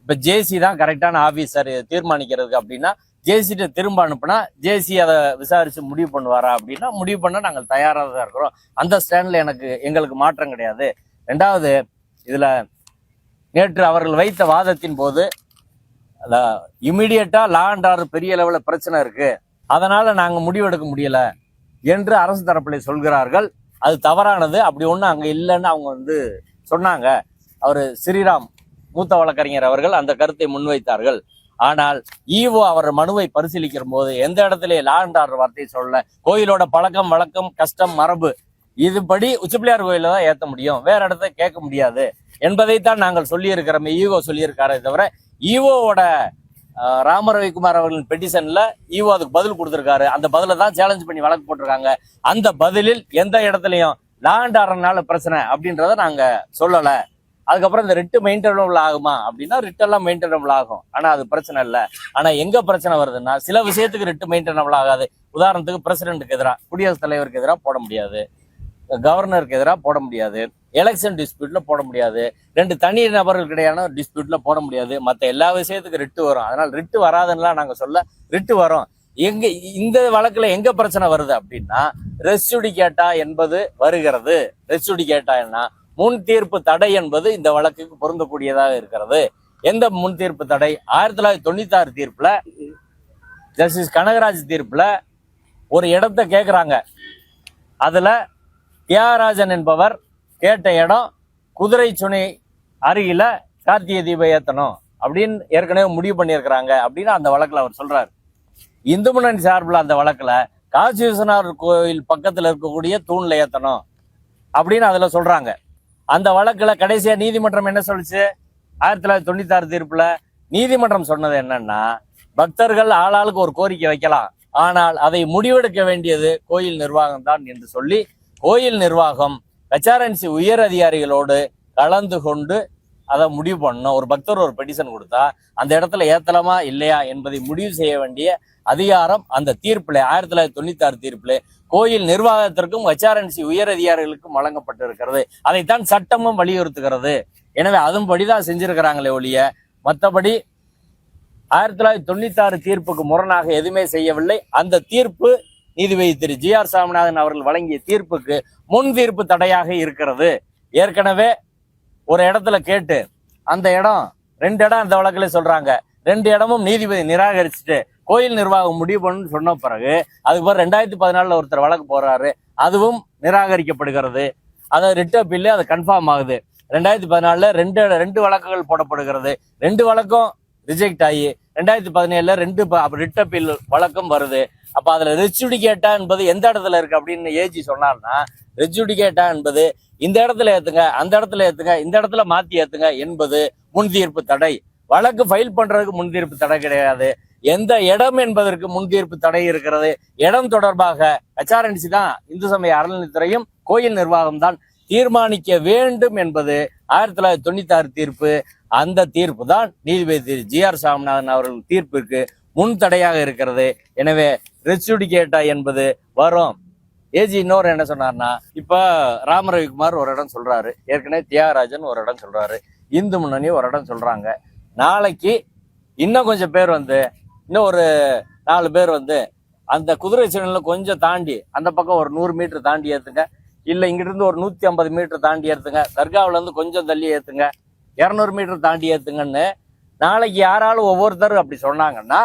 இப்ப ஜேசி தான் கரெக்டான ஆபீசர் தீர்மானிக்கிறதுக்கு அப்படின்னா ஜேசிட்ட திரும்ப அனுப்புனா ஜேசி அதை விசாரிச்சு முடிவு பண்ணுவாரா அப்படின்னா முடிவு பண்ண நாங்கள் தயாராக தான் இருக்கிறோம். அந்த ஸ்டாண்ட்ல எங்களுக்கு மாற்றம் கிடையாது. ரெண்டாவது, இதுல நேற்று அவர்கள் வைத்த வாதத்தின் போது இமிடியட்டா லா அண்ட் ஆர்டர் பெரிய லெவலில் பிரச்சனை இருக்கு, அதனால நாங்க முடிவெடுக்க முடியல என்று அரசு தரப்பிலே சொல்கிறார்கள். அது தவறானது. அப்படி ஒன்றும் அங்க இல்லைன்னு அவங்க சொன்னாங்க. அவர் ஸ்ரீராம் மூத்த வழக்கறிஞர் அவர்கள் அந்த கருத்தை முன்வைத்தார்கள். ஆனால் ஈஓ அவர் மனுவை பரிசீலிக்கிற போது எந்த இடத்துல லா அண்ட் ஆர்டர் வார்த்தையை சொல்ல, கோயிலோட பழக்கம், வழக்கம், கஷ்டம், மரபு இதுபடி உச்சிப்பிள்ளையார் கோயில தான் ஏற்ற முடியும், வேற இடத்த கேட்க முடியாது என்பதைத்தான் நாங்கள் சொல்லியிருக்கிறோமே, ஈஓ சொல்லியிருக்காரே தவிர ஈஓவோட ராம ரவிக்குமார் அவர்களின் பெட்டிஷன்ல ஈவோ அதுக்கு பதில் கொடுத்திருக்காரு. அந்த பதில தான் சேலஞ்ச் பண்ணி வழக்கு போட்டிருக்காங்க. அந்த பதிலில் எந்த இடத்துலயும் லேண்ட் ஆறனால பிரச்சனை அப்படின்றத நாங்க சொல்லல. அதுக்கப்புறம் இந்த ரிட்டு மெயின்டெனபிள் ஆகுமா அப்படின்னா ரிட் எல்லாம் மெயின்டெனபிள் ஆகும், ஆனா அது பிரச்சனை இல்லை. ஆனா எங்க பிரச்சனை வருதுன்னா சில விஷயத்துக்கு ரிட்டு மெயின்டெனபிள் ஆகாது. உதாரணத்துக்கு பிரசிடென்ட்டுக்கு எதிராக, குடியரசுத் தலைவருக்கு எதிராக போட முடியாது, கவர்னருக்கு எதிராக போட முடியாது, எலெக்ஷன் டிஸ்பியூட்ல போட முடியாது, 2 தனி நபர்களுக்கு இடையான டிஸ்பியூட்ல போட முடியாது. மற்ற எல்லா விஷயத்துக்கும் ரிட்டு வரும். அதனால ரிட்டு வராதுன்னா நாங்க சொல்ல, ரிட்டு வரும். எங்க இந்த வழக்குல எங்க பிரச்சனை வருது அப்படின்னா ரெஸ் ஜுடிகேட்டா என்பது வருகிறது. ரெஸ் ஜுடிகேட்டான்னா முன் தீர்ப்பு தடை என்பது இந்த வழக்குக்கு பொருந்தக்கூடியதாக இருக்கிறது. எந்த முன் தீர்ப்பு தடை? 1996 தீர்ப்புல, ஜஸ்டிஸ் கனகராஜ் தீர்ப்புல ஒரு இடத்தை கேட்குறாங்க. அதுல தியாகராஜன் என்பவர் கேட்ட இடம் குதிரை சுனை அருகில கார்த்திகை தீபம் ஏத்தணும் அப்படின்னு ஏற்கனவே முடிவு பண்ணியிருக்கிறாங்க அப்படின்னு அந்த வழக்குல அவர் சொல்றாரு. இந்து முன்னணி சார்பில் அந்த வழக்குல காசி விஸ்வநாதர் கோயில் பக்கத்துல இருக்கக்கூடிய தூண்ல ஏத்தணும் அப்படின்னு அதுல சொல்றாங்க. அந்த வழக்குல கடைசியா நீதிமன்றம் என்ன சொல்லுச்சு? 1996 தீர்ப்புல நீதிமன்றம் சொன்னது என்னன்னா, பக்தர்கள் ஆளாளுக்கு ஒரு கோரிக்கை வைக்கலாம், ஆனால் அதை முடிவெடுக்க வேண்டியது கோயில் நிர்வாகம் தான் என்று சொல்லி, கோயில் நிர்வாகம் HRNC உயர் அதிகாரிகளோடு கலந்து கொண்டு அதை முடிவு பண்ணணும். ஒரு பக்தர் ஒரு பெட்டிஷன் கொடுத்தா அந்த இடத்துல ஏத்தலாமா இல்லையா என்பதை முடிவு செய்ய வேண்டிய அதிகாரம் அந்த தீர்ப்புல 1996 தீர்ப்புல கோயில் நிர்வாகத்திற்கும் HRNC உயர் அதிகாரிகளுக்கும் வழங்கப்பட்டிருக்கிறது. அதைத்தான் சட்டமும் வலியுறுத்துகிறது. எனவே அதன்படிதான் செஞ்சிருக்கிறாங்களே ஒழிய மற்றபடி 1996 தீர்ப்புக்கு முரணாக எதுவுமே செய்யவில்லை. அந்த தீர்ப்பு நீதிபதி திரு GR சாமிநாதன் அவர்கள் வழங்கிய தீர்ப்புக்கு முன் தீர்ப்பு தடையாக இருக்கிறது. ஏற்கனவே ஒரு இடத்துல கேட்டு அந்த இடம் 2 இடம் அந்த வழக்குல சொல்றாங்க. 2 இடமும் நீதிபதி நிராகரிச்சுட்டு கோயில் நிர்வாகம் முடிவு பண்ணு சொன்ன பிறகு அதுக்கு பிறகு 2014 ஒருத்தர் வழக்கு போறாரு, அதுவும் நிராகரிக்கப்படுகிறது. அதை ரிட் அப்பீல் அது கன்ஃபார்ம் ஆகுது. 2014 ரெண்டு வழக்குகள் போடப்படுகிறது. 2 வழக்கும் ரிஜெக்ட் ஆகி 2017 2 ரிட் அப்பீல் வழக்கம் வருது. அப்ப அதுல ரெஸ் ஜுடிகேட்டா என்பது எந்த இடத்துல இருக்கு அப்படின்னு ஏஜி சொன்னார்னா, ரெஸ் ஜுடிகேட்டா என்பது இந்த இடத்துல ஏத்துங்க, அந்த இடத்துல ஏத்துங்க, இந்த இடத்துல மாத்தி ஏத்துங்க என்பது முன்தீர்ப்பு தடை. வழக்கு ஃபைல் பண்றதுக்கு முன்தீர்ப்பு தடை கிடையாது. எந்த இடம் என்பதற்கு முன்தீர்ப்பு தடை இருக்கிறது. இடம் தொடர்பாக HRNC தான், இந்து சமய அறநிலையத்துறையும் கோயில் நிர்வாகம் தான் தீர்மானிக்க வேண்டும் என்பது 1996 தீர்ப்பு. அந்த தீர்ப்பு தான் நீதிபதி திரு GR சாமிநாதன் அவர்கள் தீர்ப்பிற்கு முன் தடையாக இருக்கிறது. எனவே ரெஸ் ஜுடிகேட்டா என்பது வரும். ஏஜி இன்னொரு என்ன சொன்னார்னா, இப்ப ராம ரவிக்குமார் ஒரு இடம் சொல்றாரு, ஏற்கனவே தியாகராஜன் ஒரு இடம் சொல்றாரு, இந்து முன்னணி ஒரு இடம் சொல்றாங்க. நாளைக்கு இன்னும் கொஞ்சம் பேர் இன்னும் ஒரு 4 பேர் அந்த குதிரை சீனல்ல கொஞ்சம் தாண்டி அந்த பக்கம் ஒரு 100 மீட்டர் தாண்டி ஏத்துங்க, இல்ல இங்கிட்டு ஒரு 150 மீட்டர் தாண்டி ஏத்துங்க, தர்காவில இருந்து கொஞ்சம் தள்ளி ஏத்துங்க, 200 மீட்டர் தாண்டி ஏத்துங்கன்னு நாளைக்கு யாராலும் ஒவ்வொருத்தரும் அப்படி சொன்னாங்கன்னா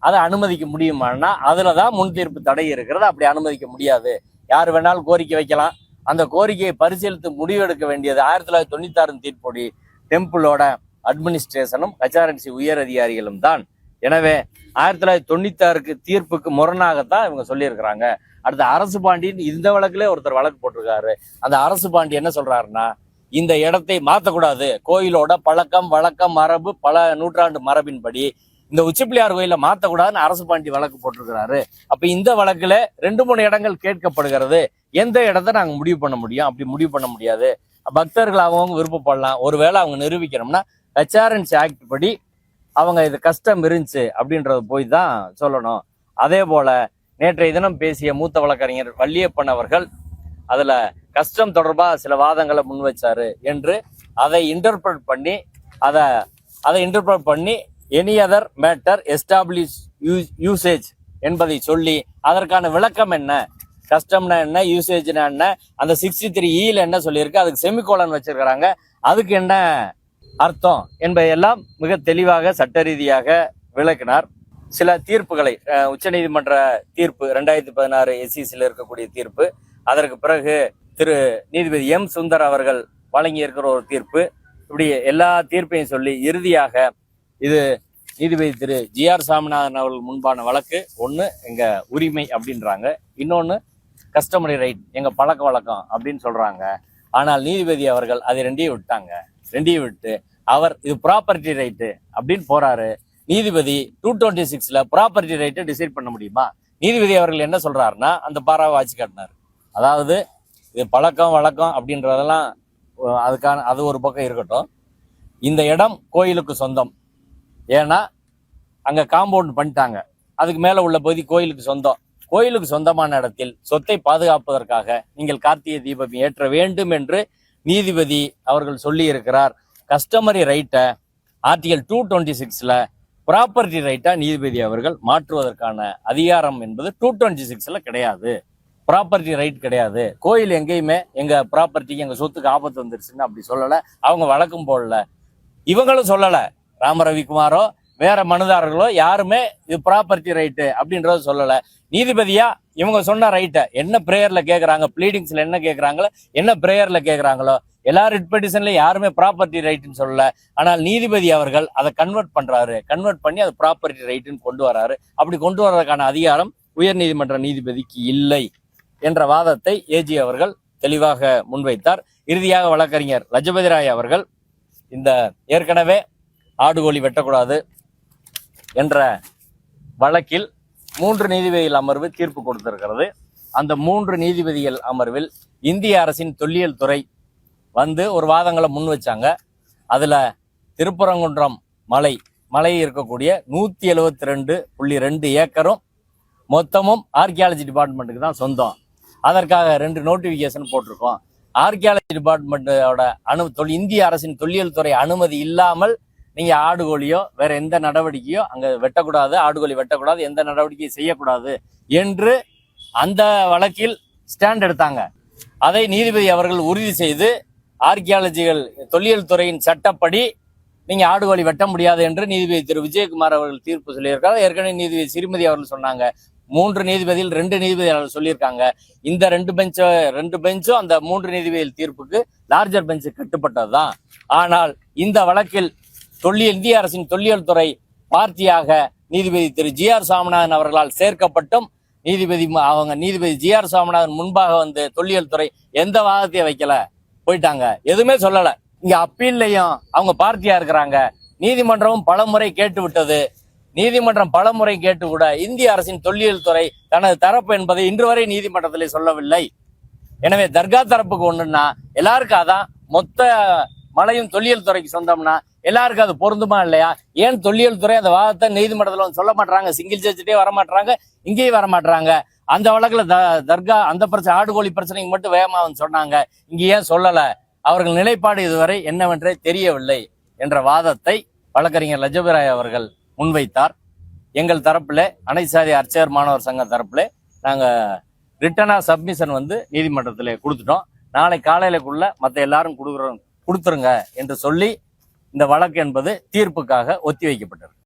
அதை அனுமதிக்க முடியுமான்னா அதுலதான் முன் தீர்ப்பு தடை இருக்கிறது. அப்படி அனுமதிக்க முடியாது. யார் வேணாலும் கோரிக்கை வைக்கலாம். அந்த கோரிக்கையை பரிசீலித்து முடிவெடுக்க வேண்டியது 1996 தீர்ப்பொடி டெம்பிளோட அட்மினிஸ்ட்ரேஷனும் HRNC உயர் அதிகாரிகளும் தான். எனவே 1996 தீர்ப்புக்கு முரணாகத்தான் இவங்க சொல்லியிருக்கிறாங்க. அடுத்த அரசு பாண்டியன் இந்த வழக்குல ஒருத்தர் வழக்கு போட்டிருக்காரு. அந்த அரசு பாண்டி என்ன சொல்றாருன்னா, இந்த இடத்தை மாற்றக்கூடாது, கோயிலோட பழக்கம் வழக்கம் மரபு பல நூற்றாண்டு மரபின்படி இந்த உச்சிப்பிள்ளையார் கோயில மாற்றக்கூடாதுன்னு அரசு பாண்டி வழக்கு போட்டிருக்கிறாரு. அப்ப இந்த வழக்குல 2-3 இடங்கள் கேட்கப்படுகிறது. எந்த இடத்த நாங்க முடிவு பண்ண முடியும்? அப்படி முடிவு பண்ண முடியாது. பக்தர்கள் அவங்க விருப்பப்படலாம். ஒருவேளை அவங்க நிரூபிக்கணும்னா HRNC ஆக்ட் படி அவங்க இது கஷ்டம் இருந்துச்சு அப்படின்றது போய் தான் சொல்லணும். அதே போல நேற்றைய தினம் பேசிய மூத்த வழக்கறிஞர் வள்ளியப்பன் அவர்கள் அதுல கஷ்டம் தொடர்பா சில வாதங்களை முன் வச்சாரு என்று அதை இன்டர்பிரட் பண்ணி any other matter establish usage என்பதை சொல்லி அதற்கான விளக்கம் என்ன, கஸ்டம்னா என்ன, யூசேஜ்னா என்ன, அந்த 63E என்ன சொல்லியிருக்கு, அதுக்கு செமிகோலன் வச்சிருக்கிறாங்க, அதுக்கு என்ன அர்த்தம் என்பதையெல்லாம் மிக தெளிவாக சட்ட ரீதியாக விளக்கினார். சில தீர்ப்புகளை உச்சநீதிமன்ற தீர்ப்பு 2016 SECல இருக்கக்கூடிய தீர்ப்பு, அதற்கு பிறகு திரு நீதிபதி M சுந்தர் அவர்கள் வழங்கி இருக்கிற ஒரு தீர்ப்பு, இப்படி எல்லா தீர்ப்பையும் சொல்லி இறுதியாக இது நீதிபதி திரு GR சாமிநாதன் அவர்கள் முன்பான வழக்கு. ஒன்று எங்க உரிமை அப்படின்றாங்க, இன்னொன்று கஸ்டமரி ரைட் எங்க பழக்க வழக்கம் அப்படின்னு சொல்றாங்க. ஆனால் நீதிபதி அவர்கள் அதை 2ஐயும் விட்டாங்க. 2ஐயும் விட்டு அவர் இது ப்ராப்பர்ட்டி ரைட்டு அப்படின்னு போறாரு. நீதிபதி 226ல ப்ராப்பர்ட்டி ரைட்டை டிசைட் பண்ண முடியுமா? நீதிபதி அவர்கள் என்ன சொல்றாருன்னா அந்த பாராவை வாட்சி காட்டினார். அதாவது இது பழக்கம் வழக்கம் அப்படின்றதெல்லாம் அதுக்கான அது ஒரு பக்கம் இருக்கட்டும். இந்த இடம் கோயிலுக்கு சொந்தம். ஏன்னா அங்க காம்பவுண்ட் பண்ணிட்டாங்க. அதுக்கு மேல உள்ள பகுதி கோயிலுக்கு சொந்தம். கோயிலுக்கு சொந்தமான இடத்தில் சொத்தை பாதுகாப்பதற்காக நீங்கள் கார்த்திகை தீபம் ஏற்ற வேண்டும் என்று நீதிபதி அவர்கள் சொல்லி இருக்கிறார். கஸ்டமரி ரைட்டை ஆர்டிகல் 226ல ப்ராப்பர்ட்டி ரைட்டா நீதிபதி அவர்கள் மாற்றுவதற்கான அதிகாரம் என்பது 226ல கிடையாது. ப்ராப்பர்ட்டி ரைட் கிடையாது. கோயில் எங்கேயுமே எங்க ப்ராப்பர்ட்டிக்கு எங்க சொத்துக்கு ஆபத்து வந்துருச்சுன்னு அப்படி சொல்லல. அவங்க வழக்கம் போடல, இவங்களும் சொல்லல. ராமரவிக்குமாரோ வேற மனுதாரர்களோ யாருமே இது ப்ராப்பர்ட்டி ரைட்டு அப்படின்றத சொல்லல. நீதிபதியா இவங்க சொன்ன ரைட்டை என்ன பிரேயர்ல கேட்கறாங்க, ப்ளீடிங்ஸ்ல என்ன கேட்கறாங்களோ, என்ன பிரேயர்ல கேட்கறாங்களோ, எல்லா ரிட் பெட்டிஷன்ல யாருமே ப்ராப்பர்ட்டி ரைட்டுன்னு சொல்லல. ஆனால் நீதிபதி அவர்கள் அதை கன்வெர்ட் பண்றாரு. கன்வெர்ட் பண்ணி அது ப்ராப்பர்ட்டி ரைட்டுன்னு கொண்டு வராரு. அப்படி கொண்டு வர்றதுக்கான அதிகாரம் உயர்நீதிமன்ற நீதிபதிக்கு இல்லை என்ற வாதத்தை ஏஜி அவர்கள் தெளிவாக முன்வைத்தார். இறுதியாக வழக்கறிஞர் லஜபதி ராய் அவர்கள் இந்த ஏற்கனவே ஆடுகோழி வெட்டக்கூடாது என்ற வழக்கில் 3 நீதிபதிகள் அமர்வு தீர்ப்பு கொடுத்திருக்கிறது. அந்த 3 நீதிபதிகள் அமர்வில் இந்திய அரசின் தொல்லியல் துறை வந்து ஒரு வாதங்களை முன் வச்சாங்க. அதுல திருப்பரங்குன்றம் மலை இருக்கக்கூடிய 172.2 ஏக்கரும் மொத்தமும் ஆர்கியாலஜி டிபார்ட்மெண்ட்டுக்கு தான் சொந்தம். அதற்காக 2 நோட்டிபிகேஷன் போட்டிருக்கோம். ஆர்கியாலஜி டிபார்ட்மெண்ட்டோட இந்திய அரசின் தொல்லியல் துறை அனுமதி இல்லாமல் நீங்க ஆடுகோழியோ வேற எந்த நடவடிக்கையோ அங்க வெட்டக்கூடாது, ஆடுகோழி வெட்டக்கூடாது, எந்த நடவடிக்கையும் செய்யக்கூடாது என்று அந்த வழக்கில் ஸ்டாண்ட் எடுத்தாங்க. அதை நீதிபதி அவர்கள் உறுதி செய்து ஆர்கியாலஜிகள் தொல்லியல் துறையின் சட்டப்படி நீங்க ஆடுகோழி வெட்ட முடியாது என்று நீதிபதி திரு விஜயகுமார் அவர்கள் தீர்ப்பு சொல்லியிருக்காங்க. ஏற்கனவே நீதிபதி ஸ்ரீமதி அவர்கள் சொன்னாங்க. 3 நீதிபதியில் 2 நீதிபதிகள் சொல்லியிருக்காங்க. இந்த 2 பெஞ்சும் அந்த 3 நீதிபதிகள் தீர்ப்புக்கு லார்ஜர் பெஞ்சு கட்டுப்பட்டதுதான். ஆனால் இந்த வழக்கில் இந்திய அரசின் தொல்லியல் துறை பார்ட்டியாக நீதிபதி திரு GR சாமிநாதன் அவர்களால் சேர்க்கப்பட்டும் நீதிபதி GR சாமிநாதன் முன்பாக வந்து தொல்லியல் துறை எந்த வாதத்தையும் வைக்கல, போயிட்டாங்க, எதுவுமே சொல்லல. இங்க அப்பீல்லையும் அவங்க பார்ட்டியா இருக்கிறாங்க. நீதிமன்றமும் பலமுறை கேட்டு விட்டது. நீதிமன்றம் பலமுறை கேட்டு கூட இந்திய அரசின் தொல்லியல் துறை தனது தரப்பு என்பதை இன்று வரை நீதிமன்றத்திலே சொல்லவில்லை. எனவே தர்கா தரப்புக்கு ஒண்ணுன்னா எல்லாருக்கும் அதான், மொத்த மலையும் தொல்லியல் துறைக்கு சொந்தம்னா எல்லாருக்கும் அது பொருந்துமா இல்லையா? ஏன் தொல்லியல் துறை அந்த வாதத்தை நீதிமன்றத்தில் சொல்ல மாட்டாங்க? சிங்கிள் ஜட்ஜிட்டே வரமாட்டாங்க, இங்கேயும் வரமாட்டாங்க. அந்த வழக்குல தர்கா அந்த பிரச்சனை ஆடுகோழி பிரச்சனைக்கு மட்டும் வேகமா சொன்னாங்க, இங்க ஏன் சொல்லல? அவர்கள் நிலைப்பாடு இதுவரை என்னவென்றே தெரியவில்லை என்ற வாதத்தை வழக்கறிஞர் லஜபதி ராய் அவர்கள் முன்வைத்தார். எங்கள் தரப்புல அனைத்து சாதி அர்ச்சகர் மாணவர் சங்க தரப்புல நாங்க ரிட்டனா சப்மிஷன் நீதிமன்றத்திலே கொடுத்துட்டோம். நாளை காலையிலக்குள்ள மற்ற எல்லாரும் கொடுத்துருங்க என்று சொல்லி இந்த வழக்கு என்பது தீர்ப்புக்காக ஒத்தி வைக்கப்பட்டது.